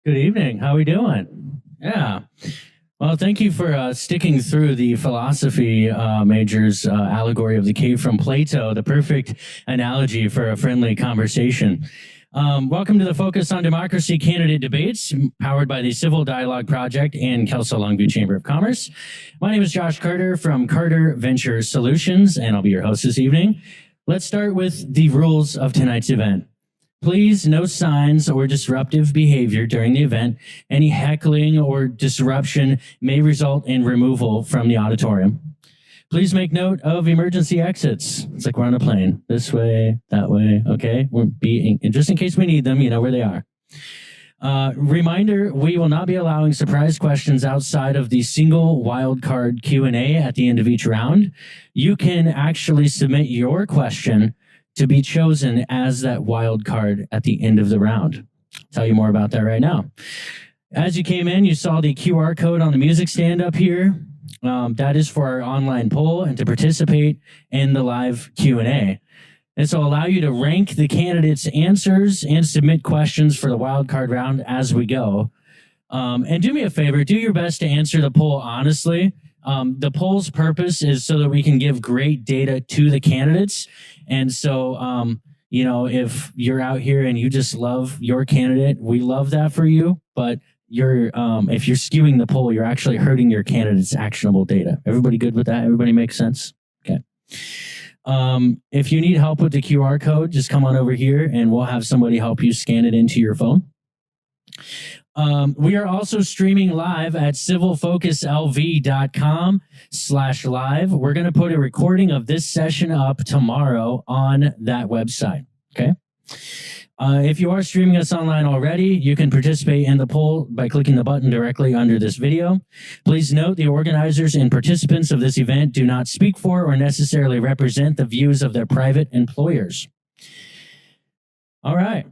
Good evening. How are we doing? Yeah. Well, thank you for sticking through the philosophy major's allegory of the cave from Plato, the perfect analogy for a friendly conversation. Welcome to the Focus on Democracy candidate debates, powered by the Civil Dialogue Project and Kelso Longview Chamber of Commerce. My name is Josh Carter from Carter Venture Solutions, and I'll be your host this evening. Let's start with the rules of tonight's event. Please, no signs or disruptive behavior during the event. Any heckling or disruption may result in removal from the auditorium. Please make note of emergency exits. It's like we're on a plane. This way, that way, okay? And just in case we need them, you know where they are. Reminder, we will not be allowing surprise questions outside of the single wildcard Q&A at the end of each round. You can actually submit your question to be chosen as that wild card at the end of the round. I'll tell you more about that right now. As you came in, you saw the QR code on the music stand up here. That is for our online poll and to participate in the live Q&A. This will allow you to rank the candidates' answers and submit questions for the wild card round as we go. And do me a favor, do your best to answer the poll honestly. The poll's purpose is so that we can give great data to the candidates. And so, you know, if you're out here and you just love your candidate, we love that for you. But if you're skewing the poll, you're actually hurting your candidate's actionable data. Everybody good with that? Everybody makes sense? Okay. If you need help with the QR code, just come on over here and we'll have somebody help you scan it into your phone. We are also streaming live at civilfocuslv.com/live. We're going to put a recording of this session up tomorrow on that website. Okay. If you are streaming us online already, you can participate in the poll by clicking the button directly under this video. Please note the organizers and participants of this event do not speak for or necessarily represent the views of their private employers. All right.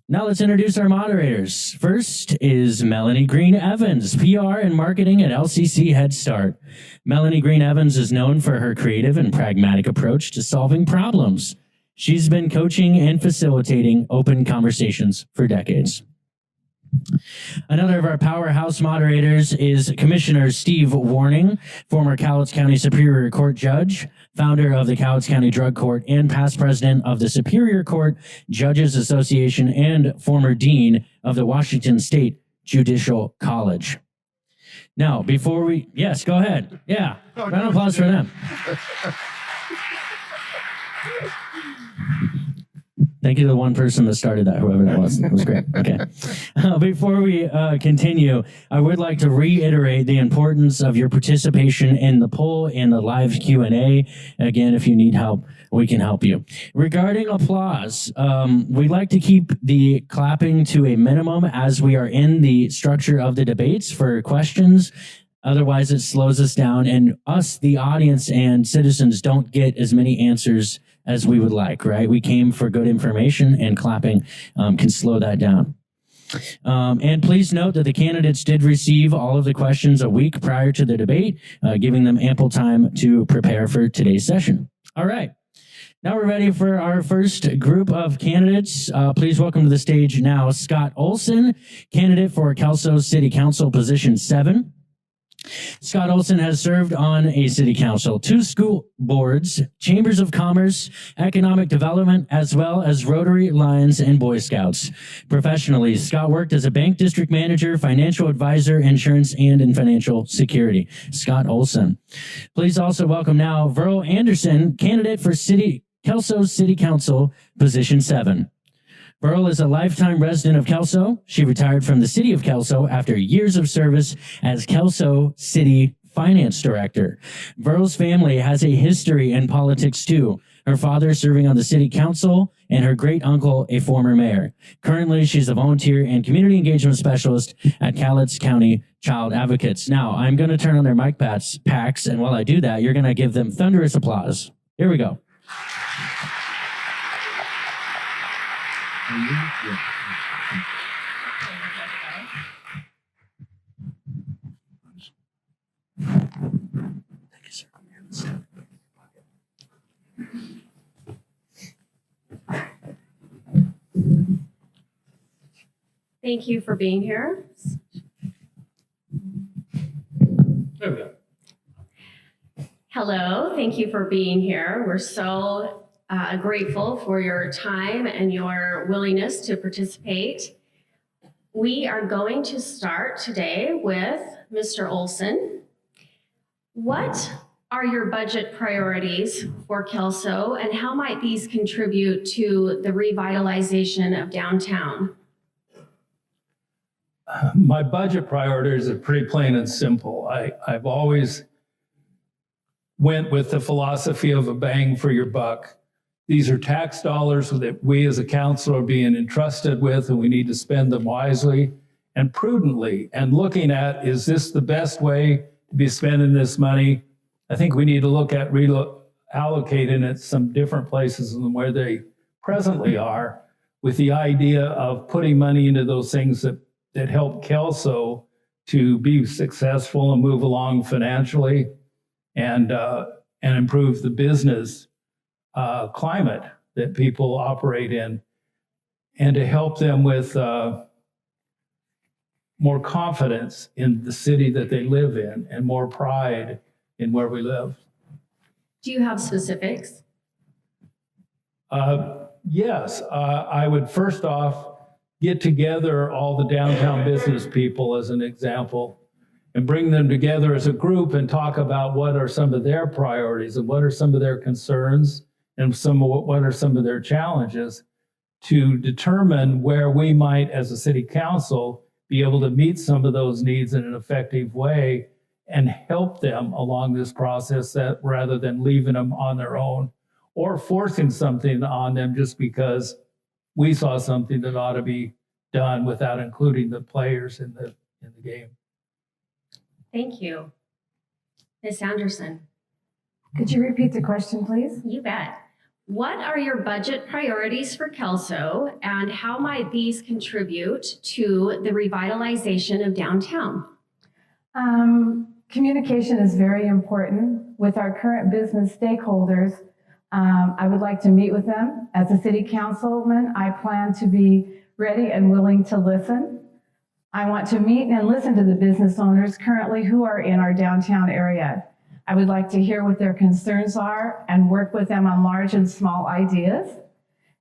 Now let's introduce our moderators. First is Melanie Green Evans, PR and Marketing at LCC Head Start. Melanie Green Evans is known for her creative and pragmatic approach to solving problems. She's been coaching and facilitating open conversations for decades. Another of our powerhouse moderators is Commissioner Steve Warning, former Cowlitz County Superior Court judge, founder of the Cowlitz County Drug Court, and past president of the Superior Court Judges Association and former dean of the Washington State Judicial College. Now, before we, yes, go ahead. Yeah, round of applause for them. Thank you to the one person that started that, whoever that was. It was great. Okay. Before we continue, I would like to reiterate the importance of your participation in the poll and the live Q&A. Again, if you need help, we can help you. Regarding applause, we like to keep the clapping to a minimum as we are in the structure of the debates for questions. Otherwise, it slows us down, and us, the audience and citizens, don't get as many answers as we would like, right? We came for good information, and clapping can slow that down. And please note that the candidates did receive all of the questions a week prior to the debate, giving them ample time to prepare for today's session. All right. Now we're ready for our first group of candidates. Please welcome to the stage now Scott Olson, candidate for Kelso City Council Position 7. Scott Olson has served on a city council, 2 school boards, chambers of commerce, economic development, as well as Rotary, Lions, and Boy Scouts. Professionally, Scott worked as a bank district manager, financial advisor, insurance, and in financial security. Scott Olson. Please also welcome now Verl Anderson, candidate for Kelso City Council, Position 7. Verl is a lifetime resident of Kelso. She retired from the city of Kelso after years of service as Kelso City Finance Director. Verl's family has a history in politics too. Her father serving on the city council and her great uncle a former mayor. Currently, she's a volunteer and community engagement specialist at Cowlitz County Child Advocates. Now, I'm going to turn on their mic packs, and while I do that, you're going to give them thunderous applause. Here we go. Yeah. Thank you, sir. Thank you for being here. There we go. Hello, thank you for being here. We're so grateful for your time and your willingness to participate. We are going to start today with Mr. Olson. What are your budget priorities for Kelso, and how might these contribute to the revitalization of downtown? My budget priorities are pretty plain and simple. I've always went with the philosophy of a bang for your buck. These are tax dollars that we as a council are being entrusted with, and we need to spend them wisely and prudently. And looking at, is this the best way to be spending this money? I think we need to look at allocating it some different places than where they presently are, with the idea of putting money into those things that help Kelso to be successful and move along financially and improve the business climate that people operate in, and to help them with more confidence in the city that they live in and more pride in where we live. Do you have specifics? Yes, I would first off get together all the downtown business people as an example and bring them together as a group and talk about what are some of their priorities and what are some of their concerns and what are some of their challenges, to determine where we might, as a city council, be able to meet some of those needs in an effective way and help them along this process, that rather than leaving them on their own or forcing something on them just because we saw something that ought to be done without including the players in the game. Thank you. Ms. Anderson. Could you repeat the question, please? You bet. What are your budget priorities for Kelso, and how might these contribute to the revitalization of downtown? Communication is very important with our current business stakeholders. I would like to meet with them. As a city councilman, I plan to be ready and willing to listen. I want to meet and listen to the business owners currently who are in our downtown area. I would like to hear what their concerns are and work with them on large and small ideas.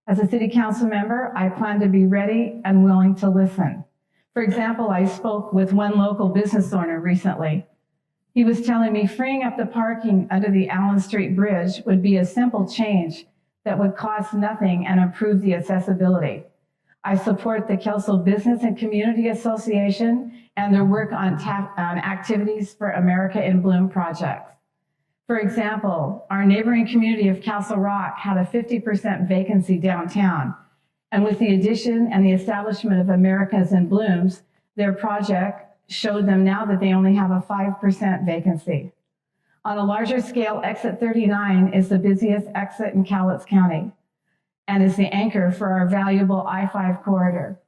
As a city council member, I plan to be ready and willing to listen. For example, I spoke with one local business owner recently. He was telling me freeing up the parking under the Allen Street Bridge would be a simple change that would cost nothing and improve the accessibility. I support the Kelso Business and Community Association and their work on Activities for America in Bloom projects. For example, our neighboring community of Castle Rock had a 50% vacancy downtown. And with the addition and the establishment of Americas in Blooms, their project showed them now that they only have a 5% vacancy. On a larger scale, exit 39 is the busiest exit in Cowlitz County and is the anchor for our valuable I-5 corridor.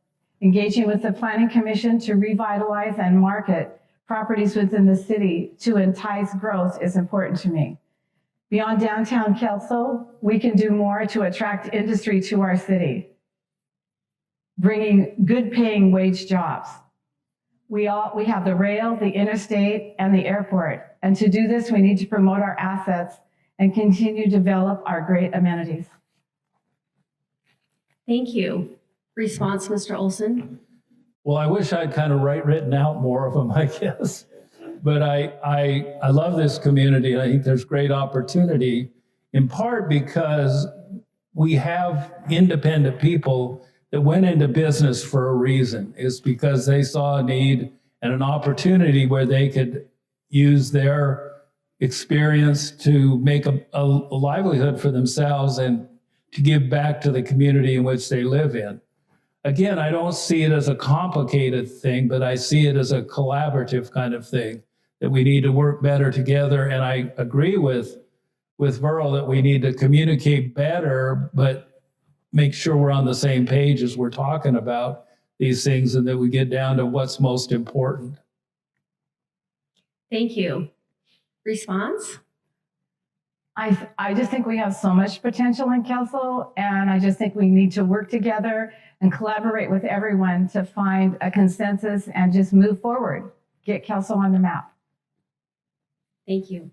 Engaging with the Planning Commission to revitalize and market properties within the city to entice growth is important to me. Beyond downtown Kelso, we can do more to attract industry to our city, bringing good paying wage jobs. We have the rail, the interstate, and the airport. And to do this, we need to promote our assets and continue to develop our great amenities. Thank you. Response, Mr. Olson. Well, I wish I'd kind of written out more of them, I guess. But I love this community. I think there's great opportunity, in part because we have independent people that went into business for a reason. It's because they saw a need and an opportunity where they could use their experience to make a livelihood for themselves and to give back to the community in which they live in. Again, I don't see it as a complicated thing, but I see it as a collaborative kind of thing, that we need to work better together. And I agree with Burl that we need to communicate better, but make sure we're on the same page as we're talking about these things, and that we get down to what's most important. Thank you. Response? I just think we have so much potential in Kelso, and I just think we need to work together and collaborate with everyone to find a consensus and just move forward, get Kelso on the map. Thank you.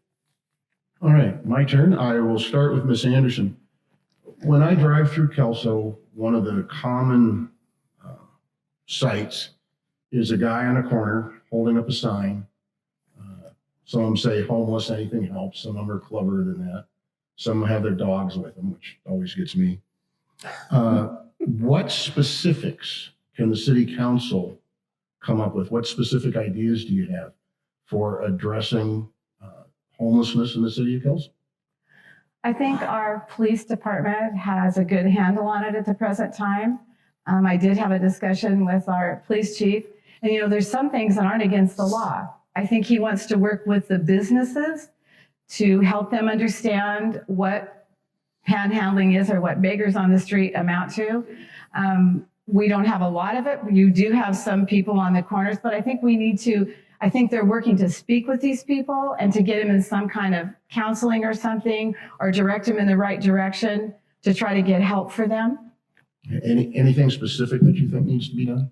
All right, my turn. I will start with Ms. Anderson. When I drive through Kelso, one of the common sights is a guy on a corner holding up a sign. Some of them say homeless, anything helps. Some of them are cleverer than that. Some have their dogs with them, which always gets me. What specifics can the city council come up with? What specific ideas do you have for addressing homelessness in the city of Kelso? I think our police department has a good handle on it at the present time. I did have a discussion with our police chief, and there's some things that aren't against the law. I think he wants to work with the businesses to help them understand what panhandling is or what beggars on the street amount to. We don't have a lot of it. You do have some people on the corners, but I think I think they're working to speak with these people and to get them in some kind of counseling or something, or direct them in the right direction to try to get help for them. Anything specific that you think needs to be done?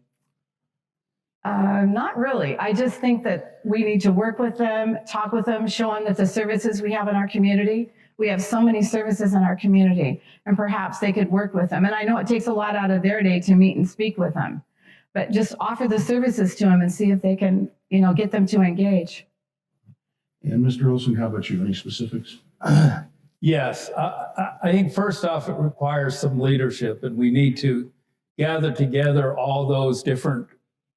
Not really. I just think that we need to work with them, talk with them, show them that the services we have in our community, we have so many services in our community, and perhaps they could work with them. And I know it takes a lot out of their day to meet and speak with them, but just offer the services to them and see if they can, get them to engage. And Mr. Olson, how about you? Any specifics? Yes, I think first off, it requires some leadership, and we need to gather together all those different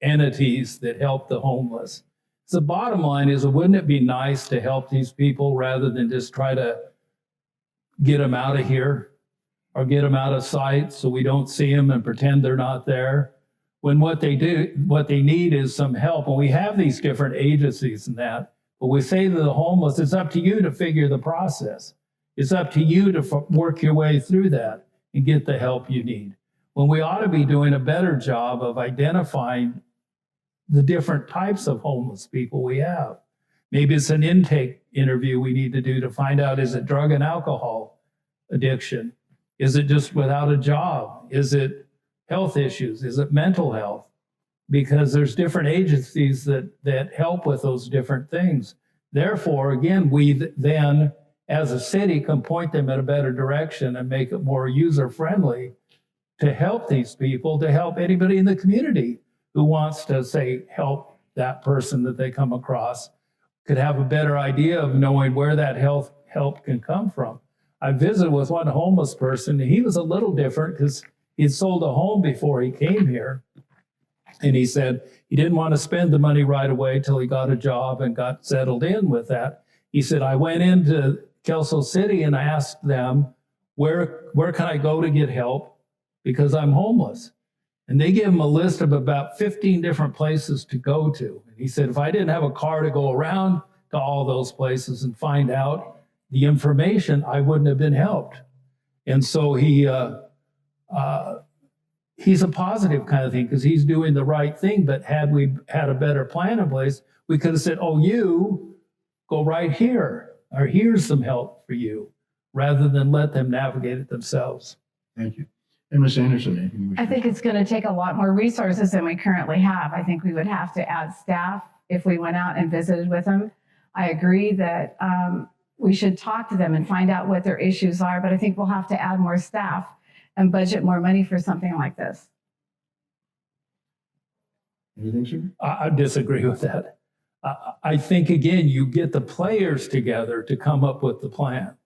entities that help the homeless. So the bottom line is, wouldn't it be nice to help these people rather than just try to get them out of here or get them out of sight so we don't see them and pretend they're not there? When what they need is some help. And we have these different agencies and that, but we say to the homeless, it's up to you to figure the process. It's up to you to work your way through that and get the help you need. When we ought to be doing a better job of identifying the different types of homeless people we have. Maybe it's an intake interview we need to do to find out, is it drug and alcohol addiction? Is it just without a job? Is it health issues? Is it mental health? Because there's different agencies that help with those different things. Therefore, again, we then, as a city, can point them in a better direction and make it more user-friendly to help these people, to help anybody in the community who wants to, say, help that person that they come across, could have a better idea of knowing where that help can come from. I visited with one homeless person, and he was a little different because he'd sold a home before he came here. And he said he didn't want to spend the money right away till he got a job and got settled in with that. He said, I went into Kelso City and I asked them, where can I go to get help because I'm homeless? And they gave him a list of about 15 different places to go to. And he said, if I didn't have a car to go around to all those places and find out the information, I wouldn't have been helped. And so he's a positive kind of thing because he's doing the right thing. But had we had a better plan in place, we could have said, oh, you go right here, or here's some help for you, rather than let them navigate it themselves. Thank you. And Ms. Anderson, anything you wish I think it's going to take a lot more resources than we currently have. I think we would have to add staff if we went out and visited with them. I agree that we should talk to them and find out what their issues are, but I think we'll have to add more staff and budget more money for something like this. Anything, sir? I disagree with that. I think, again, you get the players together to come up with the plan.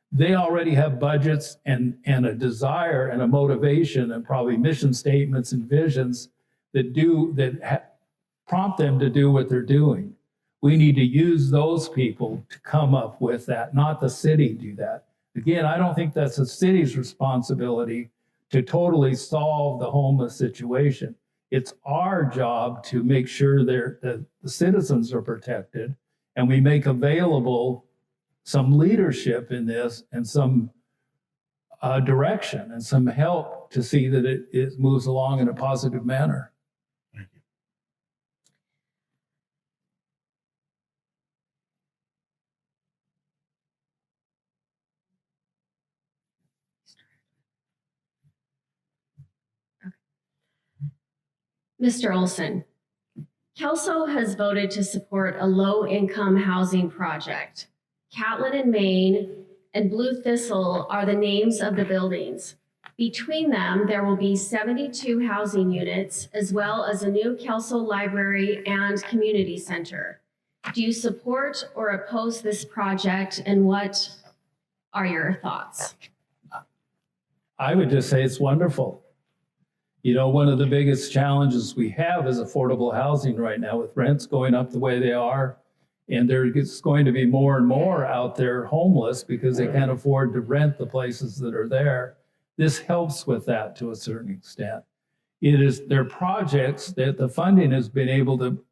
They already have budgets and a desire and a motivation and probably mission statements and visions that prompt them to do what they're doing. We need to use those people to come up with that, not the city do that. Again, I don't think that's the city's responsibility to totally solve the homeless situation. It's our job to make sure that the citizens are protected, and we make available some leadership in this and some direction and some help to see that it moves along in a positive manner. Thank you. Mr. Olson, Kelso has voted to support a low-income housing project. Catlin and Maine and Blue Thistle are the names of the buildings. Between them, there will be 72 housing units, as well as a new Kelso library and community center. Do you support or oppose this project, and what are your thoughts? I would just say it's wonderful. You know, one of the biggest challenges we have is affordable housing right now, with rents going up the way they are. And there's going to be more and more out there homeless because they can't afford to rent the places that are there. This helps with that to a certain extent. It is their projects that the funding has been able to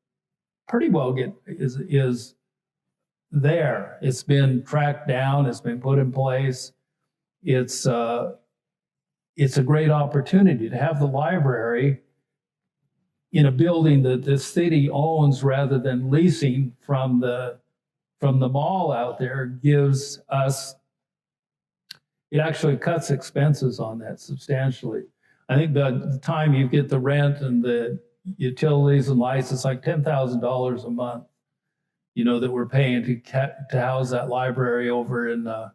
pretty well get is there. It's been tracked down. It's been put in place. It's a great opportunity to have the library in a building that the city owns rather than leasing from the mall out there. Gives us, it actually cuts expenses on that substantially. I think by the time you get the rent and the utilities and lights, it's like $10,000 a month, you know, that we're paying to house that library over in the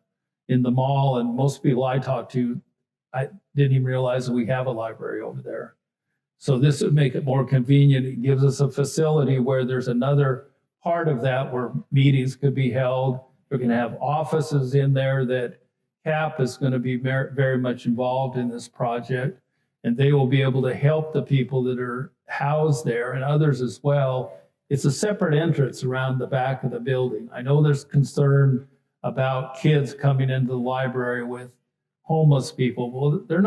mall. And most people I talk to, I didn't even realize that we have a library over there. So this would make it more convenient. It gives us a facility where there's another part of that where meetings could be held. We're going to have offices in there that CAP is going to be very much involved in this project, and they will be able to help the people that are housed there and others as well. It's a separate entrance around the back of the building. I know there's concern about kids coming into the library with homeless people. Well, they're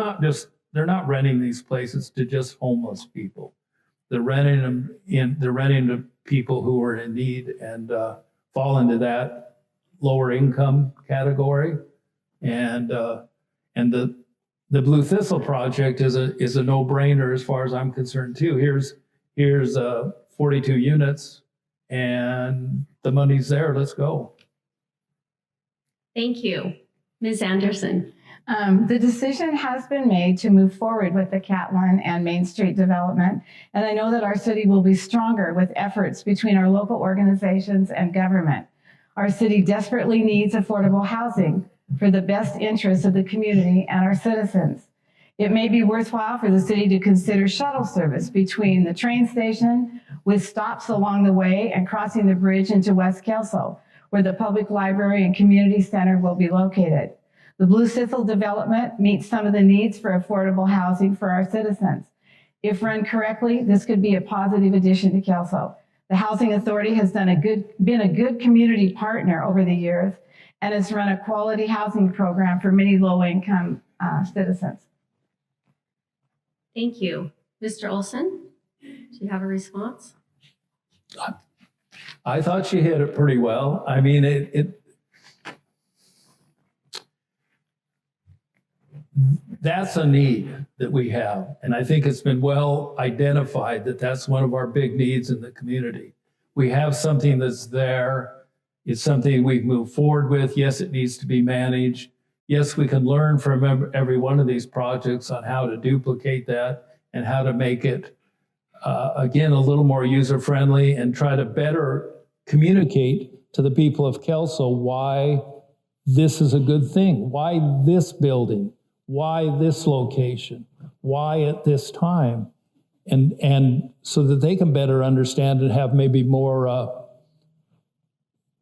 not renting these places to just homeless people. They're renting to people who are in need and fall into that lower income category. And the Blue Thistle project is a no-brainer as far as I'm concerned too. Here's 42 units and the money's there. Let's go. Thank you. Ms. Anderson. The decision has been made to move forward with the Catlin and Main Street development, and I know that our city will be stronger with efforts between our local organizations and government. Our city desperately needs affordable housing for the best interests of the community and our citizens. It may be worthwhile for the city to consider shuttle service between the train station with stops along the way and crossing the bridge into West Kelso, where the public library and community center will be located. The Blue Thistle development meets some of the needs for affordable housing for our citizens. If run correctly, this could be a positive addition to Kelso. The Housing Authority has been a good community partner over the years and has run a quality housing program for many low-income citizens. Thank you. Mr. Olson, do you have a response? I thought she hit it pretty well. I mean, that's a need that we have. And I think it's been well identified that that's one of our big needs in the community. We have something that's there. It's something we've moved forward with. Yes, it needs to be managed. Yes, we can learn from every one of these projects on how to duplicate that and how to make it, again, a little more user-friendly and try to better communicate to the people of Kelso why this is a good thing, why this building, why this location, why at this time, and so that they can better understand and have maybe more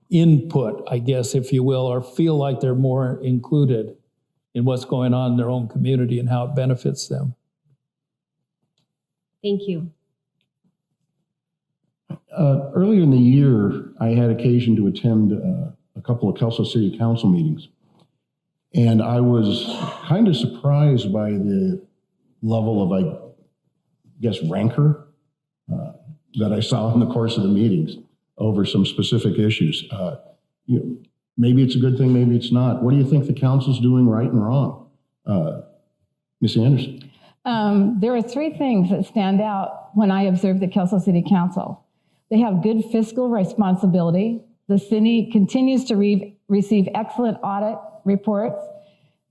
input, I guess, if you will, or feel like they're more included in what's going on in their own community and how it benefits them. Thank you. Earlier in the year, I had occasion to attend a couple of Kelso City Council meetings. And I was kind of surprised by the level of, I guess, rancor that I saw in the course of the meetings over some specific issues. Maybe it's a good thing, maybe it's not. What do you think the council's doing right and wrong? Ms. Anderson. There are three things that stand out when I observe the Kelso City Council. They have good fiscal responsibility. The city continues to receive excellent audit reports.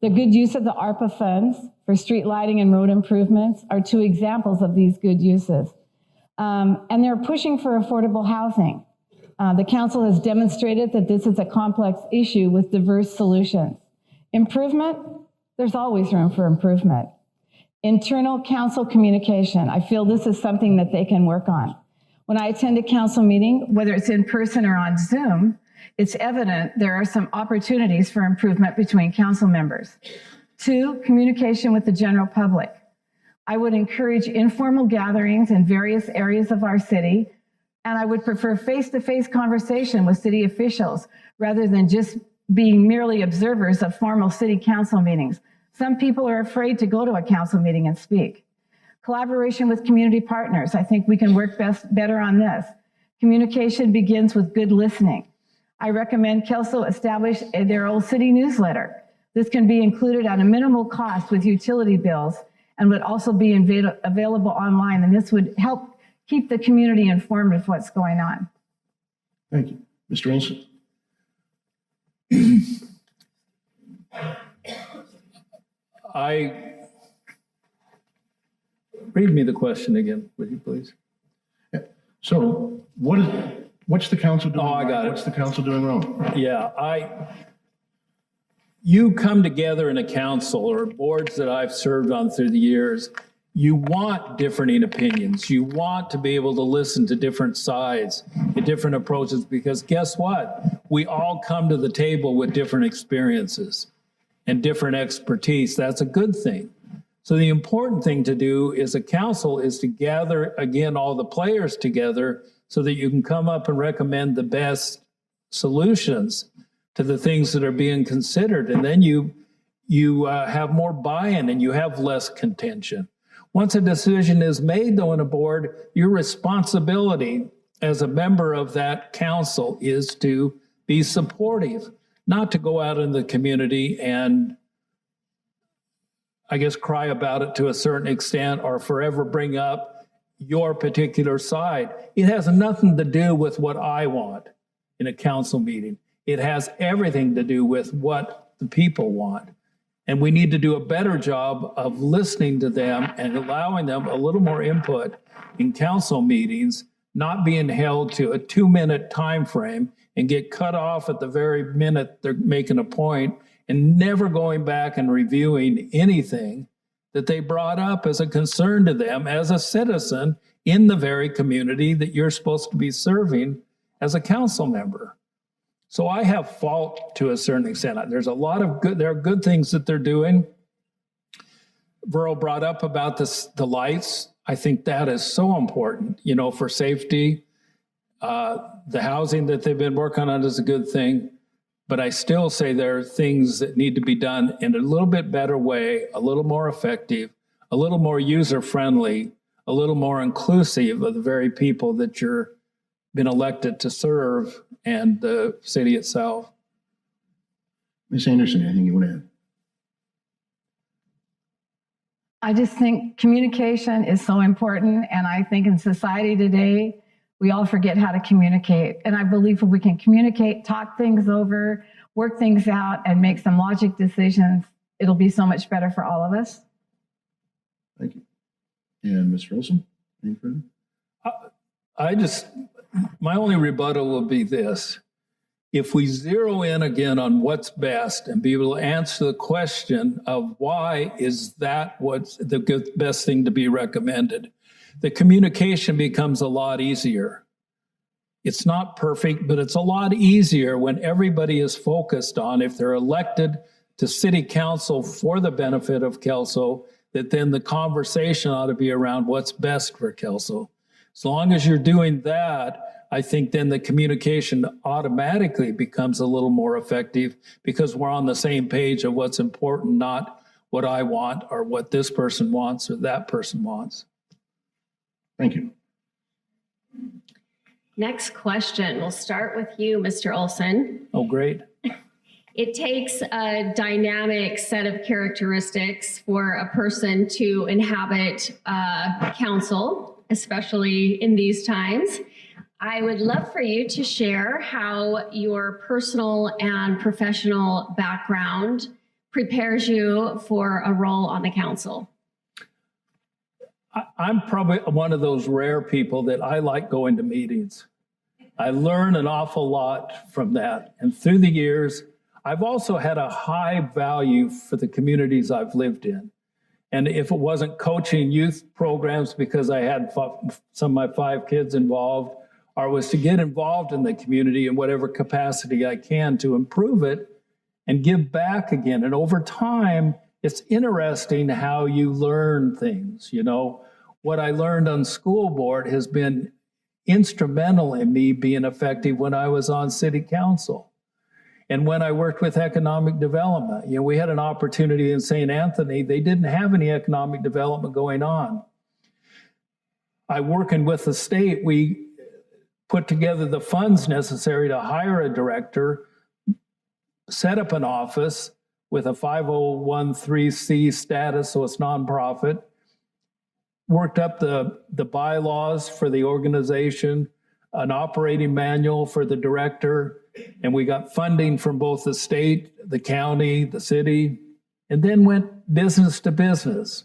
The good use of the ARPA funds for street lighting and road improvements are two examples of these good uses. And they're pushing for affordable housing. The council has demonstrated that this is a complex issue with diverse solutions. Improvement, there's always room for improvement. Internal council communication, I feel this is something that they can work on. When I attend a council meeting, whether it's in person or on Zoom, it's evident there are some opportunities for improvement between council members. 2, communication with the general public. I would encourage informal gatherings in various areas of our city, and I would prefer face-to-face conversation with city officials rather than just being merely observers of formal city council meetings. Some people are afraid to go to a council meeting and speak. Collaboration with community partners. I think we can work better on this. Communication begins with good listening. I recommend Kelso establish their old city newsletter. This can be included at a minimal cost with utility bills and would also be available online, and this would help keep the community informed of what's going on. Thank you. Mr. Olson? Read me the question again, would you please? Yeah. So what's the council doing? Oh, I got it. What's the council doing wrong? Yeah, you come together in a council or boards that I've served on through the years, you want differing opinions. You want to be able to listen to different sides and different approaches, because guess what? We all come to the table with different experiences and different expertise. That's a good thing. So the important thing to do as a council is to gather, again, all the players together so that you can come up and recommend the best solutions to the things that are being considered. And then you have more buy-in and you have less contention. Once a decision is made, though, in a board, your responsibility as a member of that council is to be supportive, not to go out in the community and, I guess, cry about it to a certain extent or forever bring up your particular side. It has nothing to do with what I want in a council meeting. It has everything to do with what the people want. And we need to do a better job of listening to them and allowing them a little more input in council meetings, not being held to a 2-minute time frame and get cut off at the very minute they're making a point, and never going back and reviewing anything that they brought up as a concern to them as a citizen in the very community that you're supposed to be serving as a council member. So I have fault to a certain extent. There's a lot of good, there are good things that they're doing. Verl brought up about the lights. I think that is so important, for safety. The housing that they've been working on is a good thing. But I still say there are things that need to be done in a little bit better way, a little more effective, a little more user-friendly, a little more inclusive of the very people that you're been elected to serve and the city itself. Ms. Anderson, anything you want to add? I just think communication is so important, and I think in society today, we all forget how to communicate. And I believe if we can communicate, talk things over, work things out, and make some logic decisions, it'll be so much better for all of us. Thank you. And Mr. Olson, any further? My only rebuttal will be this. If we zero in again on what's best and be able to answer the question of why is that what's the good, best thing to be recommended, the communication becomes a lot easier. It's not perfect, but it's a lot easier when everybody is focused on, if they're elected to city council for the benefit of Kelso, that then the conversation ought to be around what's best for Kelso. As long as you're doing that, I think then the communication automatically becomes a little more effective because we're on the same page of what's important, not what I want or what this person wants or that person wants. Thank you. Next question. We'll start with you, Mr. Olson. Oh, great. It takes a dynamic set of characteristics for a person to inhabit council, especially in these times. I would love for you to share how your personal and professional background prepares you for a role on the council. I'm probably one of those rare people that I like going to meetings. I learn an awful lot from that. And through the years, I've also had a high value for the communities I've lived in. And if it wasn't coaching youth programs because I had some of my 5 kids involved, or was to get involved in the community in whatever capacity I can to improve it and give back again. And over time, it's interesting how you learn things. You know, what I learned on school board has been instrumental in me being effective when I was on city council. And when I worked with economic development, you know, we had an opportunity in St. Anthony. They didn't have any economic development going on. Working with the state, we put together the funds necessary to hire a director, set up an office with a 501(c) status, so it's nonprofit, worked up the bylaws for the organization, an operating manual for the director, and we got funding from both the state, the county, the city, and then went business to business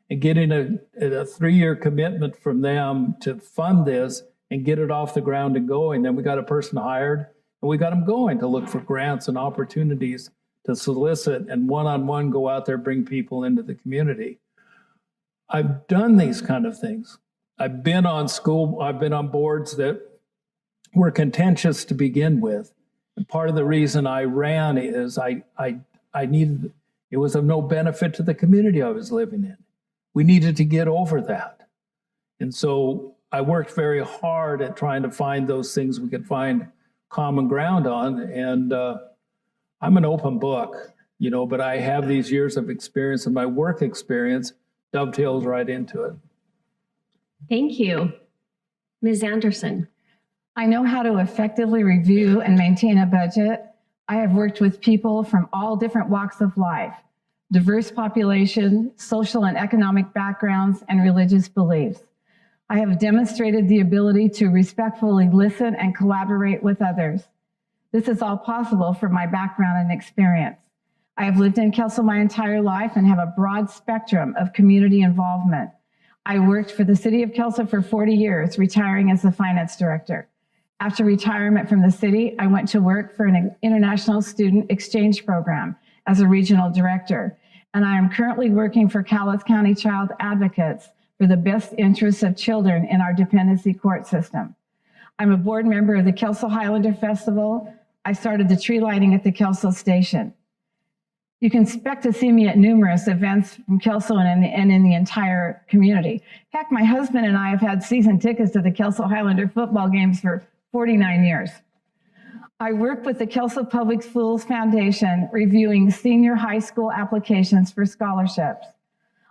and getting a 3-year commitment from them to fund this and get it off the ground and going. Then we got a person hired and we got them going to look for grants and opportunities to solicit and one-on-one go out there, bring people into the community. I've done these kind of things. I've been on boards that were contentious to begin with. And part of the reason I ran is I needed, it was of no benefit to the community I was living in. We needed to get over that. And so I worked very hard at trying to find those things we could find common ground on. And I'm an open book, you know, but I have these years of experience, and my work experience dovetails right into it. Thank you. Ms. Anderson. I know how to effectively review and maintain a budget. I have worked with people from all different walks of life, diverse population, social and economic backgrounds, and religious beliefs. I have demonstrated the ability to respectfully listen and collaborate with others. This is all possible from my background and experience. I have lived in Kelso my entire life and have a broad spectrum of community involvement. I worked for the city of Kelso for 40 years, retiring as the finance director. After retirement from the city, I went to work for an international student exchange program as a regional director. And I am currently working for Cowlitz County Child Advocates for the best interests of children in our dependency court system. I'm a board member of the Kelso Highlander Festival. I started the tree lighting at the Kelso station. You can expect to see me at numerous events from Kelso and in the entire community. Heck, my husband and I have had season tickets to the Kelso Highlander football games for 49 years. I work with the Kelso Public Schools Foundation reviewing senior high school applications for scholarships.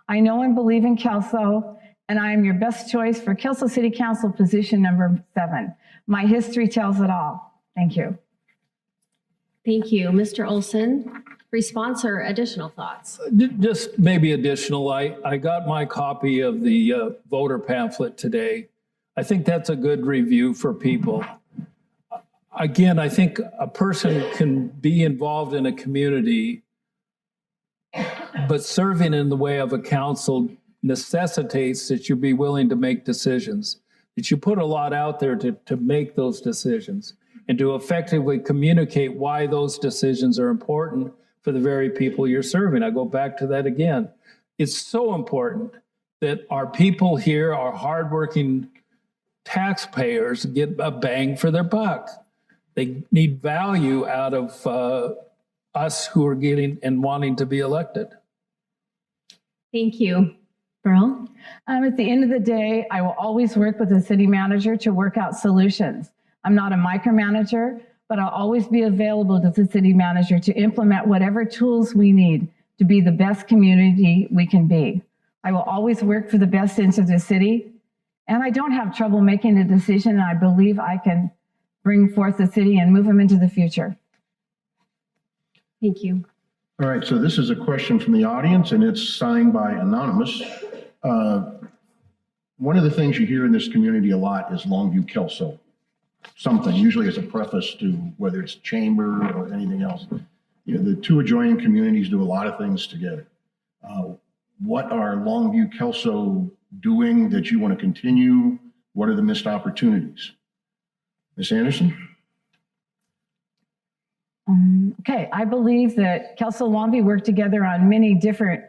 I know and believe in Kelso, and I am your best choice for Kelso City Council position number 7. My history tells it all. Thank you. Thank you. Mr. Olson, response or additional thoughts? Just maybe additional. I got my copy of the voter pamphlet today. I think that's a good review for people. Again, I think a person can be involved in a community, but serving in the way of a council necessitates that you be willing to make decisions, that you put a lot out there to make those decisions and to effectively communicate why those decisions are important for the very people you're serving. I go back to that again. It's so important that our people here, our hardworking taxpayers, get a bang for their buck. They need value out of us who are getting and wanting to be elected. Thank you. Burl? At the end of the day, I will always work with the city manager to work out solutions. I'm not a micromanager, but I'll always be available to the city manager to implement whatever tools we need to be the best community we can be. I will always work for the best interests of the city, and I don't have trouble making a decision, and I believe I can bring forth the city and move them into the future. Thank you. All right, so this is a question from the audience, and it's signed by Anonymous. One of the things you hear in this community a lot is Longview Kelso. Something, usually as a preface to whether it's chamber or anything else. You know, the two adjoining communities do a lot of things together. What are Longview Kelso doing that you want to continue? What are the missed opportunities? Ms. Anderson? Okay, I believe that Kelso and Longview work together on many different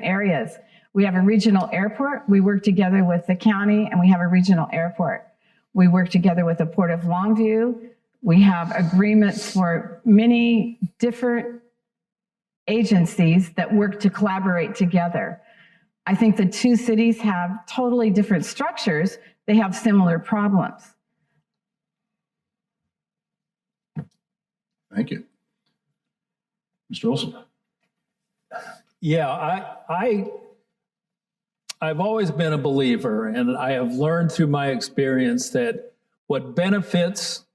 areas. We have a regional airport. We work together with the county, and we have a regional airport. We work together with the Port of Longview. We have agreements for many different agencies that work to collaborate together. I think the two cities have totally different structures. They have similar problems. Thank you. Mr. Olson? Yeah, I've always been a believer, and I have learned through my experience that what benefits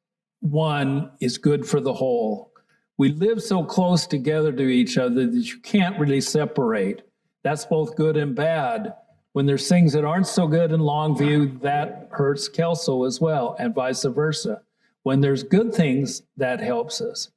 one is good for the whole. We live so close together to each other that you can't really separate. That's both good and bad. When there's things that aren't so good in Longview, that hurts Kelso as well, and vice versa. When there's good things, that helps us.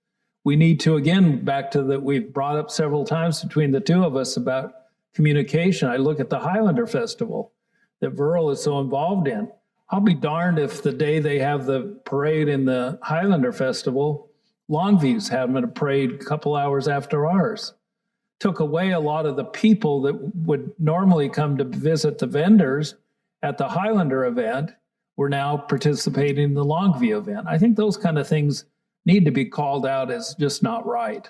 We need to, again, back to that we've brought up several times between the two of us about communication. I look at the Highlander Festival that Verl is so involved in. I'll be darned if the day they have the parade in the Highlander Festival, Longview's having a parade a couple hours after ours. Took away a lot of the people that would normally come to visit the vendors at the Highlander event. We're now participating in the Longview event. I think those kind of things need to be called out as just not right.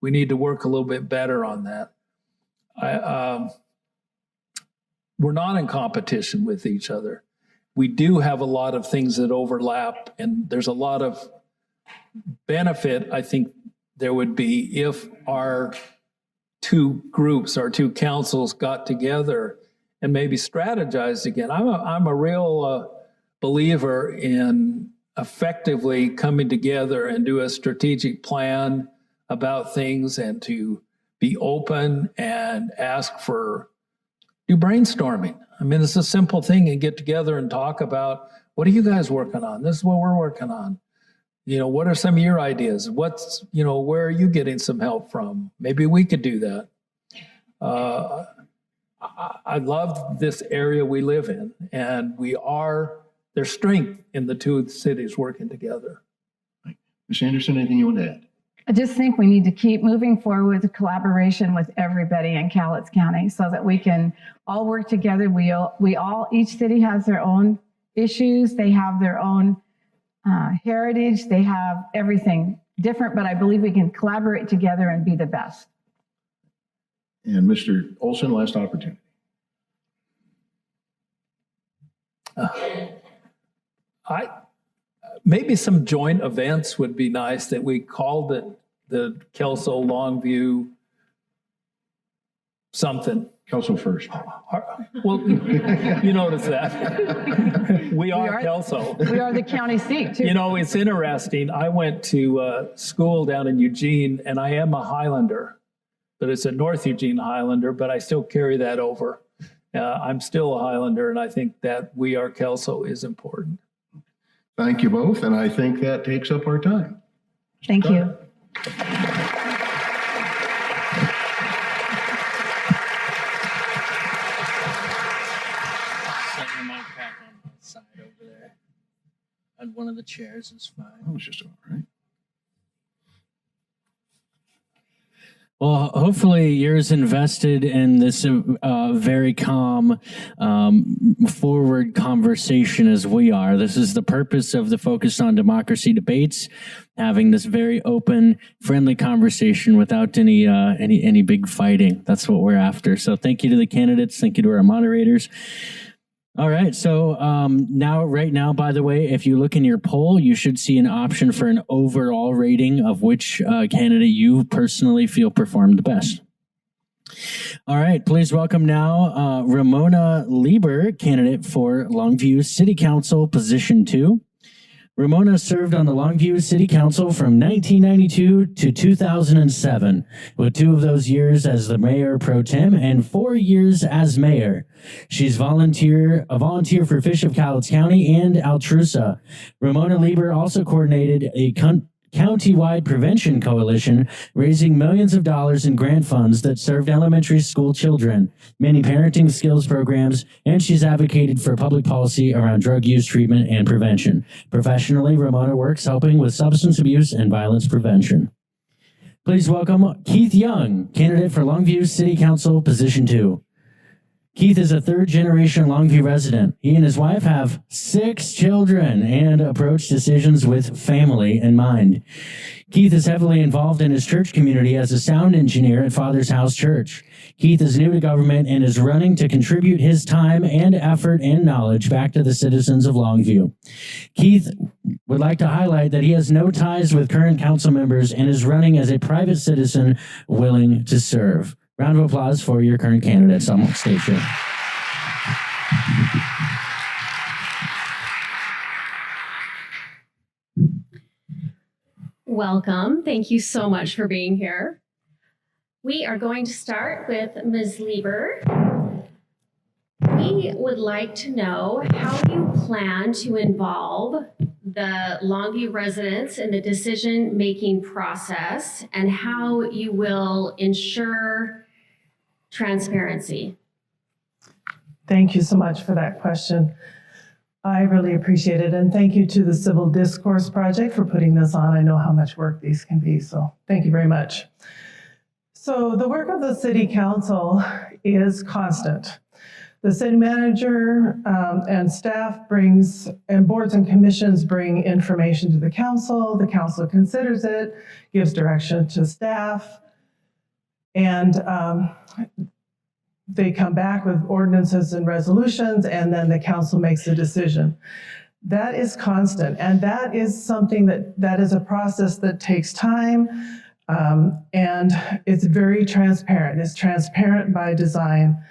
We need to work a little bit better on that. We're not in competition with each other. We do have a lot of things that overlap, and there's a lot of benefit I think there would be if our two groups, our two councils got together and maybe strategized again. I'm a real believer in effectively coming together and do a strategic plan about things and to be open and do brainstorming. I mean, it's a simple thing, and get together and talk about, what are you guys working on? This is what we're working on. What are some of your ideas? Where are you getting some help from? Maybe we could do that. I love this area we live in, and there's strength in the two cities working together. Ms. Anderson, anything you want to add? I just think we need to keep moving forward with collaboration with everybody in Cowlitz County so that we can all work together. Each city has their own issues. They have their own heritage. They have everything different, but I believe we can collaborate together and be the best. And Mr. Olson, last opportunity. Maybe some joint events would be nice, that we called it the Kelso Longview something. Kelso first. Well, you notice that. We are Kelso. We are the county seat, too. It's interesting. I went to school down in Eugene, and I am a Highlander, but it's a North Eugene Highlander, but I still carry that over. I'm still a Highlander, and I think that we are Kelso is important. Thank you both, and I think that takes up our time. Thank you. Set your mic back on the side over there. And one of the chairs is fine. That was just all right. Well, hopefully you're as invested in this very calm, forward conversation as we are. This is the purpose of the Focus on Democracy debates, having this very open, friendly conversation without any big fighting. That's what we're after. So thank you to the candidates. Thank you to our moderators. All right. So right now, by the way, if you look in your poll, you should see an option for an overall rating of which candidate you personally feel performed the best. All right. Please welcome now Ramona Lieber, candidate for Longview City Council, Position 2. Ramona served on the Longview City Council from 1992 to 2007, with 2 of those years as the mayor pro tem and 4 years as mayor. She's a volunteer for Fish of Cowlitz County and Altrusa. Ramona Lieber also coordinated a county-wide prevention coalition, raising millions of dollars in grant funds that served elementary school children, many parenting skills programs, and she's advocated for public policy around drug use treatment and prevention. Professionally, Ramona works helping with substance abuse and violence prevention. Please welcome Keith Young, candidate for Longview City Council, Position 2. Keith is a third-generation Longview resident. He and his wife have 6 children and approach decisions with family in mind. Keith is heavily involved in his church community as a sound engineer at Father's House Church. Keith is new to government and is running to contribute his time and effort and knowledge back to the citizens of Longview. Keith would like to highlight that he has no ties with current council members and is running as a private citizen willing to serve. Round of applause for your current candidates on stage here. Welcome. Thank you so much for being here. We are going to start with Ms. Lieber. We would like to know how you plan to involve the Longview residents in the decision-making process and how you will ensure transparency. Thank you so much for that question. I really appreciate it. And thank you to the Civil Discourse Project for putting this on. I know how much work these can be, so thank you very much. So the work of the City Council is constant. The city manager and staff and boards and commissions bring information to the council considers it, gives direction to staff, and they come back with ordinances and resolutions, and then the council makes a decision. That is constant, and that is something that is a process that takes time, and it's very transparent. It's transparent by design.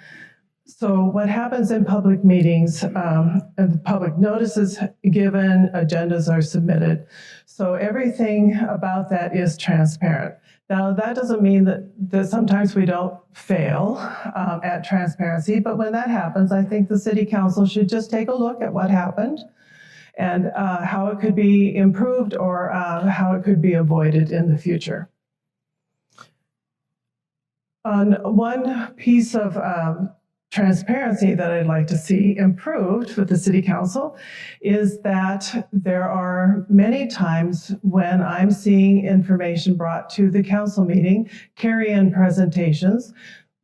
So what happens in public meetings, the public notices given, agendas are submitted. So everything about that is transparent. Now, that doesn't mean that sometimes we don't fail at transparency, but when that happens, I think the City Council should just take a look at what happened and how it could be improved or how it could be avoided in the future. On one piece of transparency that I'd like to see improved with the City Council is that there are many times when I'm seeing information brought to the council meeting, carry-in presentations.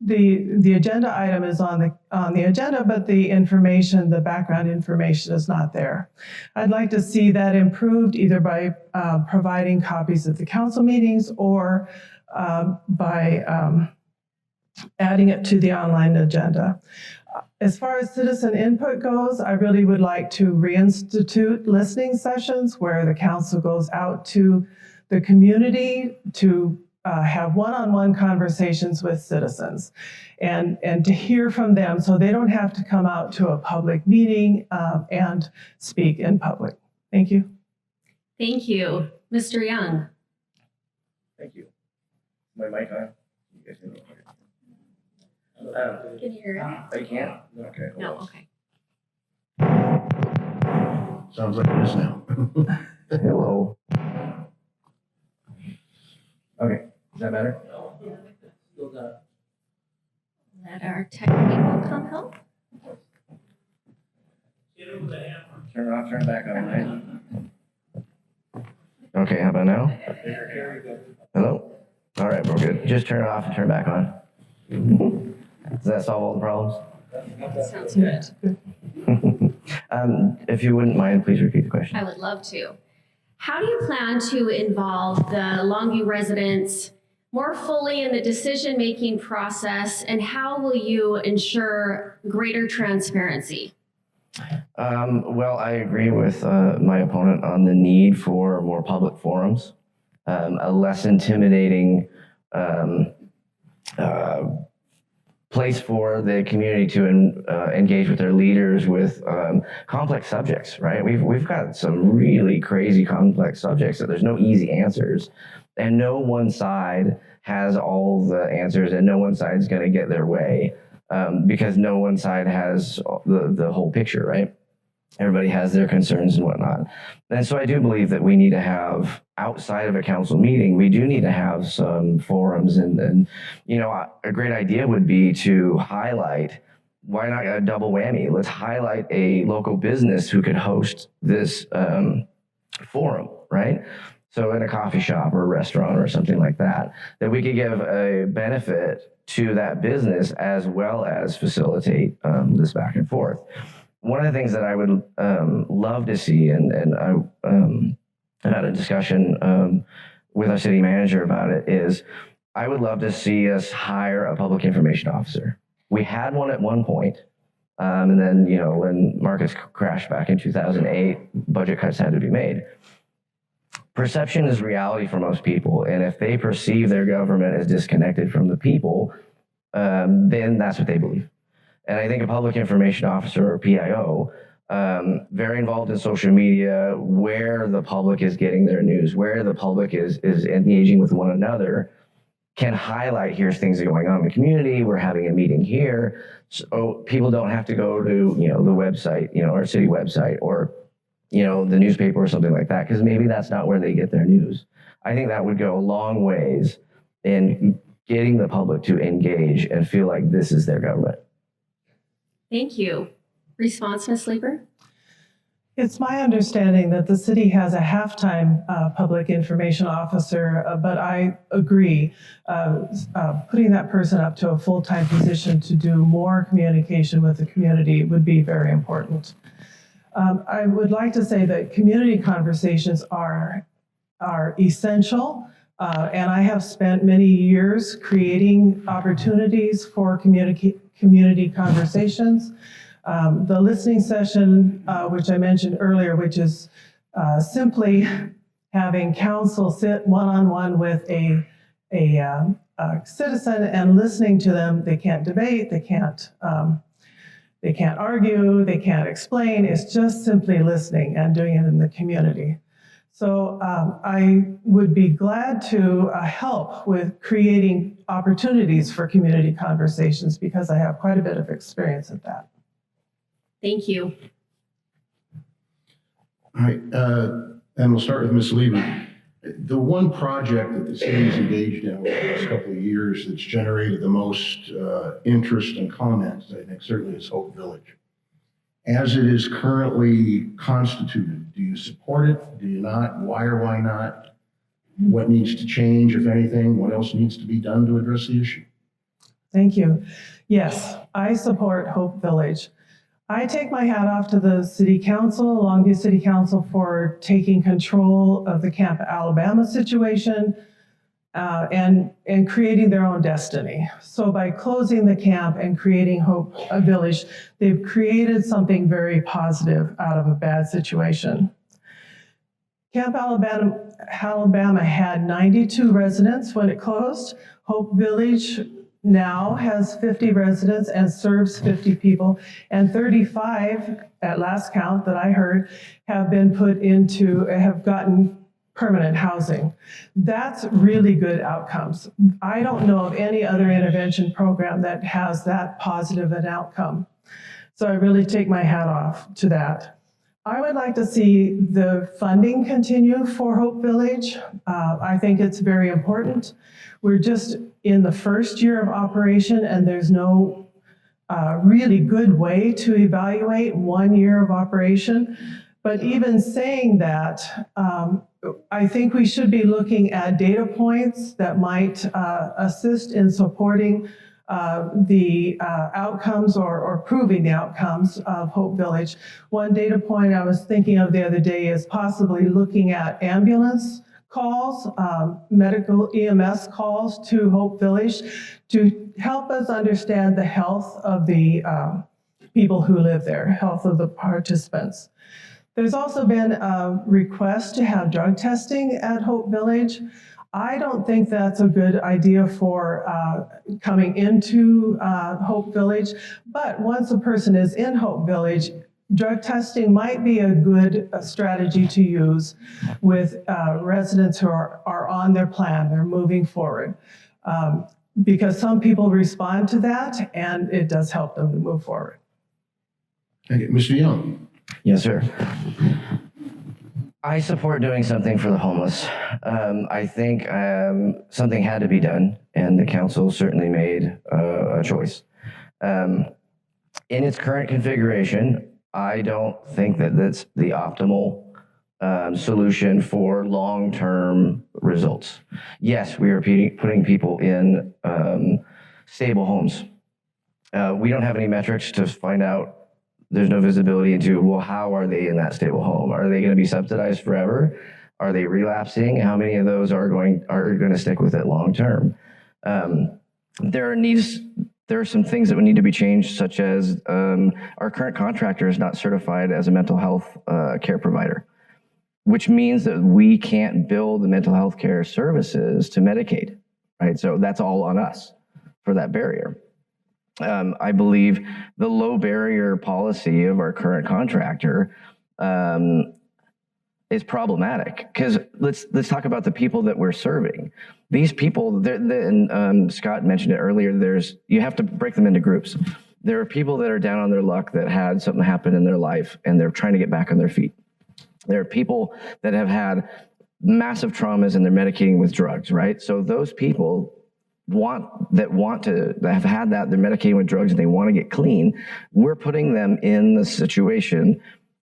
The agenda item is on the agenda, but the information, the background information is not there. I'd like to see that improved either by providing copies of the council meetings or by adding it to the online agenda. As far as citizen input goes, I really would like to reinstitute listening sessions where the council goes out to the community to have one-on-one conversations with citizens and to hear from them so they don't have to come out to a public meeting and speak in public. Thank you. Thank you. Mr. Young. Thank you. My mic on? You guys can Can you hear it? Oh, you can't? Okay. hold No, on. okay. Sounds like it is now. Hello. Okay, does that matter? Let our tech people come help. Turn it off, turn it back on, right? Okay, how about now? Hello? All right, we're good. Just turn it off and turn it back on. Does that solve all the problems? Sounds good. If you wouldn't mind, please repeat the question. I would love to. How do you plan to involve the Longview residents more fully in the decision-making process, and how will you ensure greater transparency? Well, I agree with my opponent on the need for more public forums, a less intimidating place for the community to engage with their leaders with complex subjects, right? We've got some really crazy complex subjects that there's no easy answers, and no one side has all the answers, and no one side is going to get their way because no one side has the whole picture, right? Everybody has their concerns and whatnot. And so I do believe that we need to have, outside of a council meeting, we do need to have some forums. And you know, a great idea would be to highlight, why not a double whammy? Let's highlight a local business who could host this forum, right? So in a coffee shop or a restaurant or something like that, that we could give a benefit to that business as well as facilitate this back and forth. One of the things that I would love to see, and I had a discussion with our city manager about it, is I would love to see us hire a public information officer. We had one at one point, and then, you know, when markets crashed back in 2008, budget cuts had to be made. Perception is reality for most people, and if they perceive their government as disconnected from the people, then that's what they believe. And I think a public information officer or PIO, very involved in social media, where the public is getting their news, where the public is engaging with one another, can highlight, here's things that are going on in the community, we're having a meeting here, so people don't have to go to, you know, the website, you know, our city website, or, you know, the newspaper or something like that, because maybe that's not where they get their news. I think that would go a long ways in getting the public to engage and feel like this is their government. Thank you. Response, Ms. Lieber? It's my understanding that the city has a half-time public information officer, but I agree, putting that person up to a full-time position to do more communication with the community would be very important. I would like to say that community conversations are essential, and I have spent many years creating opportunities for community conversations. The listening session, which I mentioned earlier, which is simply having council sit one-on-one with a citizen and listening to them. They can't debate, they can't argue, they can't explain. It's just simply listening and doing it in the community. So I would be glad to help with creating opportunities for community conversations, because I have quite a bit of experience at that. Thank you. All right, and we'll start with Ms. Lieber. The one project that the city's engaged in over the last couple of years that's generated the most interest and comments, I think, certainly is Hope Village. As it is currently constituted, do you support it? Do you not? Why or why not? What needs to change, if anything? What else needs to be done to address the issue? Thank you. Yes, I support Hope Village. I take my hat off to the City Council, Longview City Council, for taking control of the Camp Alabama situation and creating their own destiny. So by closing the camp and creating Hope Village, they've created something very positive out of a bad situation. Camp Alabama had 92 residents when it closed. Hope Village now has 50 residents and serves 50 people, and 35, at last count that I heard, have gotten permanent housing. That's really good outcomes. I don't know of any other intervention program that has that positive an outcome. So I really take my hat off to that. I would like to see the funding continue for Hope Village. I think it's very important. We're just in the first year of operation, and there's no really good way to evaluate 1 year of operation. But even saying that, I think we should be looking at data points that might assist in supporting the outcomes or proving the outcomes of Hope Village. One data point I was thinking of the other day is possibly looking at ambulance calls, medical EMS calls to Hope Village to help us understand the health of the people who live there, health of the participants. There's also been a request to have drug testing at Hope Village. I don't think that's a good idea for coming into Hope Village, but once a person is in Hope Village, drug testing might be a good strategy to use with residents who are on their plan, they're moving forward. Because some people respond to that, and it does help them to move forward. Thank you. Mr. Young. Yes, sir. I support doing something for the homeless. I think something had to be done, and the council certainly made a choice. In its current configuration, I don't think that that's the optimal solution for long-term results. Yes, we are putting people in stable homes. We don't have any metrics to find out. There's no visibility into, well, how are they in that stable home? Are they going to be subsidized forever? Are they relapsing? How many of those are going to stick with it long term? There are some things that would need to be changed, such as our current contractor is not certified as a mental health care provider, which means that we can't bill the mental health care services to Medicaid, right? So that's all on us for that barrier. I believe the low barrier policy of our current contractor is problematic, because let's talk about the people that we're serving. These people, and Scott mentioned it earlier, you have to break them into groups. There are people that are down on their luck that had something happen in their life and they're trying to get back on their feet. There are people that have had massive traumas and they're medicating with drugs, right? So those people that have had that, they're medicating with drugs and they want to get clean. We're putting them in the situation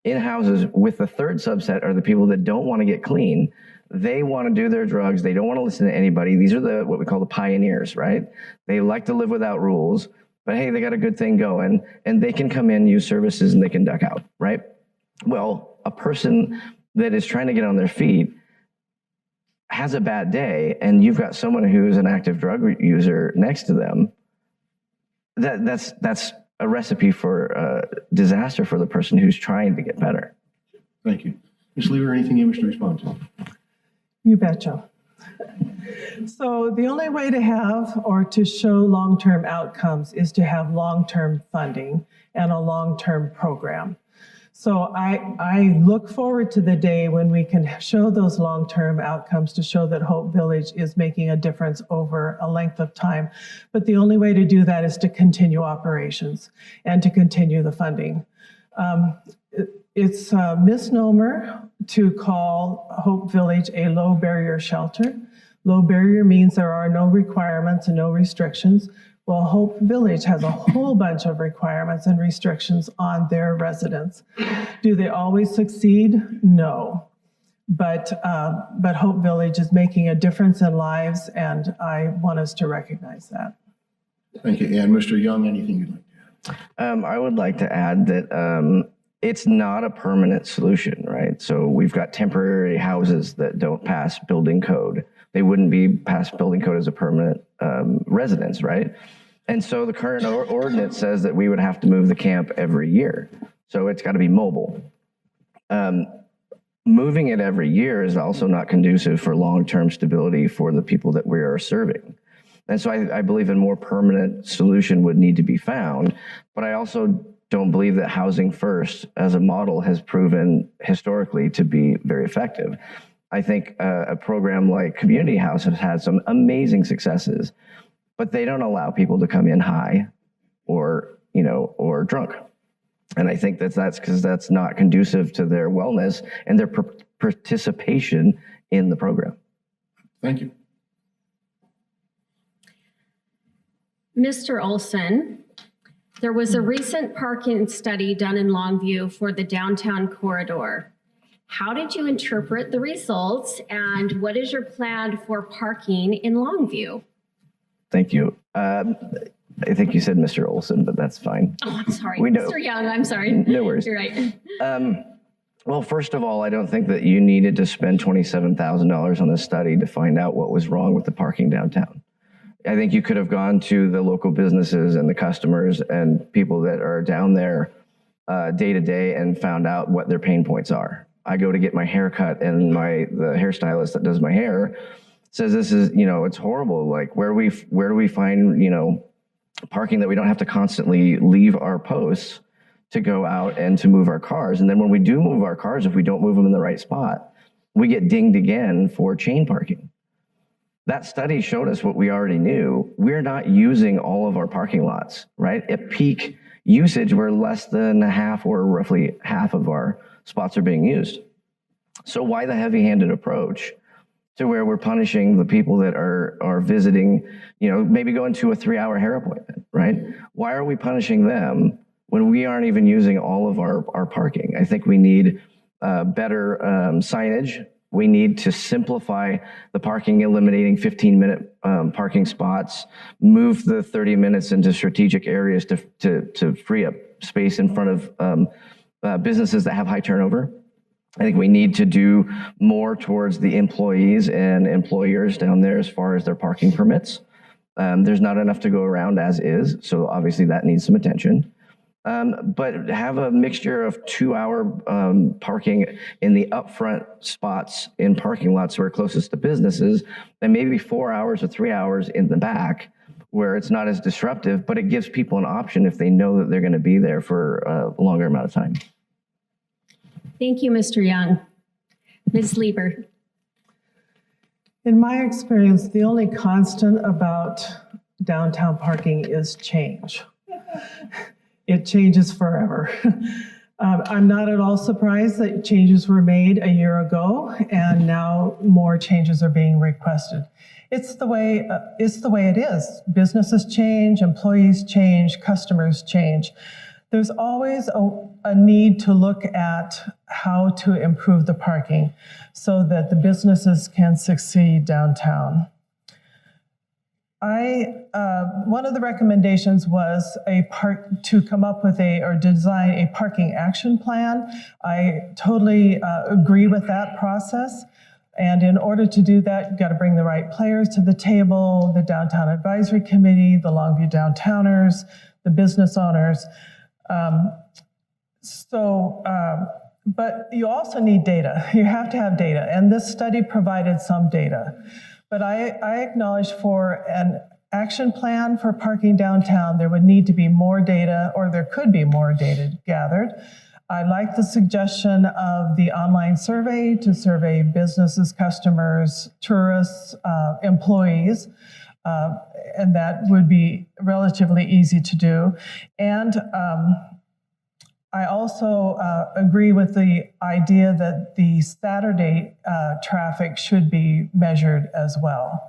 in houses with the third subset are the people that don't want to get clean. They want to do their drugs. They don't want to listen to anybody. These are what we call the pioneers, right? They like to live without rules, but hey, they got a good thing going and they can come in, use services, and they can duck out, right? Well, a person that is trying to get on their feet has a bad day, and you've got someone who's an active drug user next to them, that's a recipe for disaster for the person who's trying to get better. Thank you. Ms. Lever, anything you wish to respond to? You betcha. So the only way to have or to show long-term outcomes is to have long-term funding and a long-term program. So I look forward to the day when we can show those long-term outcomes to show that Hope Village is making a difference over a length of time. But the only way to do that is to continue operations and to continue the funding. It's a misnomer to call Hope Village a low barrier shelter. Low barrier means there are no requirements and no restrictions. Well, Hope Village has a whole bunch of requirements and restrictions on their residents. Do they always succeed? No. But Hope Village is making a difference in lives, and I want us to recognize that. Thank you. And Mr. Young, anything you'd like to add? I would like to add that it's not a permanent solution, right? So we've got temporary houses that don't pass building code. They wouldn't be past building code as a permanent residence, right? And so the current ordinance says that we would have to move the camp every year. So it's got to be mobile. Moving it every year is also not conducive for long-term stability for the people that we are serving. And so I believe a more permanent solution would need to be found. But I also don't believe that housing first as a model has proven historically to be very effective. I think a program like Community House has had some amazing successes, but they don't allow people to come in high or drunk. And I think that's because that's not conducive to their wellness and their participation in the program. Thank you. Mr. Olson, there was a recent parking study done in Longview for the downtown corridor. How did you interpret the results, and what is your plan for parking in Longview? Thank you. I think you said Mr. Olson, but that's fine. Oh, I'm sorry. We know. Mr. Young, I'm sorry. No worries. You're right. Well, first of all, I don't think that you needed to spend $27,000 on this study to find out what was wrong with the parking downtown. I think you could have gone to the local businesses and the customers and people that are down there day to day and found out what their pain points are. I go to get my hair cut, and the hairstylist that does my hair says this is, it's horrible. Like, where do we find, parking that we don't have to constantly leave our posts to go out and to move our cars. And then when we do move our cars, if we don't move them in the right spot, we get dinged again for chain parking. That study showed us what we already knew. We're not using all of our parking lots, right? At peak, usage where less than half or roughly half of our spots are being used. So why the heavy-handed approach to where we're punishing the people that are visiting, maybe going to a 3-hour hair appointment, right? Why are we punishing them when we aren't even using all of our parking? I think we need better signage. We need to simplify the parking, eliminating 15-minute parking spots, move the 30 minutes into strategic areas to free up space in front of businesses that have high turnover. I think we need to do more towards the employees and employers down there as far as their parking permits. There's not enough to go around as is, so obviously that needs some attention. But have a mixture of 2-hour parking in the upfront spots in parking lots who are closest to businesses, and maybe 4 hours or 3 hours in the back where it's not as disruptive, but it gives people an option if they know that they're going to be there for a longer amount of time. Thank you, Mr. Young. Ms. Lieber. In my experience, the only constant about downtown parking is change. It changes forever. I'm not at all surprised that changes were made a year ago, and now more changes are being requested. It's the way it is. Businesses change, employees change, customers change. There's always a need to look at how to improve the parking so that the businesses can succeed downtown. One of the recommendations was to come up with or design a parking action plan. I totally agree with that process. And in order to do that, you've got to bring the right players to the table, the Downtown Advisory Committee, the Longview Downtowners, the business owners. But you also need data. You have to have data. And this study provided some data. But I acknowledge for an action plan for parking downtown, there would need to be more data, or there could be more data gathered. I like the suggestion of the online survey to survey businesses, customers, tourists, employees, and that would be relatively easy to do. And I also agree with the idea that the Saturday traffic should be measured as well.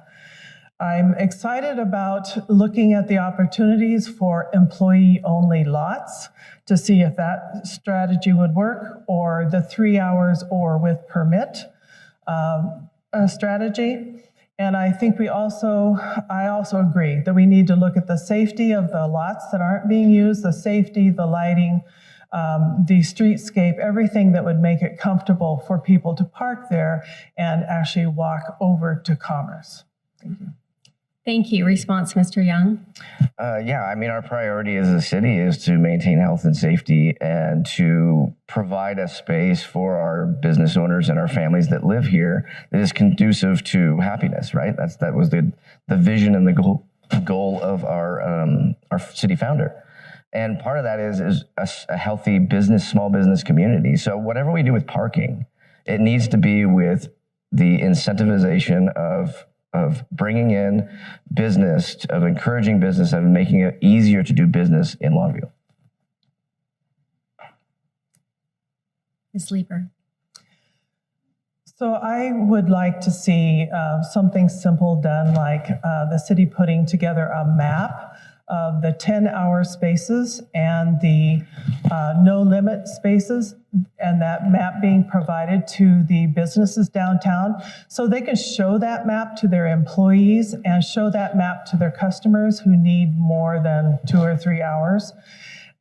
I'm excited about looking at the opportunities for employee-only lots to see if that strategy would work, or the 3 hours or with permit strategy. And I think I also agree that we need to look at the safety of the lots that aren't being used, the safety, the lighting, the streetscape, everything that would make it comfortable for people to park there and actually walk over to Commerce. Thank you. Thank you. Response, Mr. Young. Our priority as a city is to maintain health and safety and to provide a space for our business owners and our families that live here that is conducive to happiness, right? That was the vision and the goal of our city founder. And part of that is a healthy small business community. So whatever we do with parking, it needs to be with the incentivization of bringing in business, of encouraging business, and making it easier to do business in Longview. Ms. Lieber. So I would like to see something simple done, like the city putting together a map of the 10-hour spaces and the no-limit spaces, and that map being provided to the businesses downtown so they can show that map to their employees and show that map to their customers who need more than 2 or 3 hours.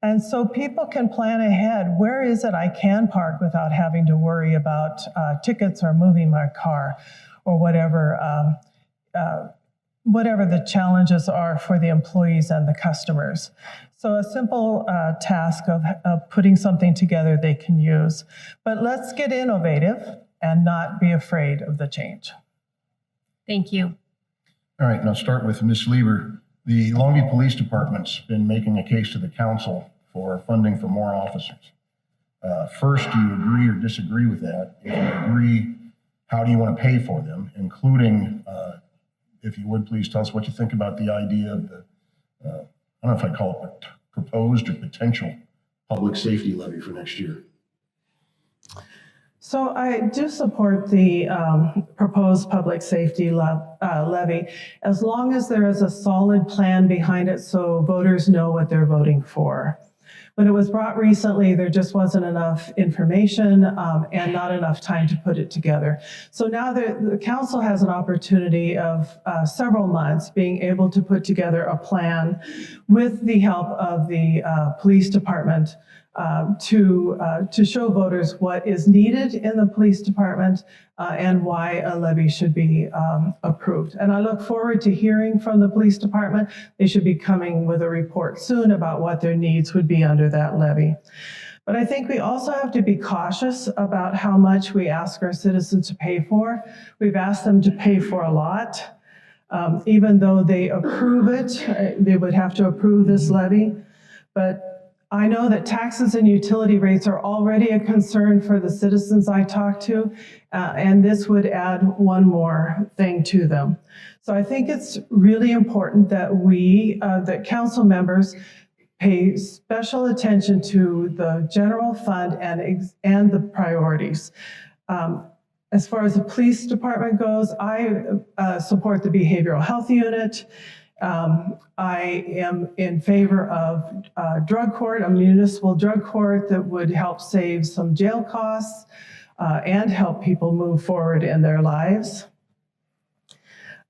And so people can plan ahead. Where is it I can park without having to worry about tickets or moving my car or whatever the challenges are for the employees and the customers. So a simple task of putting something together they can use. But let's get innovative and not be afraid of the change. Thank you. All right, now start with Ms. Lieber. The Longview Police Department's been making a case to the council for funding for more officers. First, do you agree or disagree with that? If you agree, how do you want to pay for them, including, if you would please tell us what you think about the idea of the, I don't know if I'd call it proposed or potential public safety levy for next year? So I do support the proposed public safety levy, as long as there is a solid plan behind it so voters know what they're voting for. When it was brought recently, there just wasn't enough information and not enough time to put it together. So now the council has an opportunity of several months being able to put together a plan with the help of the police department to show voters what is needed in the police department and why a levy should be approved. And I look forward to hearing from the police department. They should be coming with a report soon about what their needs would be under that levy. But I think we also have to be cautious about how much we ask our citizens to pay for. We've asked them to pay for a lot. Even though they approve it, they would have to approve this levy. But I know that taxes and utility rates are already a concern for the citizens I talk to, and this would add one more thing to them. So I think it's really important that that council members pay special attention to the general fund and the priorities. As far as the police department goes, I support the behavioral health unit. I am in favor of drug court, a municipal drug court that would help save some jail costs and help people move forward in their lives.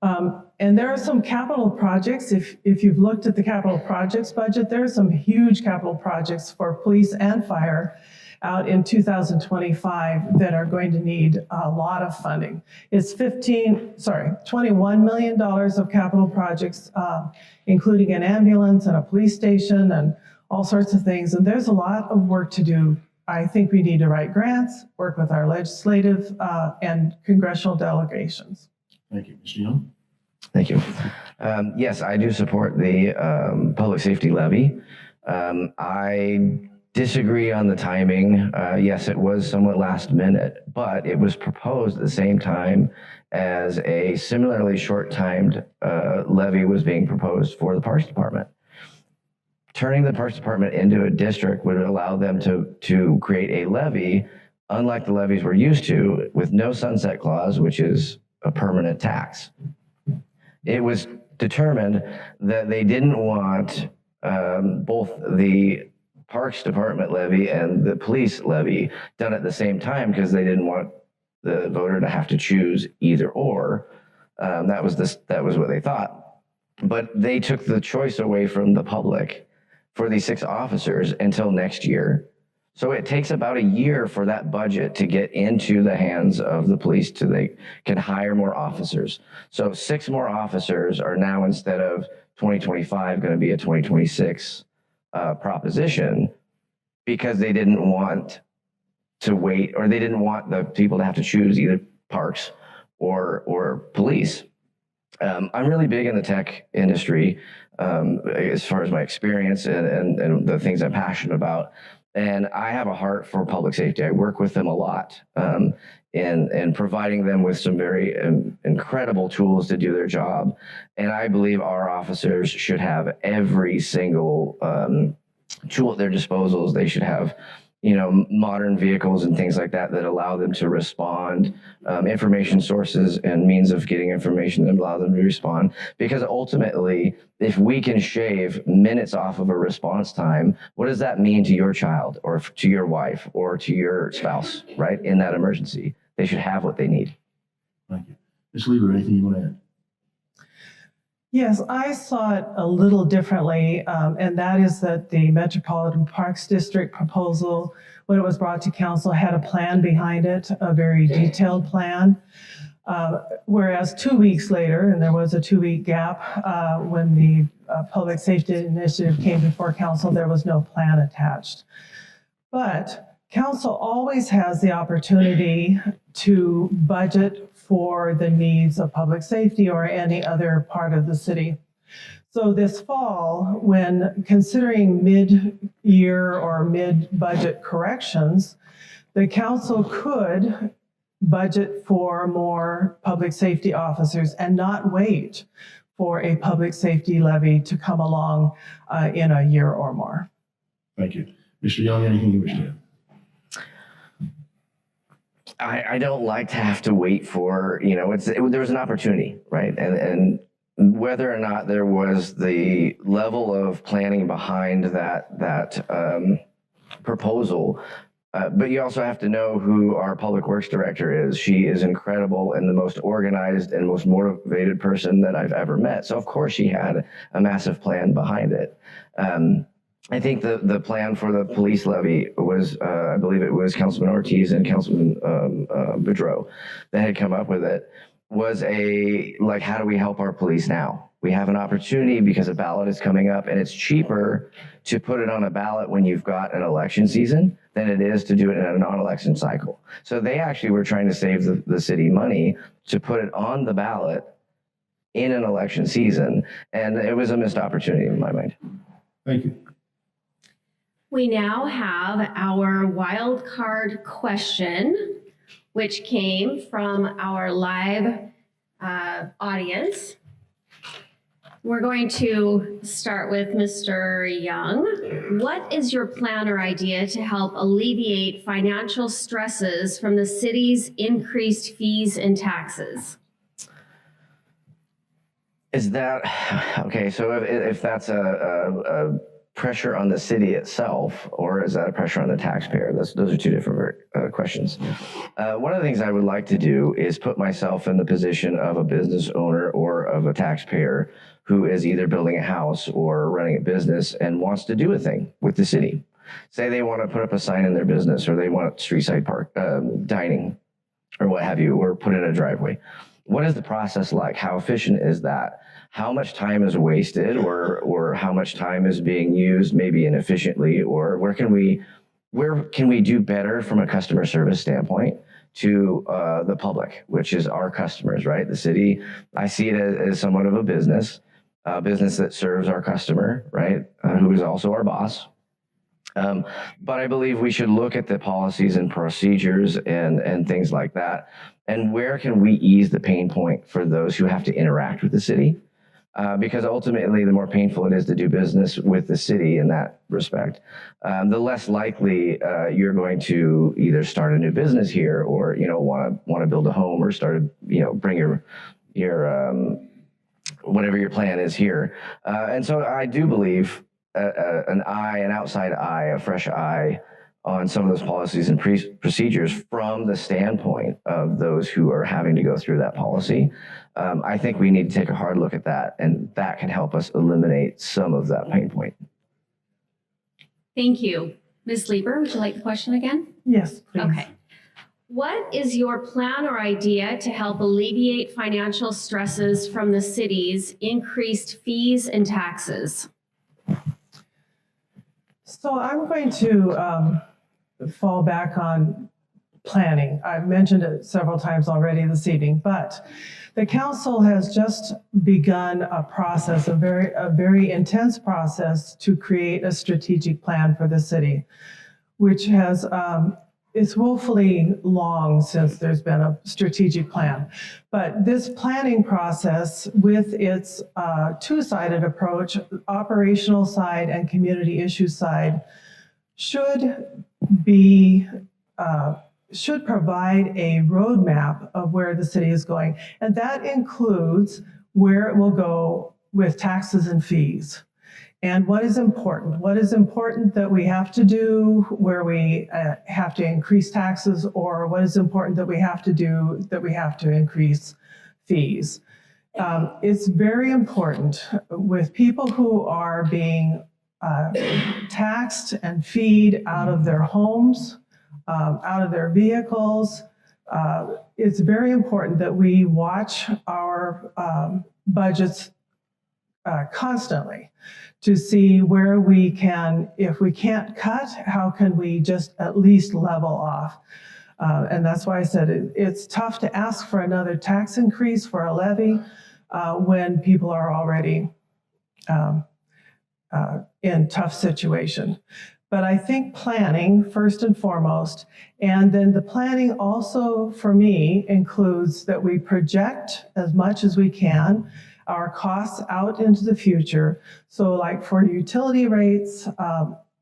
And there are some capital projects. If you've looked at the capital projects budget, there are some huge capital projects for police and fire out in 2025 that are going to need a lot of funding. It's $21 million of capital projects, including an ambulance and a police station and all sorts of things. And there's a lot of work to do. I think we need to write grants, work with our legislative and congressional delegations. Thank you. Mr. Young? Thank you. Yes, I do support the public safety levy. I disagree on the timing. Yes, it was somewhat last minute, but it was proposed at the same time as a similarly short-timed levy was being proposed for the Parks Department. Turning the Parks Department into a district would allow them to create a levy, unlike the levies we're used to, with no sunset clause, which is a permanent tax. It was determined that they didn't want both the Parks Department levy and the police levy done at the same time because they didn't want the voter to have to choose either or. That was what they thought. But they took the choice away from the public for these 6 officers until next year. So it takes about a year for that budget to get into the hands of the police so they can hire more officers. So 6 more officers are now, instead of 2025, going to be a 2026 proposition, because they didn't want to wait, or they didn't want the people to have to choose either parks or police. I'm really big in the tech industry as far as my experience and the things I'm passionate about. And I have a heart for public safety. I work with them a lot in providing them with some very incredible tools to do their job. And I believe our officers should have every single tool at their disposals. They should have, modern vehicles and things like that allow them to respond, information sources and means of getting information that allow them to respond. Because ultimately, if we can shave minutes off of a response time, what does that mean to your child or to your wife or to your spouse, right? In that emergency, they should have what they need. Thank you. Ms. Lieber, anything you want to add? Yes, I saw it a little differently, and that is that the Metropolitan Parks District proposal, when it was brought to council, had a plan behind it, a very detailed plan. Whereas 2 weeks later, and there was a 2-week gap when the Public Safety Initiative came before council, there was no plan attached. But council always has the opportunity to budget for the needs of public safety or any other part of the city. So this fall, when considering mid-year or mid-budget corrections, the council could budget for more public safety officers and not wait for a public safety levy to come along in a year or more. Thank you. Mr. Young, anything you wish to add? I don't like to have to wait for, there was an opportunity, right? And whether or not there was the level of planning behind that proposal, but you also have to know who our public works director is. She is incredible and the most organized and most motivated person that I've ever met. So of course she had a massive plan behind it. I think the plan for the police levy was, I believe it was Councilman Ortiz and Councilman Boudreau that had come up with it, was how do we help our police now? We have an opportunity because a ballot is coming up, and it's cheaper to put it on a ballot when you've got an election season than it is to do it in a non-election cycle. So they actually were trying to save the city money to put it on the ballot in an election season, and it was a missed opportunity in my mind. Thank you. We now have our wild card question, which came from our live audience. We're going to start with Mr. Young. What is your plan or idea to help alleviate financial stresses from the city's increased fees and taxes? Is that, okay, so if that's a pressure on the city itself, or is that a pressure on the taxpayer? Those are two different questions. One of the things I would like to do is put myself in the position of a business owner or of a taxpayer who is either building a house or running a business and wants to do a thing with the city. Say they want to put up a sign in their business, or they want street side park dining, or what have you, or put in a driveway. What is the process like? How efficient is that? How much time is wasted, or how much time is being used maybe inefficiently, or where can we do better from a customer service standpoint to the public, which is our customers, right? The city, I see it as somewhat of a business that serves our customer, right? Who is also our boss. But I believe we should look at the policies and procedures and things like that. And where can we ease the pain point for those who have to interact with the city? Because ultimately, the more painful it is to do business with the city in that respect, the less likely you're going to either start a new business here, or want to build a home, or bring your whatever your plan is here. And so I do believe an outside eye, a fresh eye on some of those policies and procedures from the standpoint of those who are having to go through that policy. I think we need to take a hard look at that, and that can help us eliminate some of that pain point. Thank you. Ms. Lieber, would you like the question again? Yes, please. Okay. What is your plan or idea to help alleviate financial stresses from the city's increased fees and taxes? So I'm going to fall back on planning. I've mentioned it several times already this evening, but the council has just begun a process, a very intense process to create a strategic plan for the city, which has it's woefully long since there's been a strategic plan. But this planning process, with its two-sided approach, operational side and community issue side, should provide a roadmap of where the city is going. And that includes where it will go with taxes and fees. And what is important that we have to do, where we have to increase taxes, or what is important that we have to do, that we have to increase fees. It's very important with people who are being taxed and feed out of their homes, out of their vehicles. It's very important that we watch our budgets constantly to see where we can, if we can't cut, how can we just at least level off? And that's why I said it's tough to ask for another tax increase for a levy when people are already in tough situation. But I think planning first and foremost, and then the planning also for me includes that we project as much as we can our costs out into the future. So like for utility rates,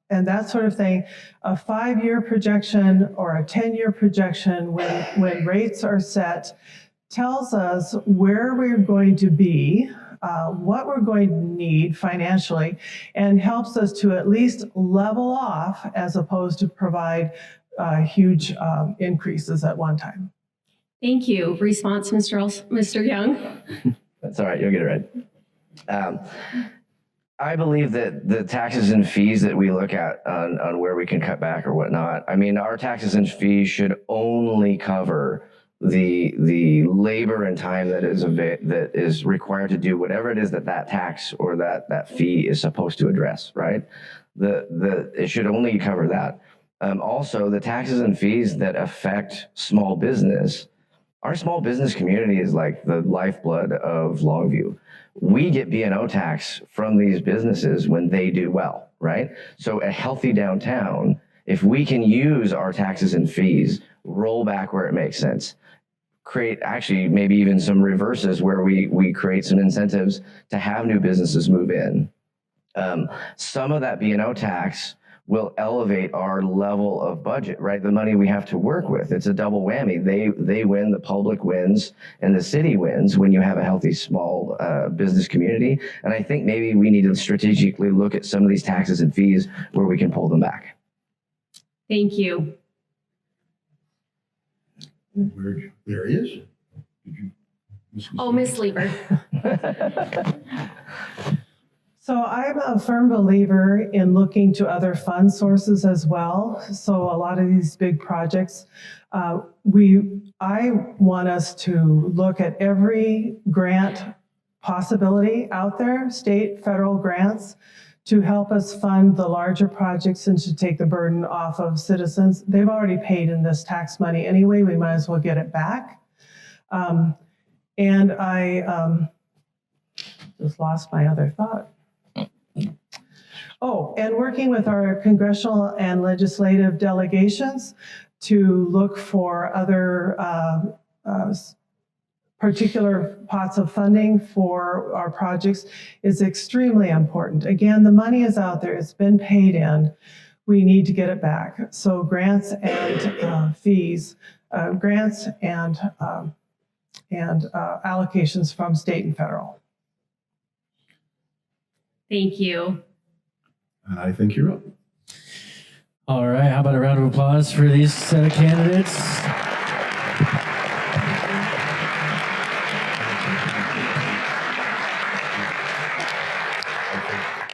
and that sort of thing, a 5-year projection or a 10-year projection when rates are set tells us where we're going to be, what we're going to need financially, and helps us to at least level off as opposed to provide huge increases at one time. Thank you. Response, Mr. Young? That's all right, you'll get it right. I believe that the taxes and fees that we look at on where we can cut back or whatnot, I mean, our taxes and fees should only cover the labor and time that is required to do whatever it is that tax or that fee is supposed to address, right? It should only cover that. Also, the taxes and fees that affect small business, our small business community is like the lifeblood of Longview. We get B&O tax from these businesses when they do well, right? So a healthy downtown, if we can use our taxes and fees, roll back where it makes sense, create actually maybe even some reverses where we create some incentives to have new businesses move in. Some of that B&O tax will elevate our level of budget, right? The money we have to work with. It's a double whammy. They win, the public wins, and the city wins when you have a healthy small business community. And I think maybe we need to strategically look at some of these taxes and fees where we can pull them back. Thank you. There he is. Did you? Miss Lieber. So I'm a firm believer in looking to other fund sources as well. So a lot of these big projects, I want us to look at every grant possibility out there, state, federal grants, to help us fund the larger projects and to take the burden off of citizens. They've already paid in this tax money anyway, we might as well get it back. And I just lost my other thought. Oh, and working with our congressional and legislative delegations to look for other particular pots of funding for our projects is extremely important. Again, the money is out there, it's been paid in. We need to get it back. So grants and fees, grants and allocations from state and federal. Thank you. I think you're up. All right, how about a round of applause for these set of candidates?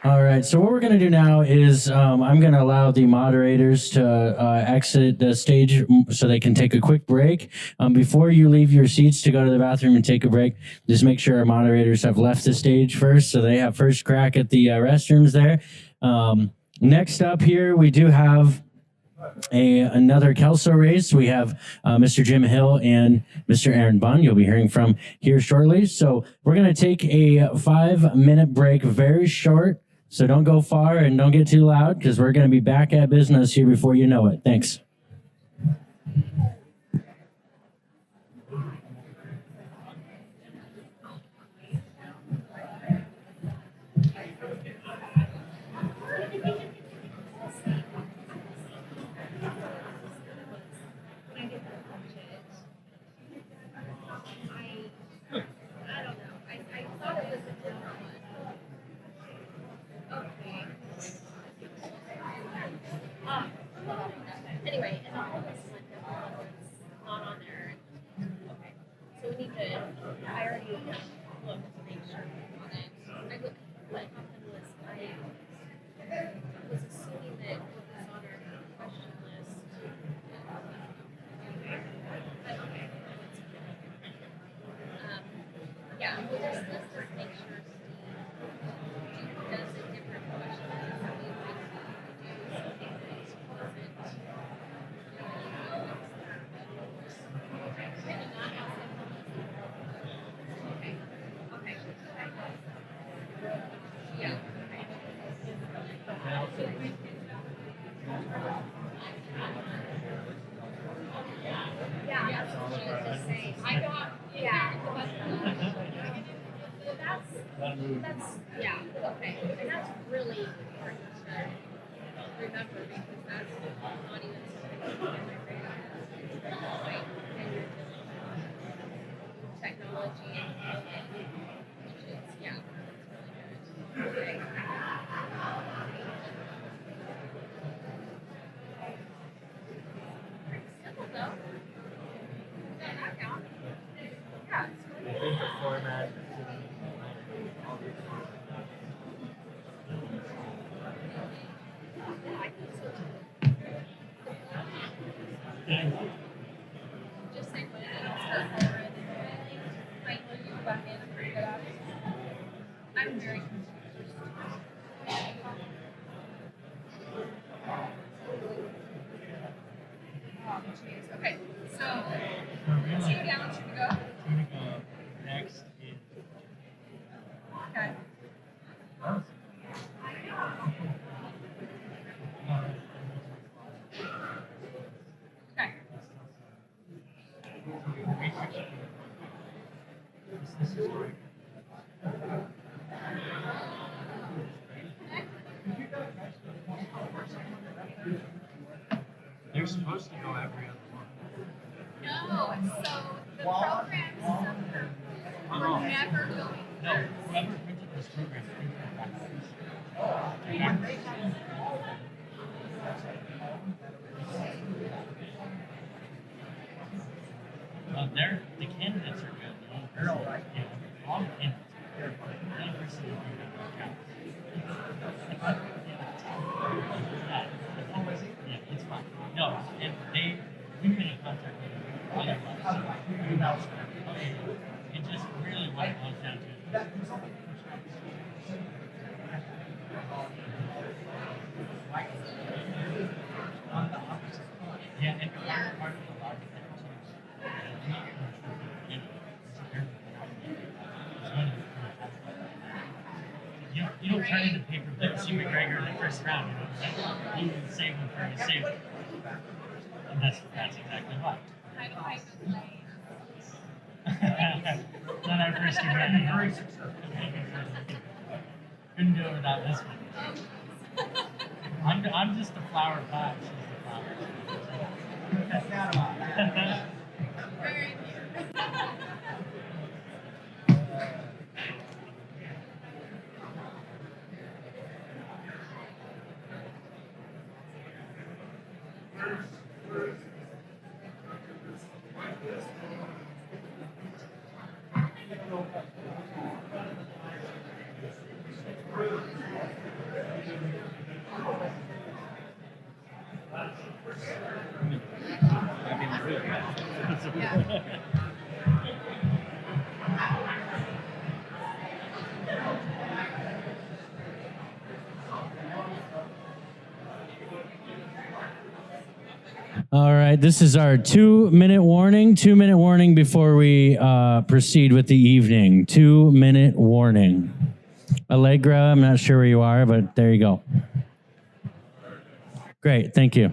All right, so what we're going to do now is I'm going to allow the moderators to exit the stage so they can take a quick break. Before you leave your seats to go to the bathroom and take a break, just make sure our moderators have left the stage first so they have first crack at the restrooms there. Next up here, we do have another Kelso race. We have Mr. Jim Hill and Mr. Aaron Bunn. You'll be hearing from here shortly. So we're going to take a 5-minute break, very short. So don't go far and don't get too loud because we're going to be back at business here before you know it. Thanks. Anyway, and the whole list is not on there. Okay. So we need to, I already looked to make sure on it. I looked like on the list. I was assuming that what was on our question list. But okay. Yeah, we'll just let's make sure Steve does a different question that we like to do something that wasn't. I got, yeah. Well, that's That's, yeah, okay. And that's really important to remember because that's not even something on my radar. It's like, and you're just technology which is, yeah, it's really good. Okay. Pretty simple though. Yeah, that counts. Yeah, it's really good. The format. Just like when it starts over and I know you back in and pretty good at it. I'm very confused. Oh, jeez. Okay, so should we go down? Should we go? Next is. Okay. Okay. This is great. They're supposed to go every other month. No, so the programs are never going. No, whoever printed this program printed it backwards. The candidates are good. They're all right. Yeah, all the candidates. They're fine. The only person who counts. Yeah, it's fine. No, and we've been in contact with them otherwise. Okay, it just really what it boils down to. Yeah, and part of the logic there too. You don't turn into paper plates, Jim McGregor in the first round, you know. You save them for you save them. And that's exactly why. How do I play? Not our first event. Very successful. Couldn't do it without this one. I'm just the flower pot. She's the flower. That's not about. Very cute. All right, this is our 2-minute warning. 2-minute warning before we proceed with the evening. 2-minute warning. Allegra, I'm not sure where you are, but there you go. Great, thank you.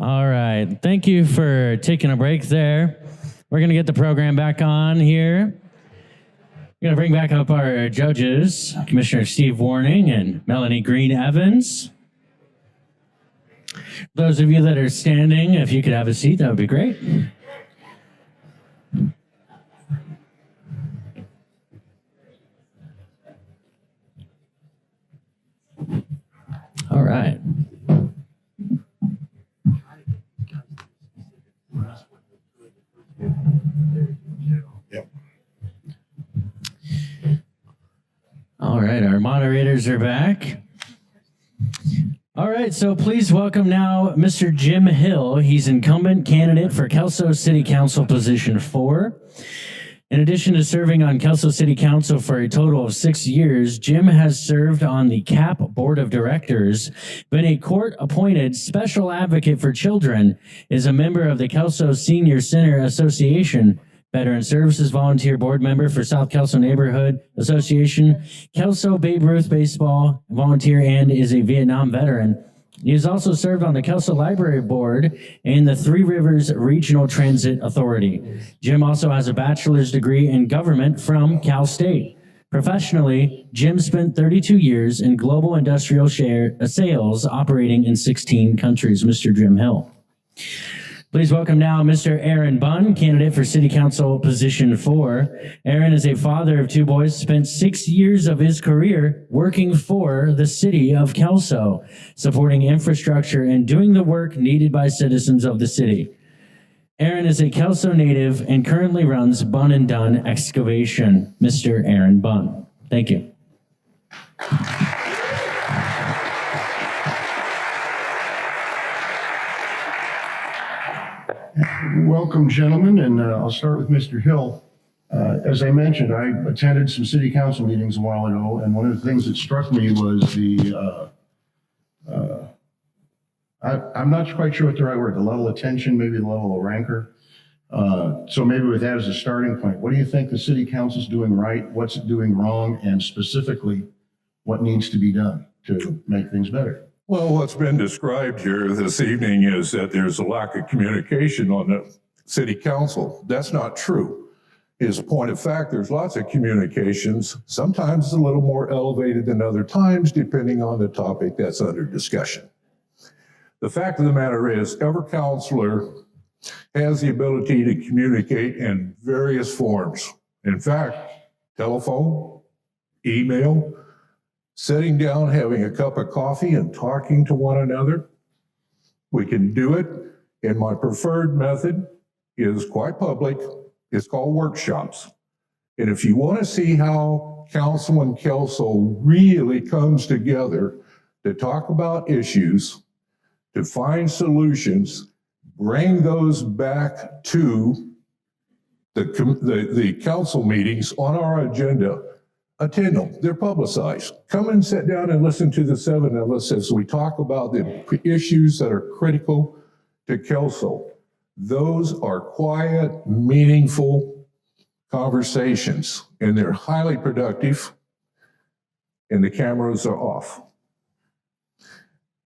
All right. Thank you for taking a break there. We're going to get the program back on here. We're going to bring back up our judges, Commissioner Steve Warning and Melanie Green Evans. Those of you that are standing, if you could have a seat, that would be great. All right. Yep. All right, our moderators are back. All right, so please welcome now Mr. Jim Hill. He's incumbent candidate for Kelso City Council position 4. In addition to serving on Kelso City Council for a total of 6 years, Jim has served on the CAP Board of Directors, been a court-appointed special advocate for children, is a member of the Kelso Senior Center Association, Veteran Services Volunteer Board Member for South Kelso Neighborhood Association, Kelso Babe Ruth Baseball Volunteer, and is a Vietnam veteran. He has also served on the Kelso Library Board and the Three Rivers Regional Transit Authority. Jim also has a bachelor's degree in government from Cal State. Professionally, Jim spent 32 years in global industrial sales operating in 16 countries. Mr. Jim Hill. Please welcome now Mr. Aaron Bunn, candidate for City Council position 4. Aaron is a father of 2 boys, spent 6 years of his career working for the city of Kelso, supporting infrastructure and doing the work needed by citizens of the city. Aaron is a Kelso native and currently runs Bunn & Dunn Excavation. Mr. Aaron Bunn. Thank you. Welcome, gentlemen, and I'll start with Mr. Hill. As I mentioned, I attended some city council meetings a while ago, and one of the things that struck me was I'm not quite sure what the right word, the level of tension, maybe the level of rancor. So maybe with that as a starting point, what do you think the city council's doing right? What's it doing wrong? And specifically, what needs to be done to make things better? Well, what's been described here this evening is that there's a lack of communication on the city council. That's not true. As a point of fact, there's lots of communications. Sometimes it's a little more elevated than other times, depending on the topic that's under discussion. The fact of the matter is, every counselor has the ability to communicate in various forms. In fact, telephone, email, sitting down, having a cup of coffee and talking to one another. We can do it. And my preferred method is quite public. It's called workshops. And if you want to see how council in Kelso really comes together to talk about issues, to find solutions, bring those back to the council meetings on our agenda. Attend them. They're publicized. Come and sit down and listen to the 7 of us as we talk about the issues that are critical to Kelso. Those are quiet, meaningful conversations, and they're highly productive, and the cameras are off.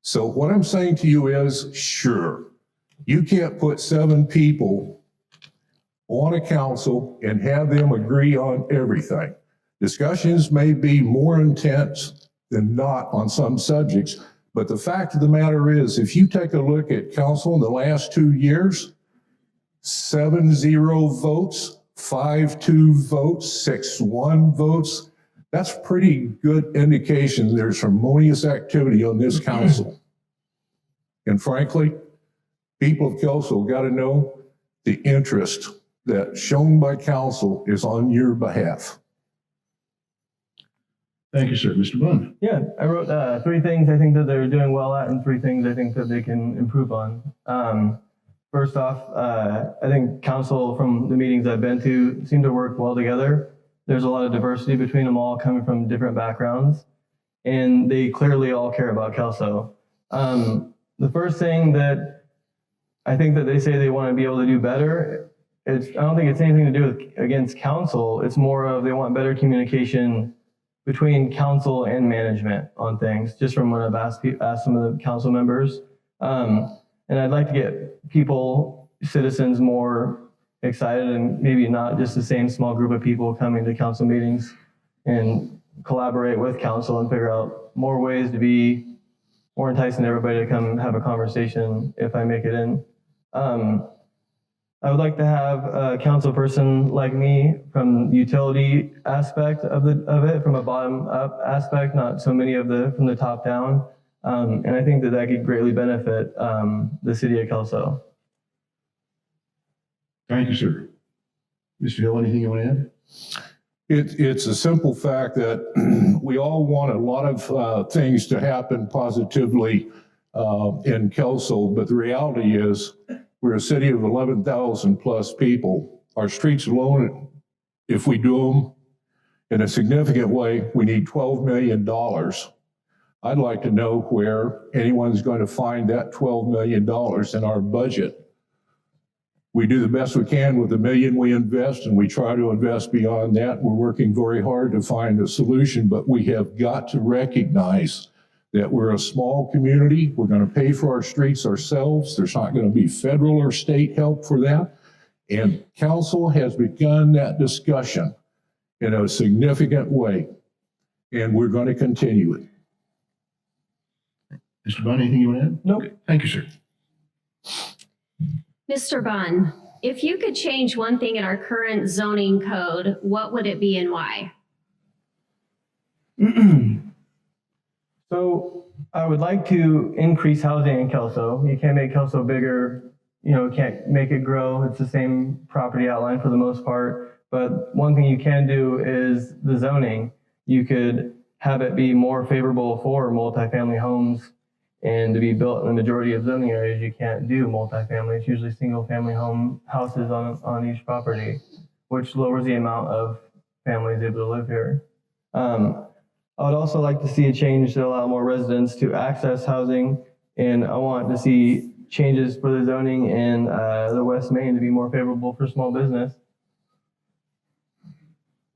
So what I'm saying to you is, sure, you can't put 7 people on a council and have them agree on everything. Discussions may be more intense than not on some subjects, but the fact of the matter is, if you take a look at council in the last 2 years, 7-0 votes, 5-2 votes, 6-1 votes, that's pretty good indication there's harmonious activity on this council. And frankly, people of Kelso got to know the interest that shown by council is on your behalf. Thank you, sir. Mr. Bunn. Yeah, I wrote 3 things I think that they're doing well at and 3 things I think that they can improve on. First off, I think council from the meetings I've been to seem to work well together. There's a lot of diversity between them all coming from different backgrounds, and they clearly all care about Kelso. The first thing that I think that they say they want to be able to do better, I don't think it's anything to do with against council. It's more of they want better communication between council and management on things, just from what I've asked some of the council members. And I'd like to get people, citizens, more excited, and maybe not just the same small group of people coming to council meetings, and collaborate with council and figure out more ways to be more enticing to everybody to come have a conversation if I make it in. I would like to have a council person like me from the utility aspect of it, from a bottom up aspect, not so many from the top down. And I think that could greatly benefit the city of Kelso. Thank you, sir. Mr. Hill, anything you want to add? It's a simple fact that we all want a lot of things to happen positively in Kelso, but the reality is we're a city of 11,000 plus people. Our streets alone, if we do them in a significant way, we need $12 million. I'd like to know where anyone's going to find that $12 million in our budget. We do the best we can with the million we invest, and we try to invest beyond that. We're working very hard to find a solution, but we have got to recognize that we're a small community. We're going to pay for our streets ourselves. There's not going to be federal or state help for that. And council has begun that discussion in a significant way, and we're going to continue it. Mr. Bunn, anything you want to add? Nope. Okay. Thank you, sir. Mr. Bunn, if you could change one thing in our current zoning code, what would it be and why? So I would like to increase housing in Kelso. You can't make Kelso bigger, can't make it grow. It's the same property outline for the most part. But one thing you can do is the zoning. You could have it be more favorable for multifamily homes, and to be built in the majority of zoning areas. You can't do multifamily. It's usually single family home houses on each property, which lowers the amount of families able to live here. I would also like to see a change to allow more residents to access housing, and I want to see changes for the zoning in the West Main to be more favorable for small business.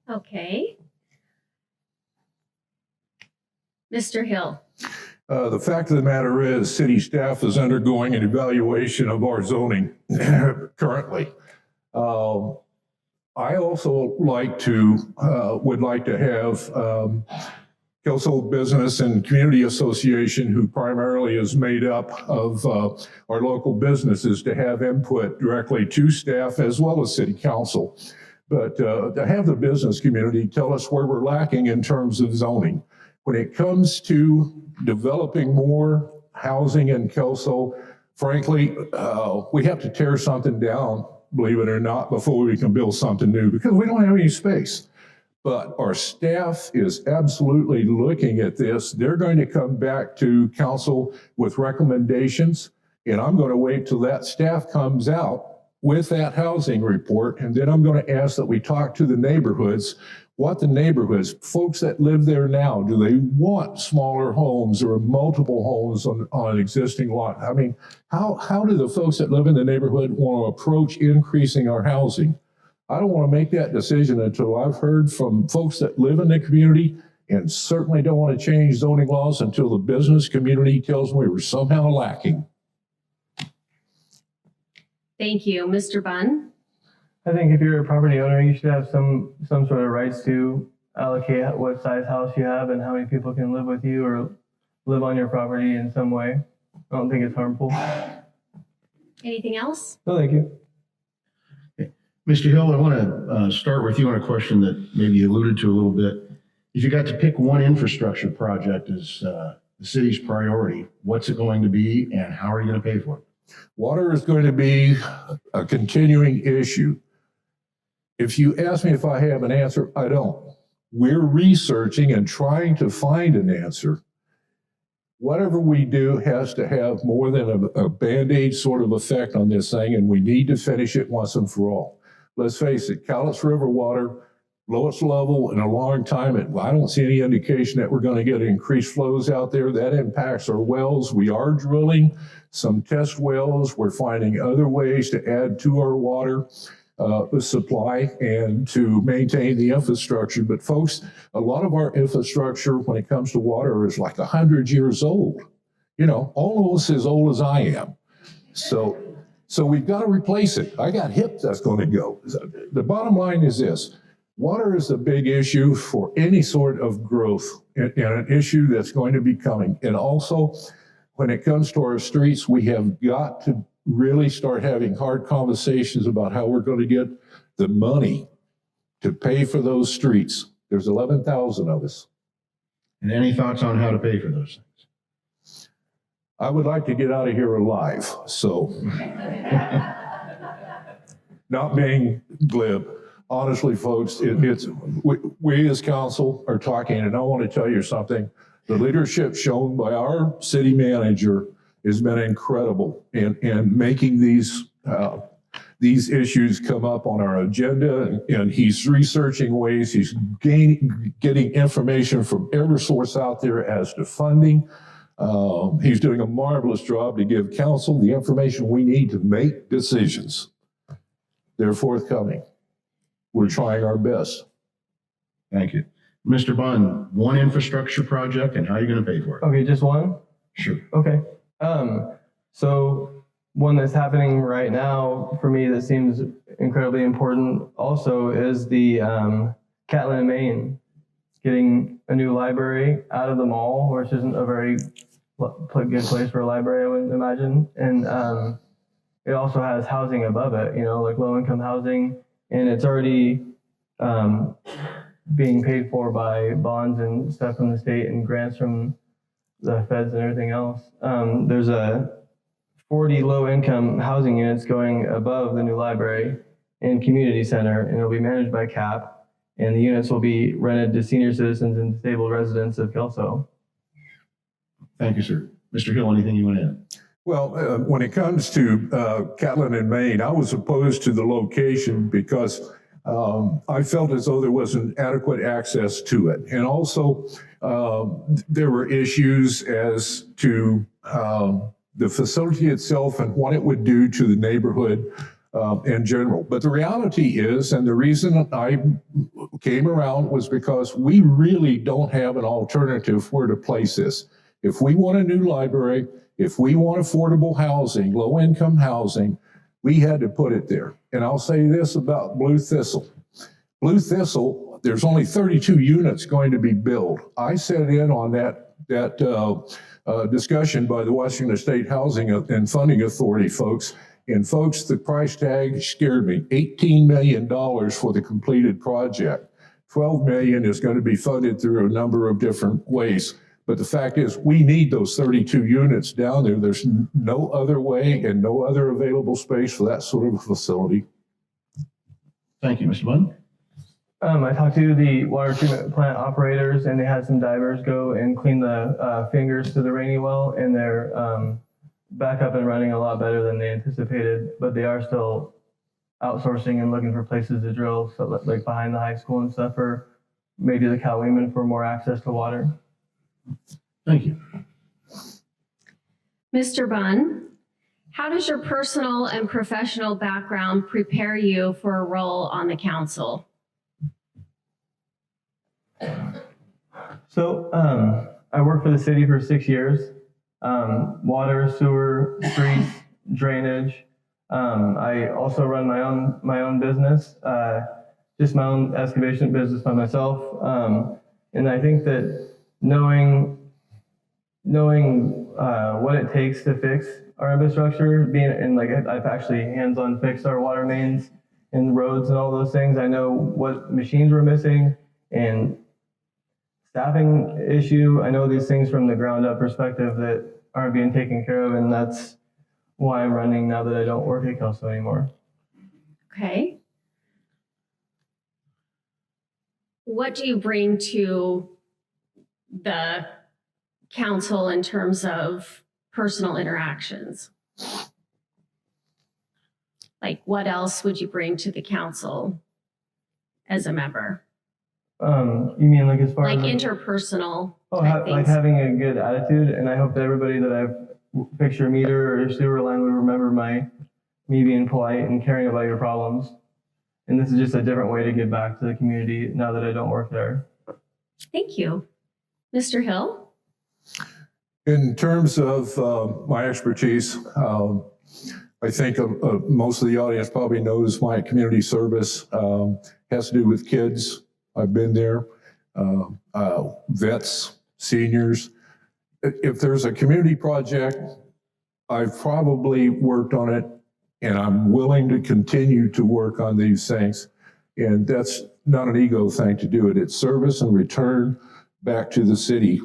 Okay. Mr. Hill. The fact of the matter is, city staff is undergoing an evaluation of our zoning currently. I also would like to have Kelso Business and Community Association, who primarily is made up of our local businesses, to have input directly to staff as well as city council. But to have the business community tell us where we're lacking in terms of zoning. When it comes to developing more housing in Kelso, frankly, we have to tear something down, believe it or not, before we can build something new, because we don't have any space. But our staff is absolutely looking at this. They're going to come back to council with recommendations, and I'm going to wait till that staff comes out with that housing report, and then I'm going to ask that we talk to the neighborhoods. What the neighborhoods, folks that live there now, do they want smaller homes or multiple homes on an existing lot? I mean, how do the folks that live in the neighborhood want to approach increasing our housing? I don't want to make that decision until I've heard from folks that live in the community, and certainly don't want to change zoning laws until the business community tells me we're somehow lacking. Thank you. Mr. Bunn? I think if you're a property owner, you should have some sort of rights to allocate what size house you have and how many people can live with you or live on your property in some way. I don't think it's harmful. Anything else? No, thank you. Okay. Mr. Hill, I want to start with you on a question that maybe you alluded to a little bit. If you got to pick one infrastructure project as the city's priority, what's it going to be and how are you going to pay for it? Water is going to be a continuing issue. If you ask me if I have an answer, I don't. We're researching and trying to find an answer. Whatever we do has to have more than a Band-Aid sort of effect on this thing, and we need to finish it once and for all. Let's face it, Cowlitz River water, lowest level in a long time. I don't see any indication that we're going to get increased flows out there. That impacts our wells. We are drilling some test wells. We're finding other ways to add to our water supply and to maintain the infrastructure. But folks, a lot of our infrastructure when it comes to water is like 100 years old, almost as old as I am. So we've got to replace it. I got hip that's going to go. The bottom line is this. Water is a big issue for any sort of growth and an issue that's going to be coming. And also, when it comes to our streets, we have got to really start having hard conversations about how we're going to get the money to pay for those streets. There's 11,000 of us. And any thoughts on how to pay for those things? I would like to get out of here alive, so not being glib. Honestly, folks, we as council are talking, and I want to tell you something. The leadership shown by our city manager has been incredible in making these issues come up on our agenda, and he's researching ways, he's getting information from every source out there as to funding. He's doing a marvelous job to give council the information we need to make decisions. They're forthcoming. We're trying our best. Thank you. Mr. Bunn, one infrastructure project and how are you going to pay for it? Okay, just one? Sure. Okay. So one that's happening right now for me that seems incredibly important also is the Catlin and Maine getting a new library out of the mall, which isn't a very good place for a library, I would imagine. And it also has housing above it, like low-income housing, and it's already being paid for by bonds and stuff from the state and grants from the feds and everything else. There's a 40 low-income housing units going above the new library and community center, and it'll be managed by CAP, and the units will be rented to senior citizens and disabled residents of Kelso. Thank you, sir. Mr. Hill, anything you want to add? Well, when it comes to Catlin and Maine, I was opposed to the location because I felt as though there wasn't adequate access to it. And also, there were issues as to the facility itself and what it would do to the neighborhood in general. But the reality is, and the reason I came around was because we really don't have an alternative where to place this. If we want a new library, if we want affordable housing, low-income housing, we had to put it there. And I'll say this about Blue Thistle. Blue Thistle, there's only 32 units going to be built. I sat in on that discussion by the Washington State Housing and Funding Authority folks. And folks, the price tag scared me. $18 million for the completed project. $12 million is going to be funded through a number of different ways. But the fact is, we need those 32 units down there. There's no other way and no other available space for that sort of a facility. Thank you, Mr. Bunn. I talked to the water treatment plant operators, and they had some divers go and clean the fingers to the rainy well, and they're back up and running a lot better than they anticipated, but they are still outsourcing and looking for places to drill, so like behind the high school and stuff, or maybe the Cowleman for more access to water. Thank you. Mr. Bunn, how does your personal and professional background prepare you for a role on the council? So I worked for the city for 6 years. Water, sewer, streets, drainage. I also run my own business, just my own excavation business by myself. And I think that knowing what it takes to fix our infrastructure, I've actually hands-on fixed our water mains and roads and all those things. I know what machines were missing and staffing issue. I know these things from the ground up perspective that aren't being taken care of, and that's why I'm running now that I don't work at Kelso anymore. Okay. What do you bring to the council in terms of personal interactions? Like, what else would you bring to the council as a member? You mean like as far like as interpersonal like things? having a good attitude, and I hope that everybody that I've fixed your meter or your sewer line would remember me being polite and caring about your problems. And this is just a different way to give back to the community now that I don't work there. Thank you. Mr. Hill? In terms of my expertise, I think most of the audience probably knows my community service has to do with kids. I've been there, vets, seniors. If there's a community project, I've probably worked on it, and I'm willing to continue to work on these things. And that's not an ego thing to do it. It's service and return back to the city,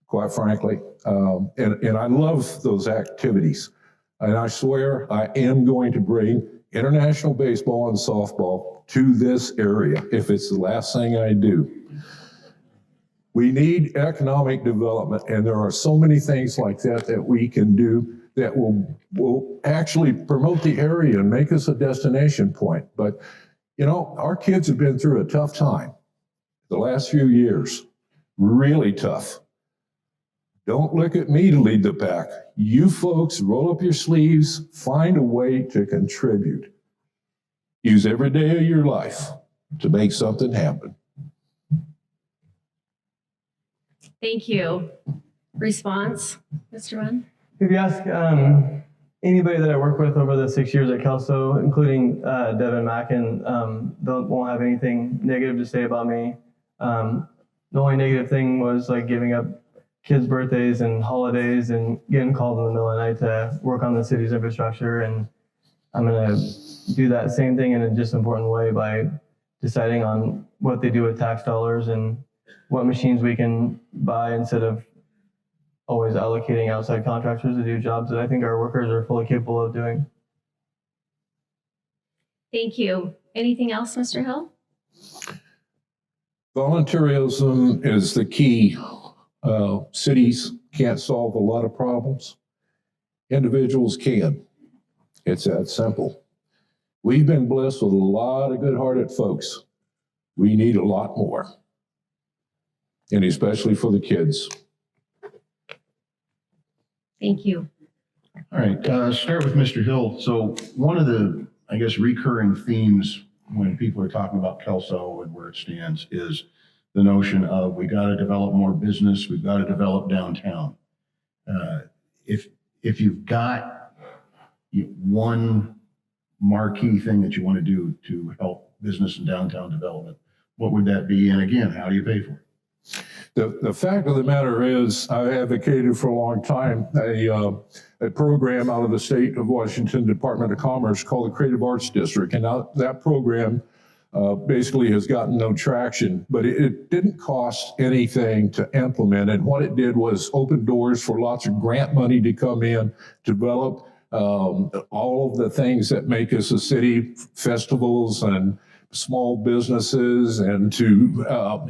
quite frankly. And I love those activities. And I swear I am going to bring international baseball and softball to this area if it's the last thing I do. We need economic development, and there are so many things like that that we can do that will actually promote the area and make us a destination point. But, you know, our kids have been through a tough time the last few years, really tough. Don't look at me to lead the pack. You folks, roll up your sleeves, find a way to contribute. Use every day of your life to make something happen. Thank you. Response, Mr. Munn? If you ask anybody that I work with over the 6 years at Kelso, including Devin Mackin, they won't have anything negative to say about me. The only negative thing was like giving up kids' birthdays and holidays and getting called in the middle of the night to work on the city's infrastructure. And I'm going to do that same thing in a just important way by deciding on what they do with tax dollars and what machines we can buy instead of always allocating outside contractors to do jobs that I think our workers are fully capable of doing. Thank you. Anything else, Mr. Hill? Volunteerism is the key. Cities can't solve a lot of problems. Individuals can. It's that simple. We've been blessed with a lot of good-hearted folks. We need a lot more, and especially for the kids. Thank you. All right, start with Mr. Hill. So one of the, I guess, recurring themes when people are talking about Kelso and where it stands is the notion of we got to develop more business, we've got to develop downtown. If you've got one marquee thing that you want to do to help business and downtown development, what would that be? And again, how do you pay for it? The fact of the matter is, I advocated for a long time a program out of the state of Washington Department of Commerce called the Creative Arts District. And now that program basically has gotten no traction, but it didn't cost anything to implement. And what it did was open doors for lots of grant money to come in, develop all of the things that make us a city, festivals and small businesses, and to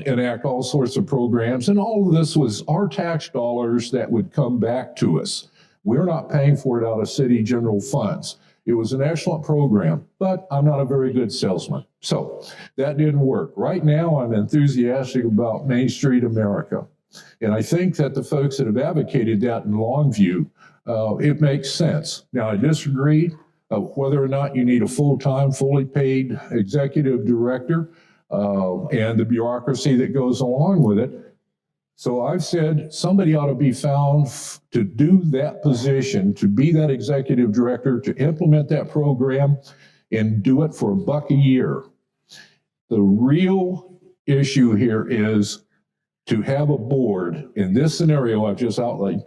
enact all sorts of programs. And all of this was our tax dollars that would come back to us. We're not paying for it out of city general funds. It was an excellent program, but I'm not a very good salesman. So that didn't work. Right now, I'm enthusiastic about Main Street America. And I think that the folks that have advocated that in Longview, it makes sense. Now, I disagree whether or not you need a full-time, fully paid executive director and the bureaucracy that goes along with it. So I've said somebody ought to be found to do that position, to be that executive director, to implement that program and do it for $1 a year. The real issue here is to have a board, in this scenario I've just outlined,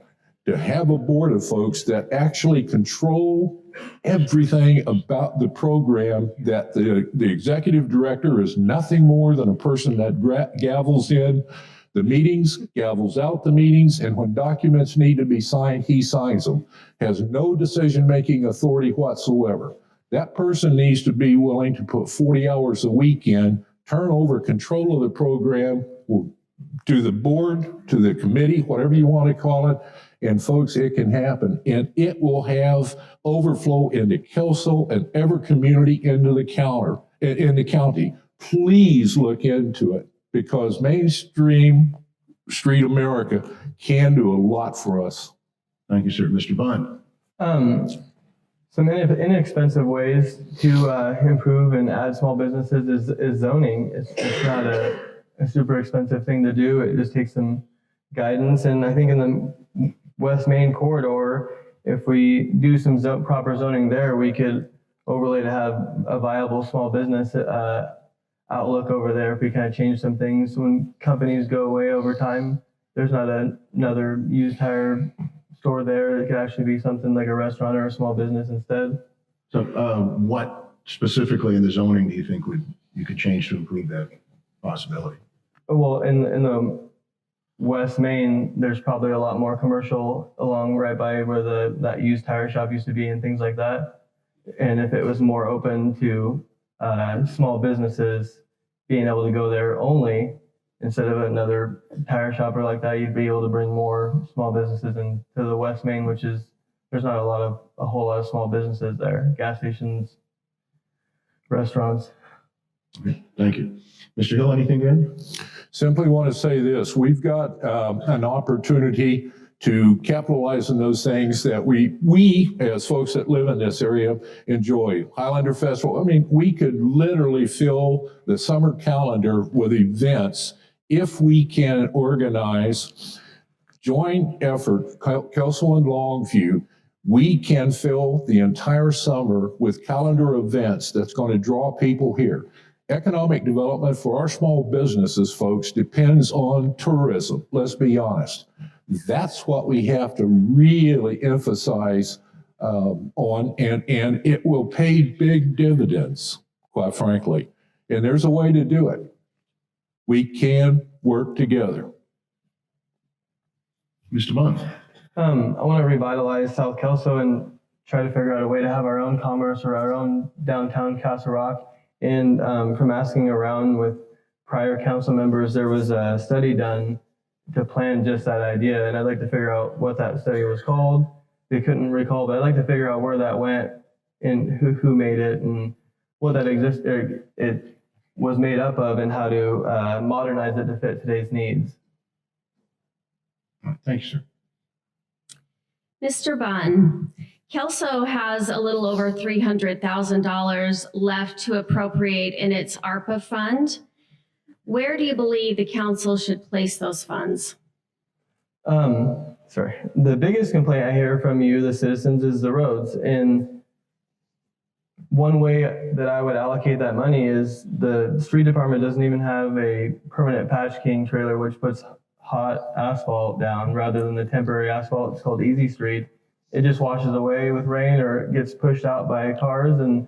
to have a board of folks that actually control everything about the program, that the executive director is nothing more than a person that gavels in the meetings, gavels out the meetings, and when documents need to be signed, he signs them. Has no decision-making authority whatsoever. That person needs to be willing to put 40 hours a week in, turn over control of the program to the board, to the committee, whatever you want to call it, and folks, it can happen. And it will have overflow into Kelso and every community in the county. Please look into it, because Main Street America can do a lot for us. Thank you, sir. Mr. Bond. Some inexpensive ways to improve and add small businesses is zoning. It's not a super expensive thing to do. It just takes some guidance. And I think in the West Main corridor, if we do some proper zoning there, we could overlay to have a viable small business outlook over there. If we kind of change some things when companies go away over time, there's not another used tire store there. It could actually be something like a restaurant or a small business instead. So what specifically in the zoning do you think you could change to improve that possibility? Well, in the West Main, there's probably a lot more commercial along right by where that used tire shop used to be and things like that. And if it was more open to small businesses being able to go there only instead of another tire shopper like that, you'd be able to bring more small businesses into the West Main, which is, there's not a whole lot of small businesses there, gas stations, restaurants. Okay, thank you. Mr. Hill, anything to add? Simply want to say this, we've got an opportunity to capitalize on those things that we as folks that live in this area enjoy. Highlander Festival, I mean, we could literally fill the summer calendar with events if we can organize joint effort, Kelso and Longview. We can fill the entire summer with calendar events that's going to draw people here. Economic development for our small businesses, folks, depends on tourism. Let's be honest. That's what we have to really emphasize on, and it will pay big dividends, quite frankly. And there's a way to do it. We can work together. Mr. Bond. I want to revitalize South Kelso and try to figure out a way to have our own commerce or our own downtown Castle Rock. And from asking around with prior council members, there was a study done to plan just that idea. And I'd like to figure out what that study was called. They couldn't recall, but I'd like to figure out where that went and who made it and what that it was made up of and how to modernize it to fit today's needs. Thank you, sir. Mr. Bunn, Kelso has a little over $300,000 left to appropriate in its ARPA fund. Where do you believe the council should place those funds? Sorry. The biggest complaint I hear from you, the citizens, is the roads. And one way that I would allocate that money is the street department doesn't even have a permanent patch king trailer, which puts hot asphalt down rather than the temporary asphalt. It's called Easy Street. It just washes away with rain or it gets pushed out by cars, and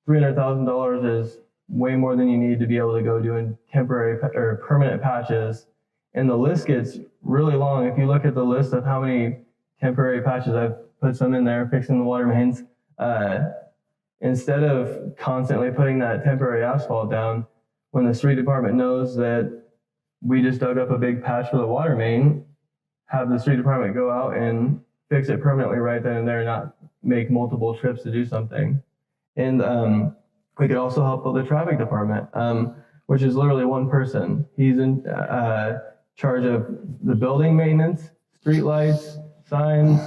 $300,000 is way more than you need to be able to go doing temporary or permanent patches. And the list gets really long. If you look at the list of how many temporary patches, I've put some in there, fixing the water mains, instead of constantly putting that temporary asphalt down, when the street department knows that we just dug up a big patch for the water main, have the street department go out and fix it permanently right then and there, not make multiple trips to do something. And we could also help with the traffic department, which is literally one person. He's in charge of the building maintenance, street lights, signs,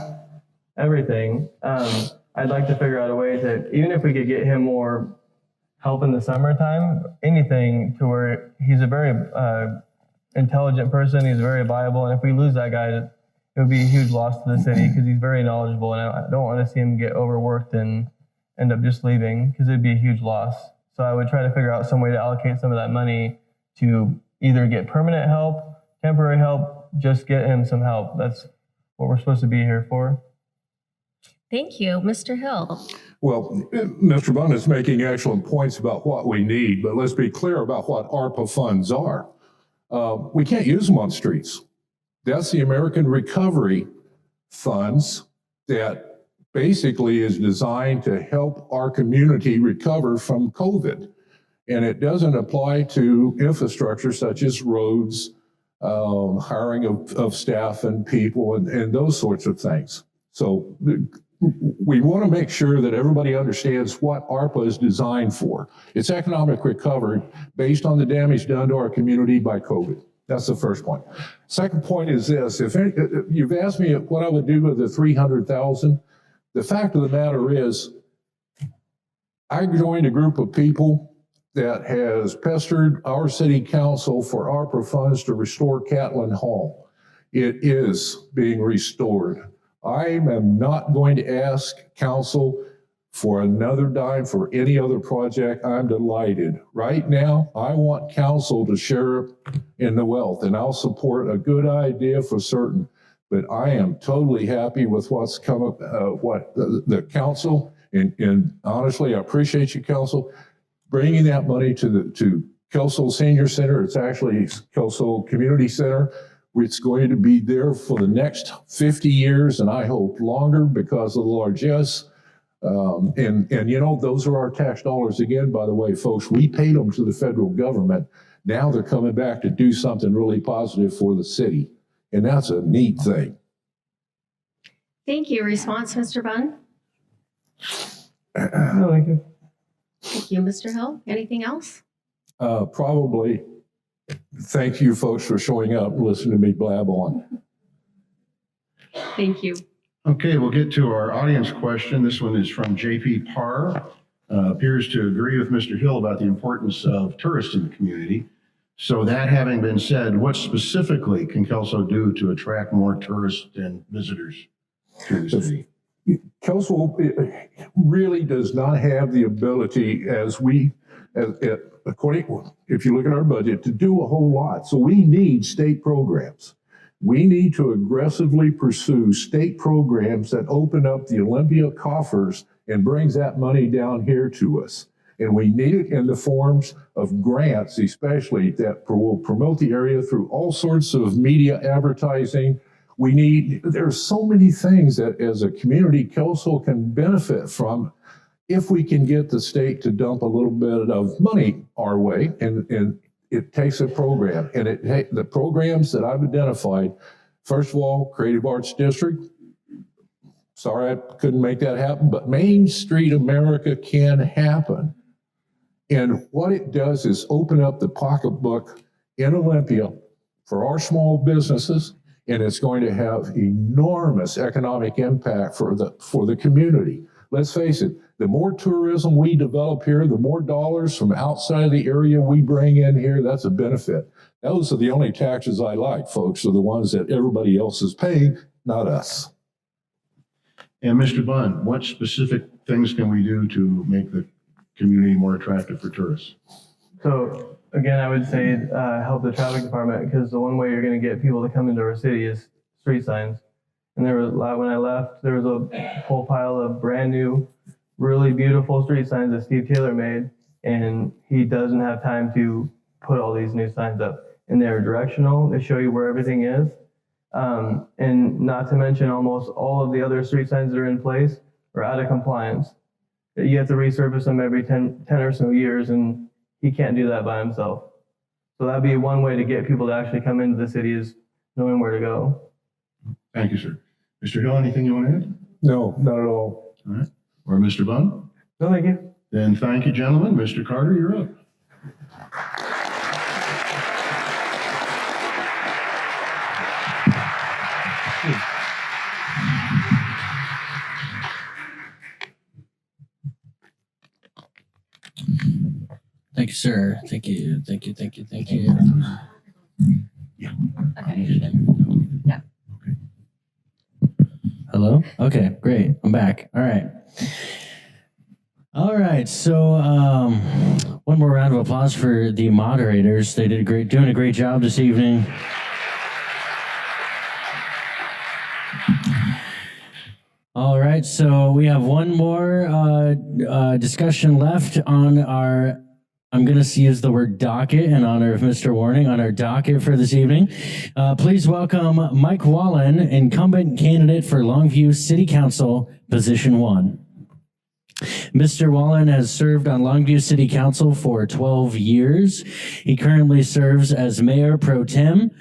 everything. I'd like to figure out a way to, even if we could get him more help in the summertime, anything to where he's a very intelligent person, he's very viable, and if we lose that guy, it would be a huge loss to the city because he's very knowledgeable, and I don't want to see him get overworked and end up just leaving because it'd be a huge loss. So I would try to figure out some way to allocate some of that money to either get permanent help, temporary help, just get him some help. That's what we're supposed to be here for. Thank you. Mr. Hill. Well, Mr. Bunn is making excellent points about what we need, but let's be clear about what ARPA funds are. We can't use them on streets. That's the American Recovery Funds that basically is designed to help our community recover from COVID. And it doesn't apply to infrastructure such as roads, hiring of staff and people and those sorts of things. So we want to make sure that everybody understands what ARPA is designed for. It's economic recovery based on the damage done to our community by COVID. That's the first point. Second point is this: if you've asked me what I would do with the $300,000, the fact of the matter is, I joined a group of people that has pestered our city council for ARPA funds to restore Catlin Hall. It is being restored. I am not going to ask council for another dime for any other project. I'm delighted. Right now, I want council to share in the wealth, and I'll support a good idea for certain. But I am totally happy with what's come up, what the council, and honestly, I appreciate you, council, bringing that money to Kelso Senior Center. It's actually Kelso Community Center. It's going to be there for the next 50 years, and I hope longer because of the largesse. And you know, those are our tax dollars again, by the way, folks. We paid them to the federal government. Now they're coming back to do something really positive for the city. And that's a neat thing. Thank you. Response, Mr. Bunn? No, thank you. Thank you, Mr. Hill. Anything else? Probably. Thank you, folks, for showing up and listening to me blab on. Thank you. Okay, we'll get to our audience question. This one is from JP Parr. Appears to agree with Mr. Hill about the importance of tourists in the community. So that having been said, what specifically can Kelso do to attract more tourists and visitors to the city? Kelso really does not have the ability, if you look at our budget, to do a whole lot. So we need state programs. We need to aggressively pursue state programs that open up the Olympia coffers and brings that money down here to us. And we need it in the forms of grants, especially that will promote the area through all sorts of media advertising. There's so many things that as a community, Kelso can benefit from if we can get the state to dump a little bit of money our way, and it takes a program. And the programs that I've identified, first of all, Creative Arts District. Sorry, I couldn't make that happen, but Main Street America can happen. And what it does is open up the pocketbook in Olympia for our small businesses, and it's going to have enormous economic impact for the community. Let's face it, the more tourism we develop here, the more dollars from outside of the area we bring in here, that's a benefit. Those are the only taxes I like, folks, are the ones that everybody else is paying, not us. And Mr. Bunn, what specific things can we do to make the community more attractive for tourists? So again, I would say help the traffic department, because the one way you're going to get people to come into our city is street signs. And there was when I left, there was a whole pile of brand new, really beautiful street signs that Steve Taylor made, and he doesn't have time to put all these new signs up. And they're directional. They show you where everything is. And not to mention almost all of the other street signs that are in place are out of compliance. You have to resurface them every 10 or so years, and he can't do that by himself. So that'd be one way to get people to actually come into the city, is knowing where to go. Thank you, sir. Mr. Hill, anything you want to add? No, not at all. All right. Or Mr. Bunn? No, thank you. Then thank you, gentlemen. Mr. Carter, you're up. Thank you, sir. Thank you. Thank you. Thank you. Thank you. Okay. Yeah. Hello? Okay, great. I'm back. All right. All right. So one more round of applause for the moderators. They did doing a great job this evening. All right. So we have one more discussion left on our, I'm going to use the word docket in honor of Mr. Warning, on our docket for this evening. Please welcome Mike Wallen, incumbent candidate for Longview City Council, Position 1. Mr. Wallen has served on Longview City Council for 12 years. He currently serves as Mayor Pro Tem.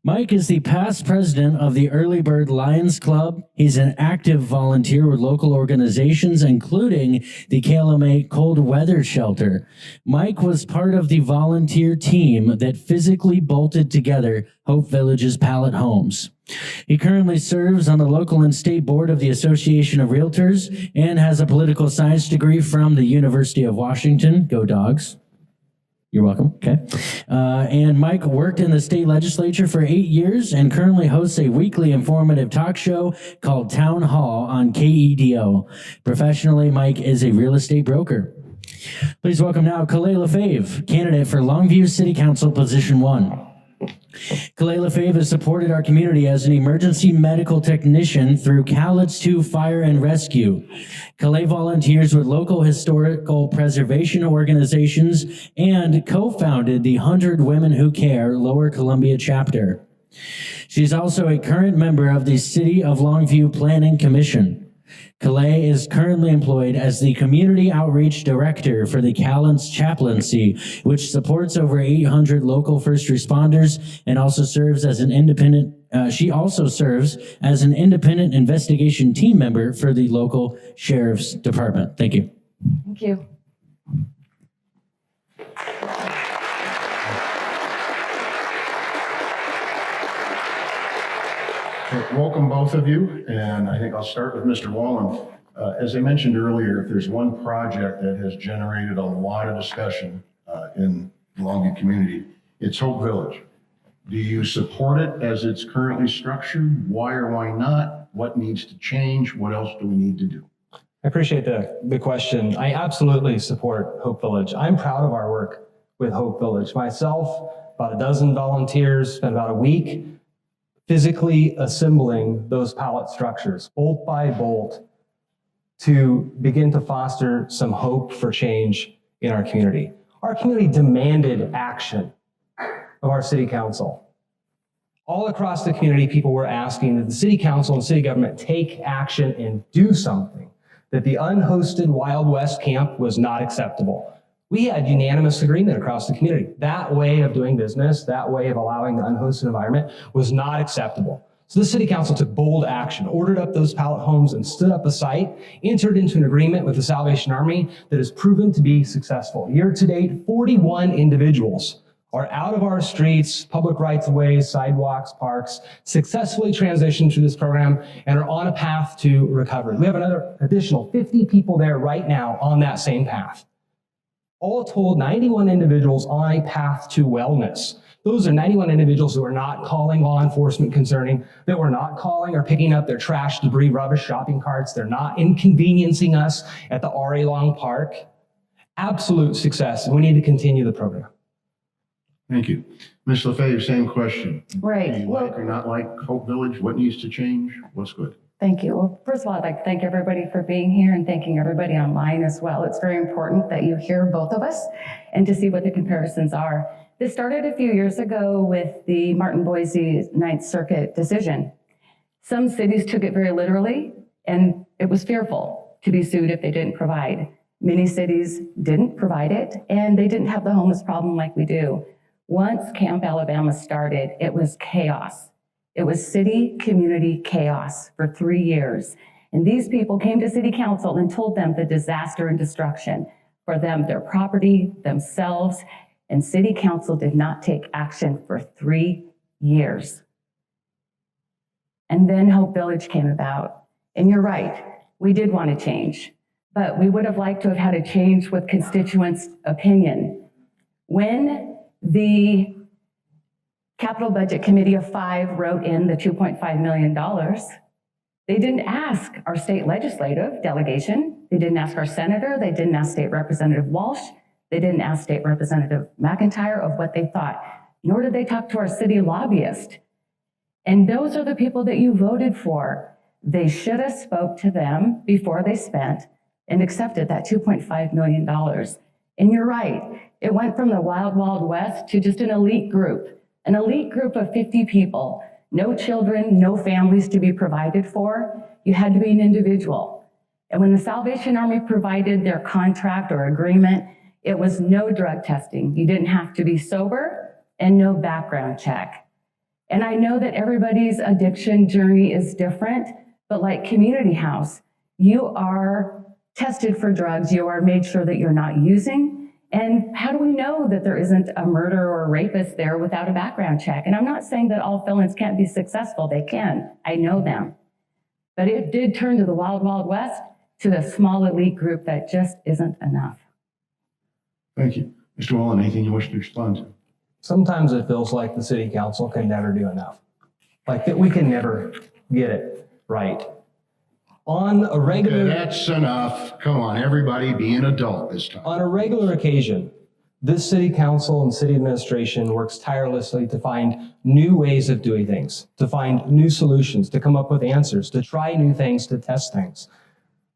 Mike is the past president of the Early Bird Lions Club. He's an active volunteer with local organizations, including the KLMA Cold Weather Shelter. Mike was part of the volunteer team that physically bolted together Hope Village's pallet homes. He currently serves on the local and state board of the Association of Realtors and has a political science degree from the University of Washington. Go Dogs. You're welcome. Okay. And Mike worked in the state legislature for 8 years and currently hosts a weekly informative talk show called Town Hall on KEDO. Professionally, Mike is a real estate broker. Please welcome now Kalei Lefebvre, candidate for Longview City Council, Position 1. Kalei Lefebvre has supported our community as an emergency medical technician through Cowlitz 2 Fire and Rescue. Kalei volunteers with local historical preservation organizations and co-founded the 100 Women Who Care Lower Columbia chapter. She's also a current member of the City of Longview Planning Commission. Kalei is currently employed as the Community Outreach Director for the Cowlitz Chaplaincy, which supports over 800 local first responders and also serves as an independent, she also serves as an independent investigation team member for the local sheriff's department. Thank you. Thank you. Welcome, both of you, and I think I'll start with Mr. Wallen. As I mentioned earlier, if there's one project that has generated a lot of discussion in the Longview community, it's Hope Village. Do you support it as it's currently structured? Why or why not? What needs to change? What else do we need to do? I appreciate the question. I absolutely support Hope Village. I'm proud of our work with Hope Village. Myself, about a dozen volunteers, spent about a week physically assembling those pallet structures, bolt by bolt, to begin to foster some hope for change in our community. Our community demanded action of our city council. All across the community, people were asking that the city council and city government take action and do something, that the unhosted Wild West camp was not acceptable. We had unanimous agreement across the community. That way of doing business, that way of allowing the unhosted environment was not acceptable. So the city council took bold action, ordered up those pallet homes and stood up a site, entered into an agreement with the Salvation Army that has proven to be successful. Year to date, 41 individuals are out of our streets, public rights of ways, sidewalks, parks, successfully transitioned through this program and are on a path to recovery. We have another additional 50 people there right now on that same path. All told, 91 individuals on a path to wellness. Those are 91 individuals who are not calling law enforcement concerning, that were not calling or picking up their trash, debris, rubbish, shopping carts. They're not inconveniencing us at the R.A. Long Park. Absolute success, and we need to continue the program. Thank you. Ms. Lefebvre, same question. Right. Do you like or not like Hope Village? What needs to change? What's good? Thank you. Well, first of all, I'd like to thank everybody for being here and thanking everybody online as well. It's very important that you hear both of us and to see what the comparisons are. This started a few years ago with the Martin Boise Ninth Circuit decision. Some cities took it very literally, and it was fearful to be sued if they didn't provide. Many cities didn't provide it, and they didn't have the homeless problem like we do. Once Camp Alabama started, it was chaos. It was city community chaos for 3 years. And these people came to city council and told them the disaster and destruction for them, their property, themselves, and city council did not take action for 3 years. And then Hope Village came about. And you're right, we did want to change, but we would have liked to have had a change with constituents' opinion. When the Capital Budget Committee of 5 wrote in the $2.5 million, they didn't ask our state legislative delegation, they didn't ask our senator, they didn't ask State Representative Walsh, they didn't ask State Representative McIntyre of what they thought, nor did they talk to our city lobbyist. And those are the people that you voted for. They should have spoke to them before they spent and accepted that $2.5 million. And you're right, it went from the wild, wild west to just an elite group of 50 people, no children, no families to be provided for. You had to be an individual. And when the Salvation Army provided their contract or agreement, it was no drug testing. You didn't have to be sober and no background check. And I know that everybody's addiction journey is different, but like Community House, you are tested for drugs. You are made sure that you're not using. And how do we know that there isn't a murderer or a rapist there without a background check? And I'm not saying that all felons can't be successful. They can. I know them. But it did turn to the wild, wild west, to the small elite group that just isn't enough. Thank you. Mr. Wallen, anything you wish to respond to? Sometimes it feels like the city council can never do enough. Like that we can never get it right. On a regular... Okay, that's enough. Come on, everybody be an adult this time. On a regular occasion, this city council and city administration works tirelessly to find new ways of doing things, to find new solutions, to come up with answers, to try new things, to test things.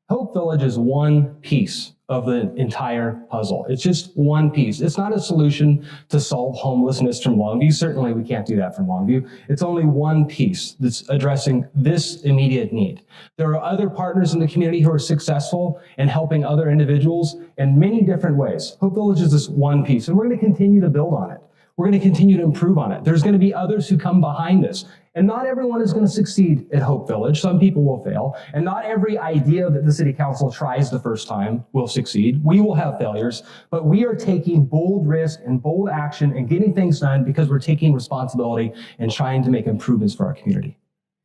Hope Village is one piece of the entire puzzle. It's just one piece. It's not a solution to solve homelessness from Longview. Certainly we can't do that from Longview. It's only one piece that's addressing this immediate need. There are other partners in the community who are successful in helping other individuals in many different ways. Hope Village is this one piece, and we're going to continue to build on it. We're going to continue to improve on it. There's going to be others who come behind this. And not everyone is going to succeed at Hope Village. Some people will fail. And not every idea that the city council tries the first time will succeed. We will have failures, but we are taking bold risk and bold action and getting things done because we're taking responsibility and trying to make improvements for our community.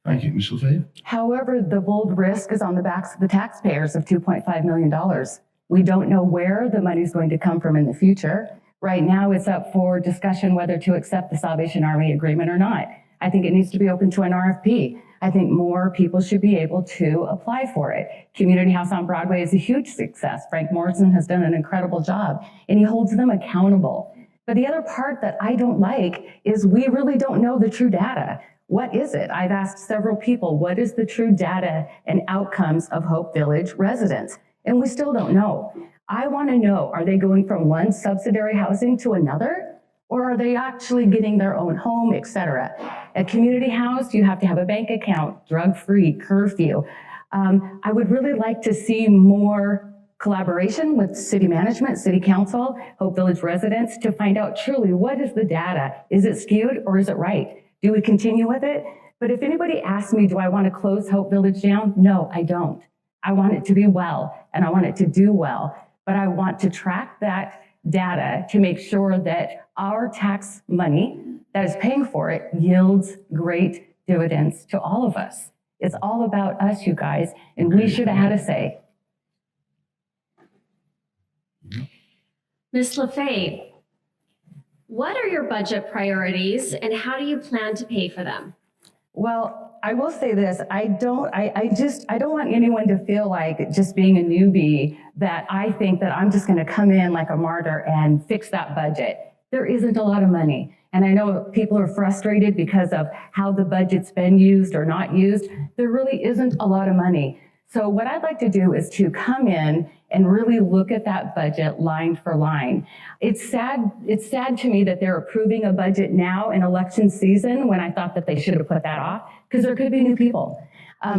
Thank you, Ms. Lefebvre. However, the bold risk is on the backs of the taxpayers of $2.5 million. We don't know where the money is going to come from in the future. Right now, it's up for discussion whether to accept the Salvation Army agreement or not. I think it needs to be open to an RFP. I think more people should be able to apply for it. Community House on Broadway is a huge success. Frank Morrison has done an incredible job, and he holds them accountable. But the other part that I don't like is we really don't know the true data. What is it? I've asked several people, what is the true data and outcomes of Hope Village residents? And we still don't know. I want to know, are they going from one subsidiary housing to another? Or are they actually getting their own home, et cetera? At Community House, you have to have a bank account, drug-free, curfew. I would really like to see more collaboration with city management, city council, Hope Village residents to find out truly what is the data? Is it skewed or is it right? Do we continue with it? But if anybody asks me, do I want to close Hope Village down? No, I don't. I want it to be well, and I want it to do well. But I want to track that data to make sure that our tax money that is paying for it yields great dividends to all of us. It's all about us, you guys, and we should have had a say. Ms. Lefebvre, what are your budget priorities and how do you plan to pay for them? Well, I will say this, I don't want anyone to feel like just being a newbie that I think that I'm just gonna come in like a martyr and fix that budget. There isn't a lot of money. And I know people are frustrated because of how the budget's been used or not used. There really isn't a lot of money. So what I'd like to do is to come in and really look at that budget line for line. It's sad to me that they're approving a budget now in election season when I thought that they should have put that off because there could be new people.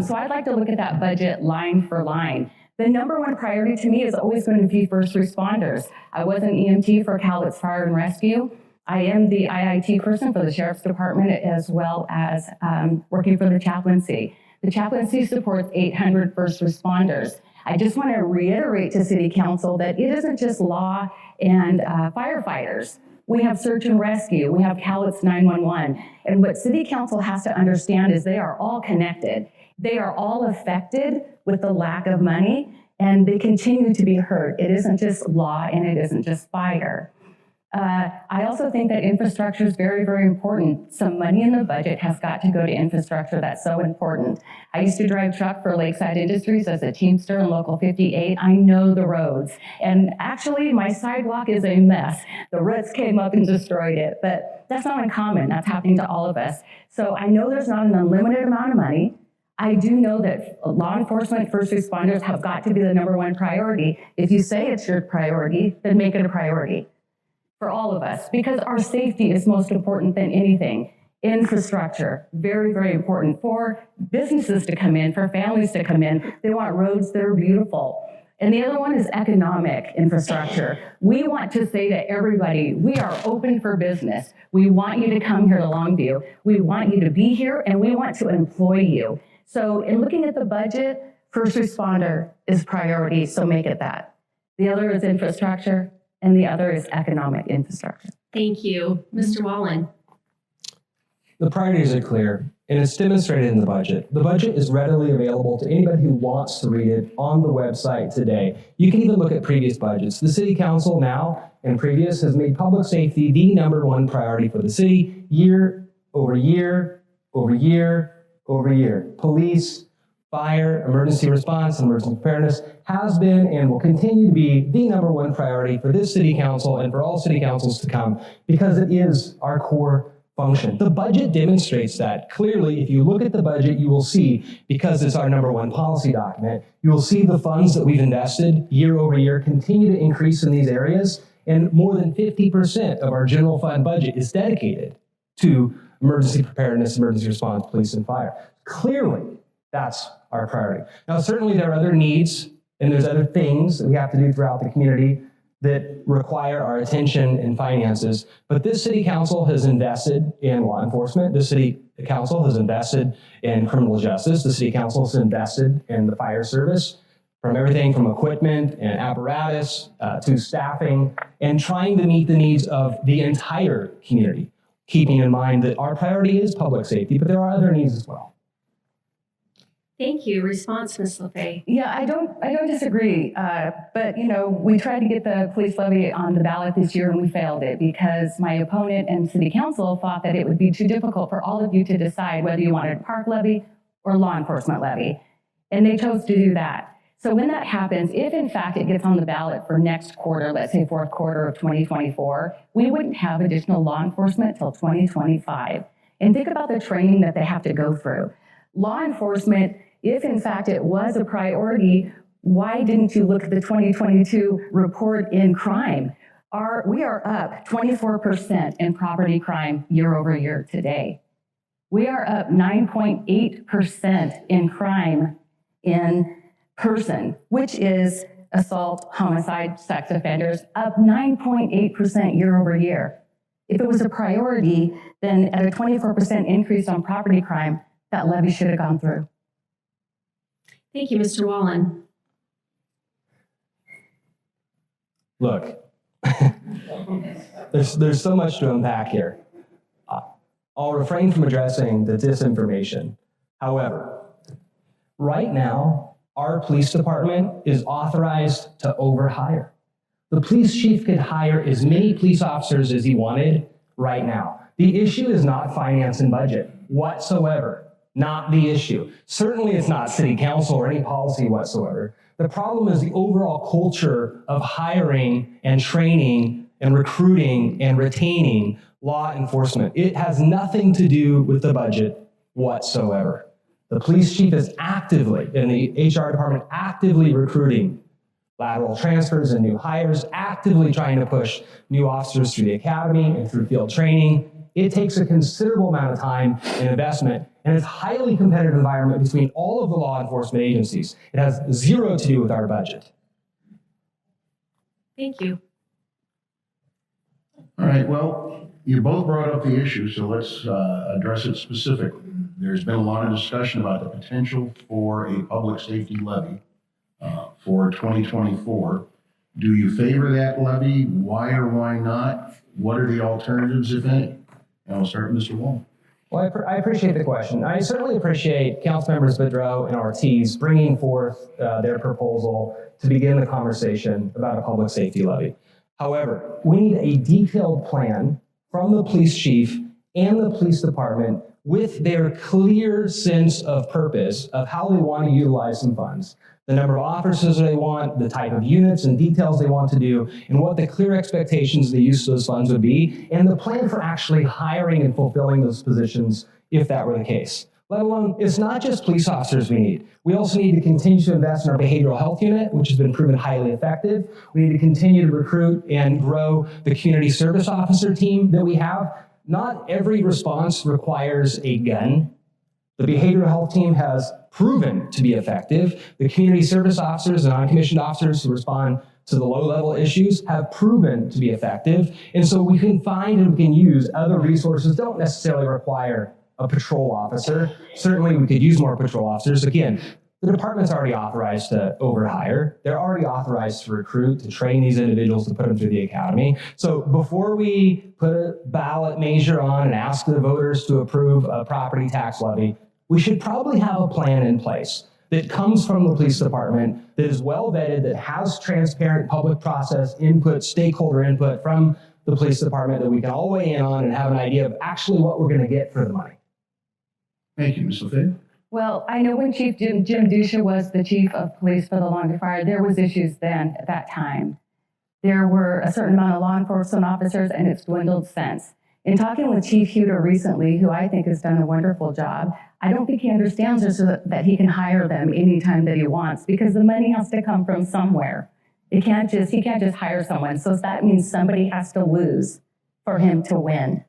So I'd like to look at that budget line for line. The number one priority to me is always going to be first responders. I was an EMT for Cowlitz Fire and Rescue. I am the IIT person for the Sheriff's Department as well as working for the chaplaincy. The chaplaincy supports 800 first responders. I just want to reiterate to City Council that it isn't just law and firefighters. We have search and rescue. We have Cowlitz 911. And what City Council has to understand is they are all connected. They are all affected with the lack of money, and they continue to be hurt. It isn't just law and it isn't just fire. I also think that infrastructure is very, very important. Some money in the budget has got to go to infrastructure. That's so important. I used to drive truck for Lakeside Industries as a Teamster in Local 58. I know the roads. And actually, my sidewalk is a mess. The roots came up and destroyed it. But that's not uncommon. That's happening to all of us. So I know there's not an unlimited amount of money. I do know that law enforcement, first responders have got to be the number one priority. If you say it's your priority, then make it a priority. For all of us, because our safety is most important than anything. Infrastructure, very, very important for businesses to come in, for families to come in. They want roads that are beautiful. And the other one is economic infrastructure. We want to say to everybody, we are open for business. We want you to come here to Longview. We want you to be here and we want to employ you. So in looking at the budget, first responder is priority, so make it that. The other is infrastructure, and the other is economic infrastructure. Thank you. Mr. Wallen. The priorities are clear, and it's demonstrated in the budget. The budget is readily available to anybody who wants to read it on the website today. You can even look at previous budgets. The City Council now and previous has made public safety the #1 priority for the city year over year over year over year. Police, fire, emergency response, and emergency preparedness has been and will continue to be the #1 priority for this city council and for all city councils to come, because it is our core function. The budget demonstrates that. Clearly, if you look at the budget, you will see, because it's our #1 policy document, you will see the funds that we've invested year over year continue to increase in these areas, and more than 50% of our general fund budget is dedicated to emergency preparedness, emergency response, police, and fire. Clearly, that's our priority. Now, certainly there are other needs and there's other things that we have to do throughout the community that require our attention and finances. But this city council has invested in law enforcement. The city council has invested in criminal justice. The city council has invested in the fire service, from everything from equipment and apparatus to staffing, and trying to meet the needs of the entire community, keeping in mind that our priority is public safety, but there are other needs as well. Thank you. Response, Ms. LaFay. Yeah, I don't disagree. But we tried to get the police levy on the ballot this year and we failed it because my opponent and city council thought that it would be too difficult for all of you to decide whether you wanted a park levy or law enforcement levy. And they chose to do that. So when that happens, if in fact it gets on the ballot for next quarter, let's say fourth quarter of 2024, we wouldn't have additional law enforcement till 2025. And think about the training that they have to go through. Law enforcement, if in fact it was a priority, why didn't you look at the 2022 report in crime? We are up 24% in property crime year over year today. We are up 9.8% in crime in person, which is assault, homicide, sex offenders, up 9.8% year over year. If it was a priority, then at a 24% increase on property crime, that levy should have gone through. Thank you, Mr. Wallen. Look, there's so much to unpack here. I'll refrain from addressing the disinformation. However, right now, our police department is authorized to overhire. The police chief could hire as many police officers as he wanted right now. The issue is not finance and budget whatsoever. Not the issue. Certainly it's not city council or any policy whatsoever. The problem is the overall culture of hiring and training and recruiting and retaining law enforcement. It has nothing to do with the budget whatsoever. The police chief is actively, and the HR department actively recruiting lateral transfers and new hires, actively trying to push new officers through the academy and through field training. It takes a considerable amount of time and investment, and it's a highly competitive environment between all of the law enforcement agencies. It has zero to do with our budget. Thank you. All right, well, you both brought up the issue, so let's address it specifically. There's been a lot of discussion about the potential for a public safety levy for 2024. Do you favor that levy? Why or why not? What are the alternatives, if any? And I'll start with Mr. Wall. Well, I appreciate the question. I certainly appreciate Councilmembers Boudreau and Ortiz bringing forth their proposal to begin the conversation about a public safety levy. However, we need a detailed plan from the police chief and the police department with their clear sense of purpose of how they want to utilize some funds, the number of officers they want, the type of units and details they want to do, and what the clear expectations of the use of those funds would be, and the plan for actually hiring and fulfilling those positions if that were the case. Let alone, it's not just police officers we need. We also need to continue to invest in our behavioral health unit, which has been proven highly effective. We need to continue to recruit and grow the community service officer team that we have. Not every response requires a gun. The behavioral health team has proven to be effective. The community service officers and non-commissioned officers who respond to the low-level issues have proven to be effective. And so we can find and we can use other resources. Don't necessarily require a patrol officer. Certainly we could use more patrol officers. Again, the department's already authorized to overhire. They're already authorized to recruit, to train these individuals, to put them through the academy. So before we put a ballot measure on and ask the voters to approve a property tax levy, we should probably have a plan in place that comes from the police department, that is well vetted, that has transparent public process input, stakeholder input from the police department that we can all weigh in on and have an idea of actually what we're going to get for the money. Thank you, Ms. LaFave. Well, I know when Chief Jim Dusha was the chief of police for the Longview Fire, there was issues then at that time. There were a certain amount of law enforcement officers, and it's dwindled since. In talking with Chief Huter recently, who I think has done a wonderful job, I don't think he understands just that he can hire them anytime that he wants, because the money has to come from somewhere. He can't just hire someone. So that means somebody has to lose for him to win.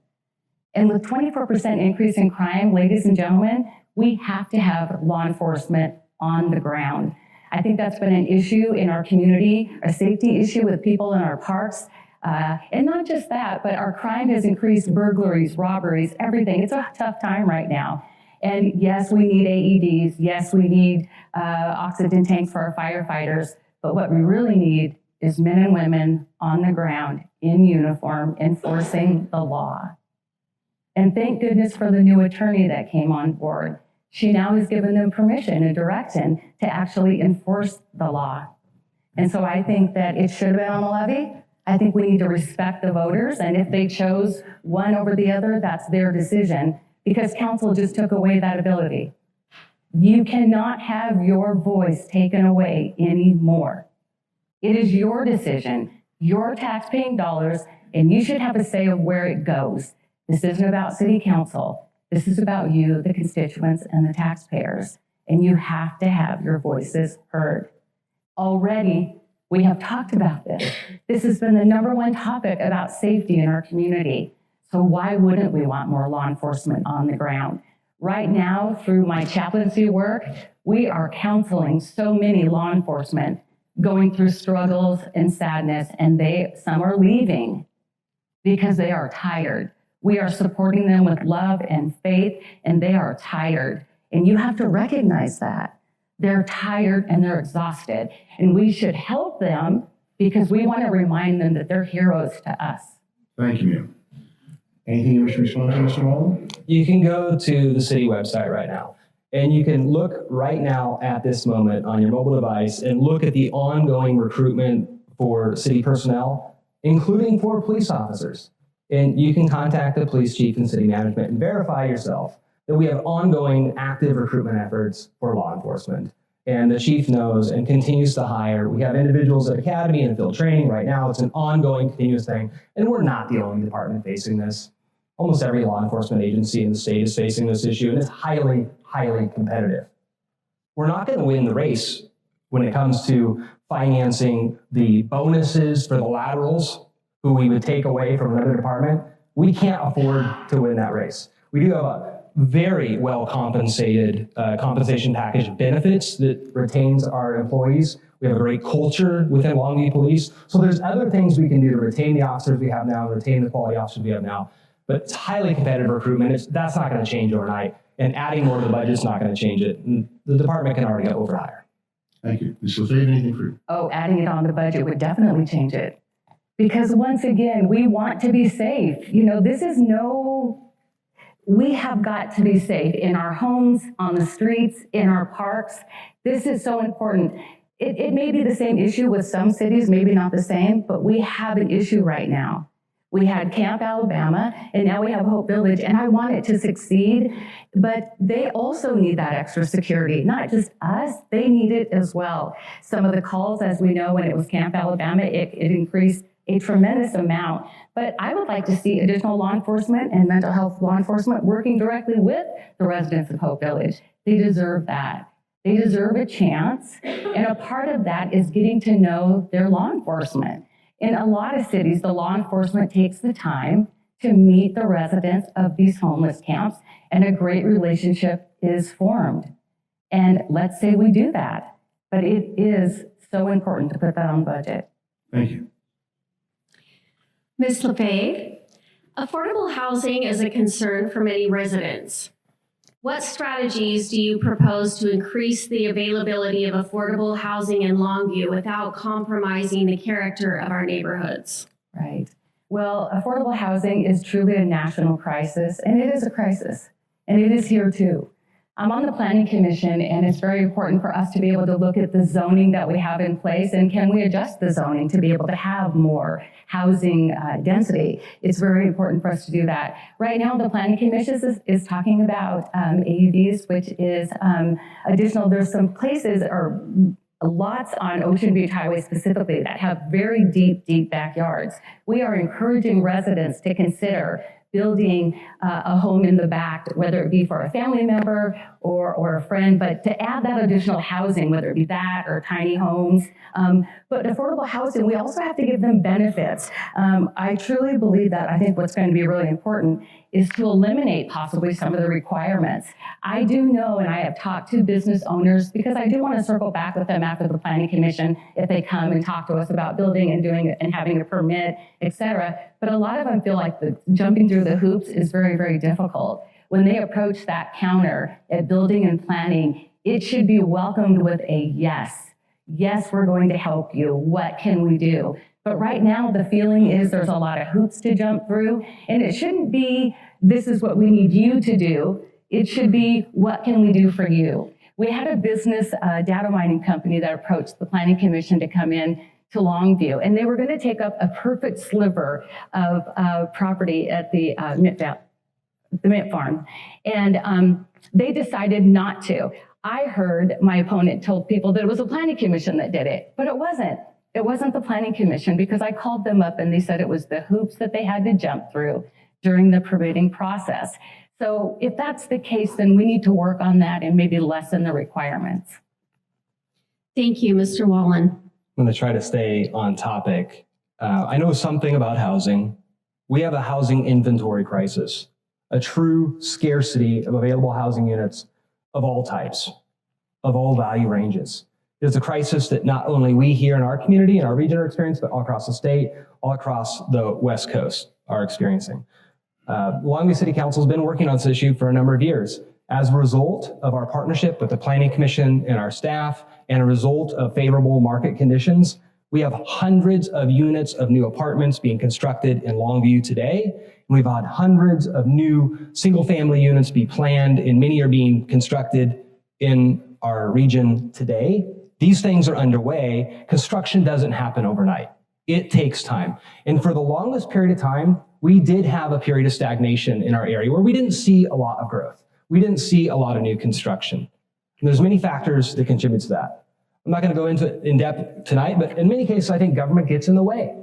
And with 24% increase in crime, ladies and gentlemen, we have to have law enforcement on the ground. I think that's been an issue in our community, a safety issue with people in our parks. And not just that, but our crime has increased, burglaries, robberies, everything. It's a tough time right now. And yes, we need AEDs. Yes, we need oxygen tanks for our firefighters. But what we really need is men and women on the ground in uniform enforcing the law. And thank goodness for the new attorney that came on board. She now has given them permission and direction to actually enforce the law. And so I think that it should have been on the levy. I think we need to respect the voters. And if they chose one over the other, that's their decision, because council just took away that ability. You cannot have your voice taken away anymore. It is your decision, your tax-paying dollars, and you should have a say of where it goes. This isn't about city council. This is about you, the constituents, and the taxpayers. And you have to have your voices heard. Already, we have talked about this. This has been the #1 topic about safety in our community. So why wouldn't we want more law enforcement on the ground? Right now, through my chaplaincy work, we are counseling so many law enforcement going through struggles and sadness, and some are leaving because they are tired. We are supporting them with love and faith, and they are tired. And you have to recognize that. They're tired and they're exhausted. And we should help them because we want to remind them that they're heroes to us. Thank you, ma'am. Anything you wish to respond to, Mr. Wallen? You can go to the city website right now, and you can look right now at this moment on your mobile device and look at the ongoing recruitment for city personnel, including for police officers. And you can contact the police chief and city management and verify yourself that we have ongoing active recruitment efforts for law enforcement. And the chief knows and continues to hire. We have individuals at academy and field training right now. It's an ongoing, continuous thing. And we're not the only department facing this. Almost every law enforcement agency in the state is facing this issue, and it's highly, highly competitive. We're not going to win the race when it comes to financing the bonuses for the laterals who we would take away from another department. We can't afford to win that race. We do have a very well compensated compensation package of benefits that retains our employees. We have a great culture within Longview Police. So there's other things we can do to retain the officers we have now, retain the quality officers we have now. But it's highly competitive recruitment. That's not going to change overnight. And adding more to the budget is not going to change it. And the department can already overhire. Thank you. Ms. LaFave, anything for you? Oh, adding it on the budget would definitely change it. Because once again, we want to be safe. You know, we have got to be safe in our homes, on the streets, in our parks. This is so important. It may be the same issue with some cities, maybe not the same, but we have an issue right now. We had Camp Alabama, and now we have Hope Village, and I want it to succeed, but they also need that extra security. Not just us, they need it as well. Some of the calls, as we know, when it was Camp Alabama, it increased a tremendous amount. But I would like to see additional law enforcement and mental health law enforcement working directly with the residents of Hope Village. They deserve that. They deserve a chance, and a part of that is getting to know their law enforcement. In a lot of cities, the law enforcement takes the time to meet the residents of these homeless camps, and a great relationship is formed. And let's say we do that, but it is so important to put that on budget. Thank you. Ms. LaFave, affordable housing is a concern for many residents. What strategies do you propose to increase the availability of affordable housing in Longview without compromising the character of our neighborhoods? Right. Well, affordable housing is truly a national crisis, and it is a crisis, and it is here too. I'm on the Planning Commission, and it's very important for us to be able to look at the zoning that we have in place, and can we adjust the zoning to be able to have more housing density. It's very important for us to do that. Right now, the Planning Commission is talking about AUVs, which is additional. There's some places or lots on Ocean Beach Highway specifically that have very deep backyards. We are encouraging residents to consider building a home in the back, whether it be for a family member or a friend, but to add that additional housing, whether it be that or tiny homes. But affordable housing, we also have to give them benefits. I truly believe that. I think what's going to be really important is to eliminate possibly some of the requirements. I do know, and I have talked to business owners, because I do want to circle back with them after the Planning Commission if they come and talk to us about building and doing it and having a permit, et cetera. But a lot of them feel like the jumping through the hoops is very difficult. When they approach that counter at building and planning, it should be welcomed with a yes. Yes, we're going to help you. What can we do? But right now, the feeling is there's a lot of hoops to jump through, and it shouldn't be, this is what we need you to do. It should be, what can we do for you? We had a business data mining company that approached the Planning Commission to come in to Longview, and they were going to take up a perfect sliver of property at the Mint Farm, and they decided not to. I heard my opponent told people that it was the Planning Commission that did it, but it wasn't. It wasn't the Planning Commission, because I called them up and they said it was the hoops that they had to jump through during the permitting process. So if that's the case, then we need to work on that and maybe lessen the requirements. Thank you, Mr. Wallen. I'm going to try to stay on topic. I know something about housing. We have a housing inventory crisis, a true scarcity of available housing units of all types, of all value ranges. It's a crisis that not only we here in our community and our region are experiencing, but all across the state, all across the West Coast are experiencing. Longview City Council has been working on this issue for a number of years. As a result of our partnership with the Planning Commission and our staff, and a result of favorable market conditions, we have hundreds of units of new apartments being constructed in Longview today. And we've had hundreds of new single-family units be planned, and many are being constructed in our region today. These things are underway. Construction doesn't happen overnight. It takes time. And for the longest period of time, we did have a period of stagnation in our area where we didn't see a lot of growth. We didn't see a lot of new construction. And there's many factors that contribute to that. I'm not going to go into it in depth tonight, but in many cases, I think government gets in the way.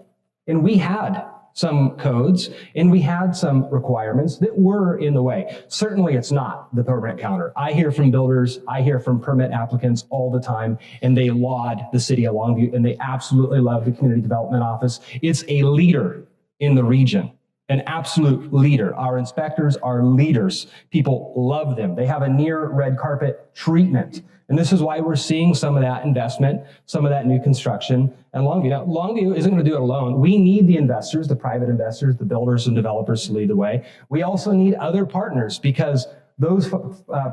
And we had some codes and we had some requirements that were in the way. Certainly it's not the permit counter. I hear from builders, I hear from permit applicants all the time, and they laud the city of Longview, and they absolutely love the Community Development Office. It's a leader in the region, an absolute leader. Our inspectors are leaders. People love them. They have a near red carpet treatment. And this is why we're seeing some of that investment, some of that new construction in Longview. Now, Longview isn't going to do it alone. We need the investors, the private investors, the builders and developers to lead the way. We also need other partners, because those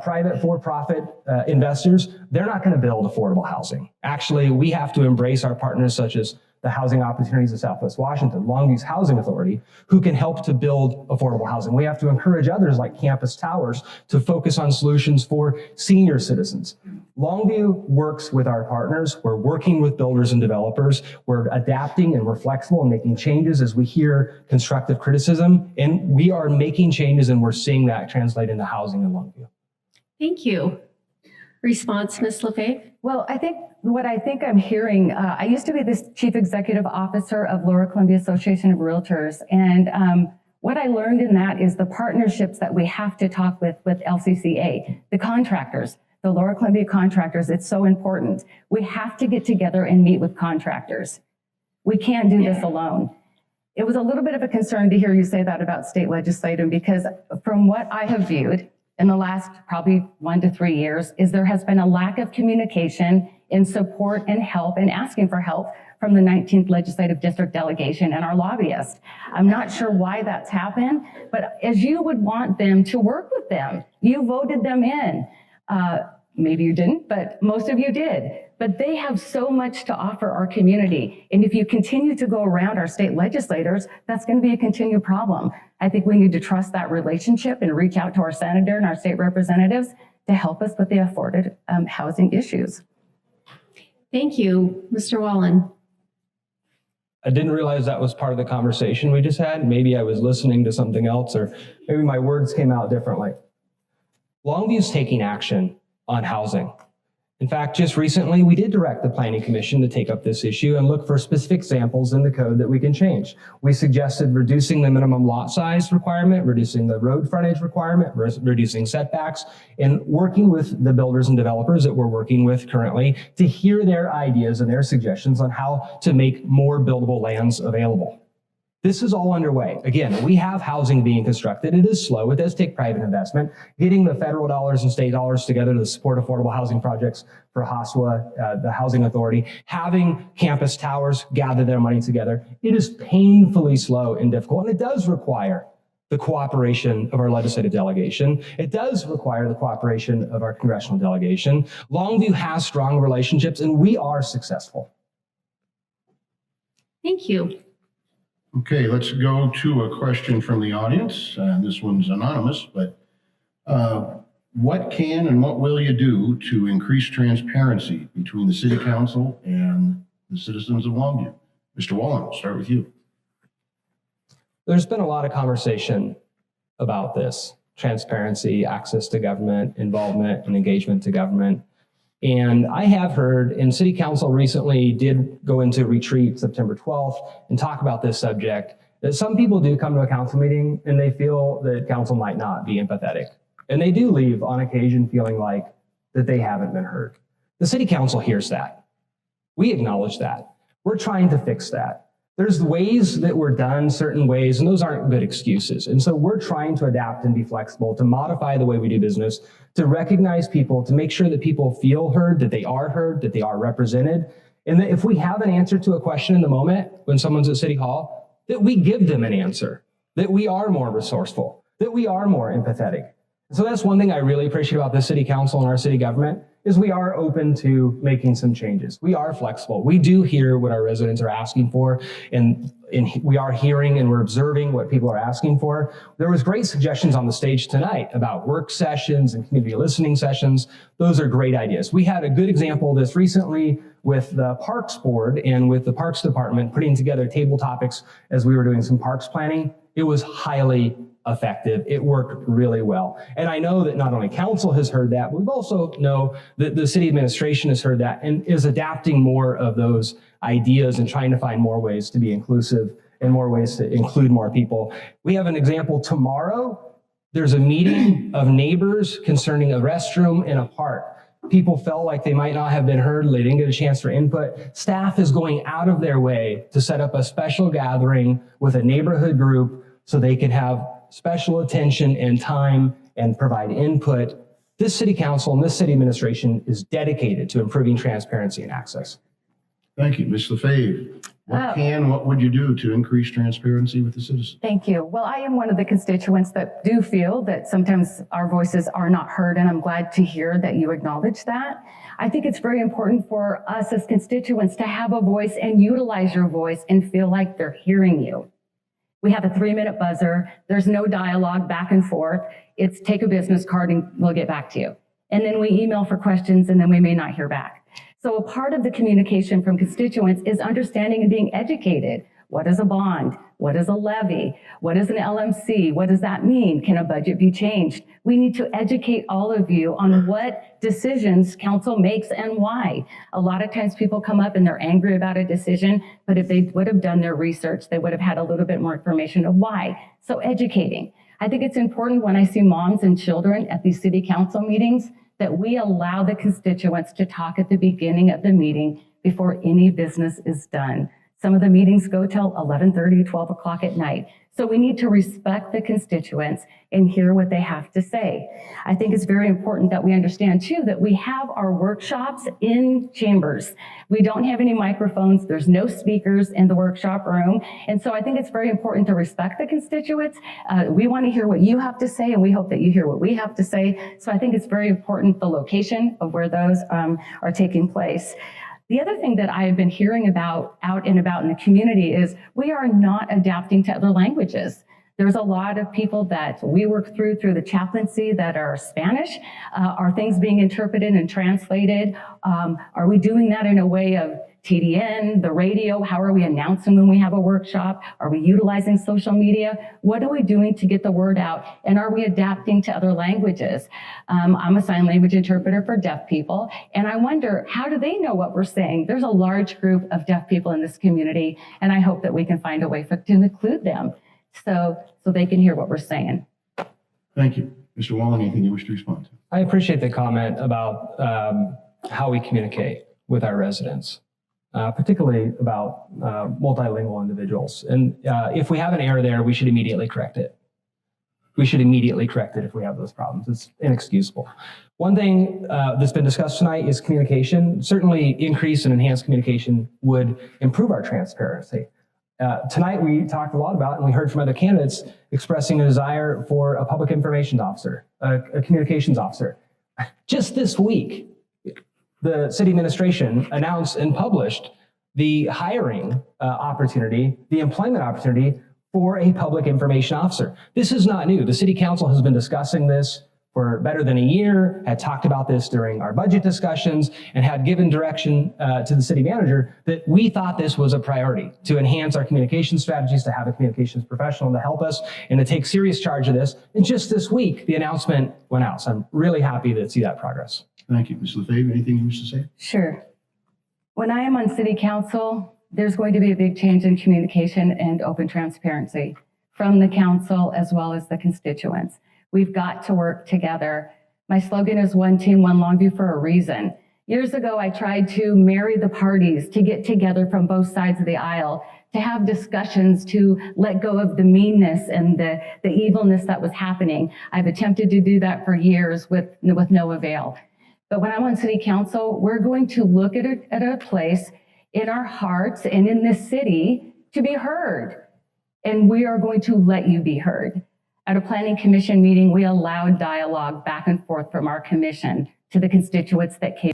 private for-profit investors, they're not going to build affordable housing. Actually, we have to embrace our partners such as the Housing Opportunities of Southwest Washington, Longview's Housing Authority, who can help to build affordable housing. We have to encourage others like Campus Towers to focus on solutions for senior citizens. Longview works with our partners. We're working with builders and developers. We're adapting and we're flexible and making changes as we hear constructive criticism. And we are making changes, and we're seeing that translate into housing in Longview. Thank you. Response, Ms. LaFave? Well, I think what I'm hearing, I used to be the chief executive officer of Lower Columbia Association of Realtors. And what I learned in that is the partnerships that we have to talk with LCCA, the contractors, the Lower Columbia contractors. It's so important. We have to get together and meet with contractors. We can't do this alone. It was a little bit of a concern to hear you say that about state legislative, because from what I have viewed in the last probably 1 to 3 years is there has been a lack of communication in support and help and asking for help from the 19th Legislative District delegation and our lobbyists. I'm not sure why that's happened, but as you would want them to work with them, you voted them in. Maybe you didn't, but most of you did. But they have so much to offer our community. And if you continue to go around our state legislators, that's going to be a continued problem. I think we need to trust that relationship and reach out to our senator and our state representatives to help us with the afforded housing issues. Thank you, Mr. Wallen. I didn't realize that was part of the conversation we just had. Maybe I was listening to something else, or maybe my words came out differently. Longview's taking action on housing. In fact, just recently, we did direct the Planning Commission to take up this issue and look for specific examples in the code that we can change. We suggested reducing the minimum lot size requirement, reducing the road frontage requirement, reducing setbacks, and working with the builders and developers that we're working with currently to hear their ideas and their suggestions on how to make more buildable lands available. This is all underway. Again, we have housing being constructed. It is slow. It does take private investment. Getting the federal dollars and state dollars together to support affordable housing projects for HOSWA, the Housing Authority, having campus towers gather their money together, it is painfully slow and difficult, and it does require the cooperation of our legislative delegation. It does require the cooperation of our congressional delegation. Longview has strong relationships, and we are successful. Thank you. Okay, let's go to a question from the audience. This one's anonymous, but what can and what will you do to increase transparency between the City Council and the citizens of Longview? Mr. Wallen, I'll start with you. There's been a lot of conversation about this: transparency, access to government, involvement and engagement to government. And I have heard, and City Council recently did go into retreat September 12th and talk about this subject, that some people do come to a council meeting and they feel that council might not be empathetic. And they do leave on occasion feeling like that they haven't been heard. The City Council hears that. We acknowledge that. We're trying to fix that. There's ways that we're done certain ways, and those aren't good excuses. And so we're trying to adapt and be flexible, to modify the way we do business, to recognize people, to make sure that people feel heard, that they are represented. And that if we have an answer to a question in the moment when someone's at City Hall, that we give them an answer, that we are more resourceful, that we are more empathetic. So that's one thing I really appreciate about the City Council and our city government, is we are open to making some changes. We are flexible. We do hear what our residents are asking for, and we are hearing and we're observing what people are asking for. There was great suggestions on the stage tonight about work sessions and community listening sessions. Those are great ideas. We had a good example of this recently with the Parks Board and with the Parks Department putting together table topics as we were doing some parks planning. It was highly effective. It worked really well. And I know that not only council has heard that, but we also know that the city administration has heard that and is adapting more of those ideas and trying to find more ways to be inclusive and more ways to include more people. We have an example tomorrow. There's a meeting of neighbors concerning a restroom in a park. People felt like they might not have been heard. They didn't get a chance for input. Staff is going out of their way to set up a special gathering with a neighborhood group so they can have special attention and time and provide input. This City Council and this city administration is dedicated to improving transparency and access. Thank you. Ms. LaFave, what would you do to increase transparency with the citizens? Thank you. Well, I am one of the constituents that do feel that sometimes our voices are not heard, and I'm glad to hear that you acknowledge that. I think it's very important for us as constituents to have a voice and utilize your voice and feel like they're hearing you. We have a 3-minute buzzer. There's no dialogue back and forth. It's take a business card and we'll get back to you. And then we email for questions and then we may not hear back. So a part of the communication from constituents is understanding and being educated. What is a bond? What is a levy? What is an LMC? What does that mean? Can a budget be changed? We need to educate all of you on what decisions council makes and why. A lot of times people come up and they're angry about a decision, but if they would have done their research, they would have had a little bit more information of why. So educating. I think it's important when I see moms and children at these city council meetings that we allow the constituents to talk at the beginning of the meeting before any business is done. Some of the meetings go till 11:30, 12 o'clock at night. So we need to respect the constituents and hear what they have to say. I think it's very important that we understand too that we have our workshops in chambers. We don't have any microphones. There's no speakers in the workshop room. And so I think it's very important to respect the constituents. We want to hear what you have to say, and we hope that you hear what we have to say. So I think it's very important the location of where those are taking place. The other thing that I have been hearing about out and about in the community is we are not adapting to other languages. There's a lot of people that we work through the chaplaincy that are Spanish. Are things being interpreted and translated? Are we doing that in a way of TDN, the radio? How are we announcing when we have a workshop? Are we utilizing social media? What are we doing to get the word out? And are we adapting to other languages? I'm a sign language interpreter for deaf people, and I wonder, how do they know what we're saying? There's a large group of deaf people in this community, and I hope that we can find a way to include them so they can hear what we're saying. Thank you. Mr. Wallen, anything you wish to respond to? I appreciate the comment about how we communicate with our residents, particularly about multilingual individuals. And if we have an error there, we should immediately correct it. We should immediately correct it if we have those problems. It's inexcusable. One thing that's been discussed tonight is communication. Certainly, increase and enhanced communication would improve our transparency. Tonight, we talked a lot about, and we heard from other candidates expressing a desire for a public information officer, a communications officer. Just this week, the city administration announced and published the hiring opportunity, the employment opportunity for a public information officer. This is not new. The city council has been discussing this for better than a year, had talked about this during our budget discussions, and had given direction to the city manager that we thought this was a priority to enhance our communication strategies, to have a communications professional to help us, and to take serious charge of this. And just this week, the announcement went out. So I'm really happy to see that progress. Thank you. Ms. Lefebvre, anything you wish to say? Sure. When I am on city council, there's going to be a big change in communication and open transparency from the council as well as the constituents. We've got to work together. My slogan is one team, one Longview for a reason. Years ago, I tried to marry the parties, to get together from both sides of the aisle, to have discussions, to let go of the meanness and the evilness that was happening. I've attempted to do that for years with no avail. But when I'm on city council, we're going to look at a place in our hearts and in this city to be heard. And we are going to let you be heard. At a planning commission meeting, we allowed dialogue back and forth from our commission to the constituents that came.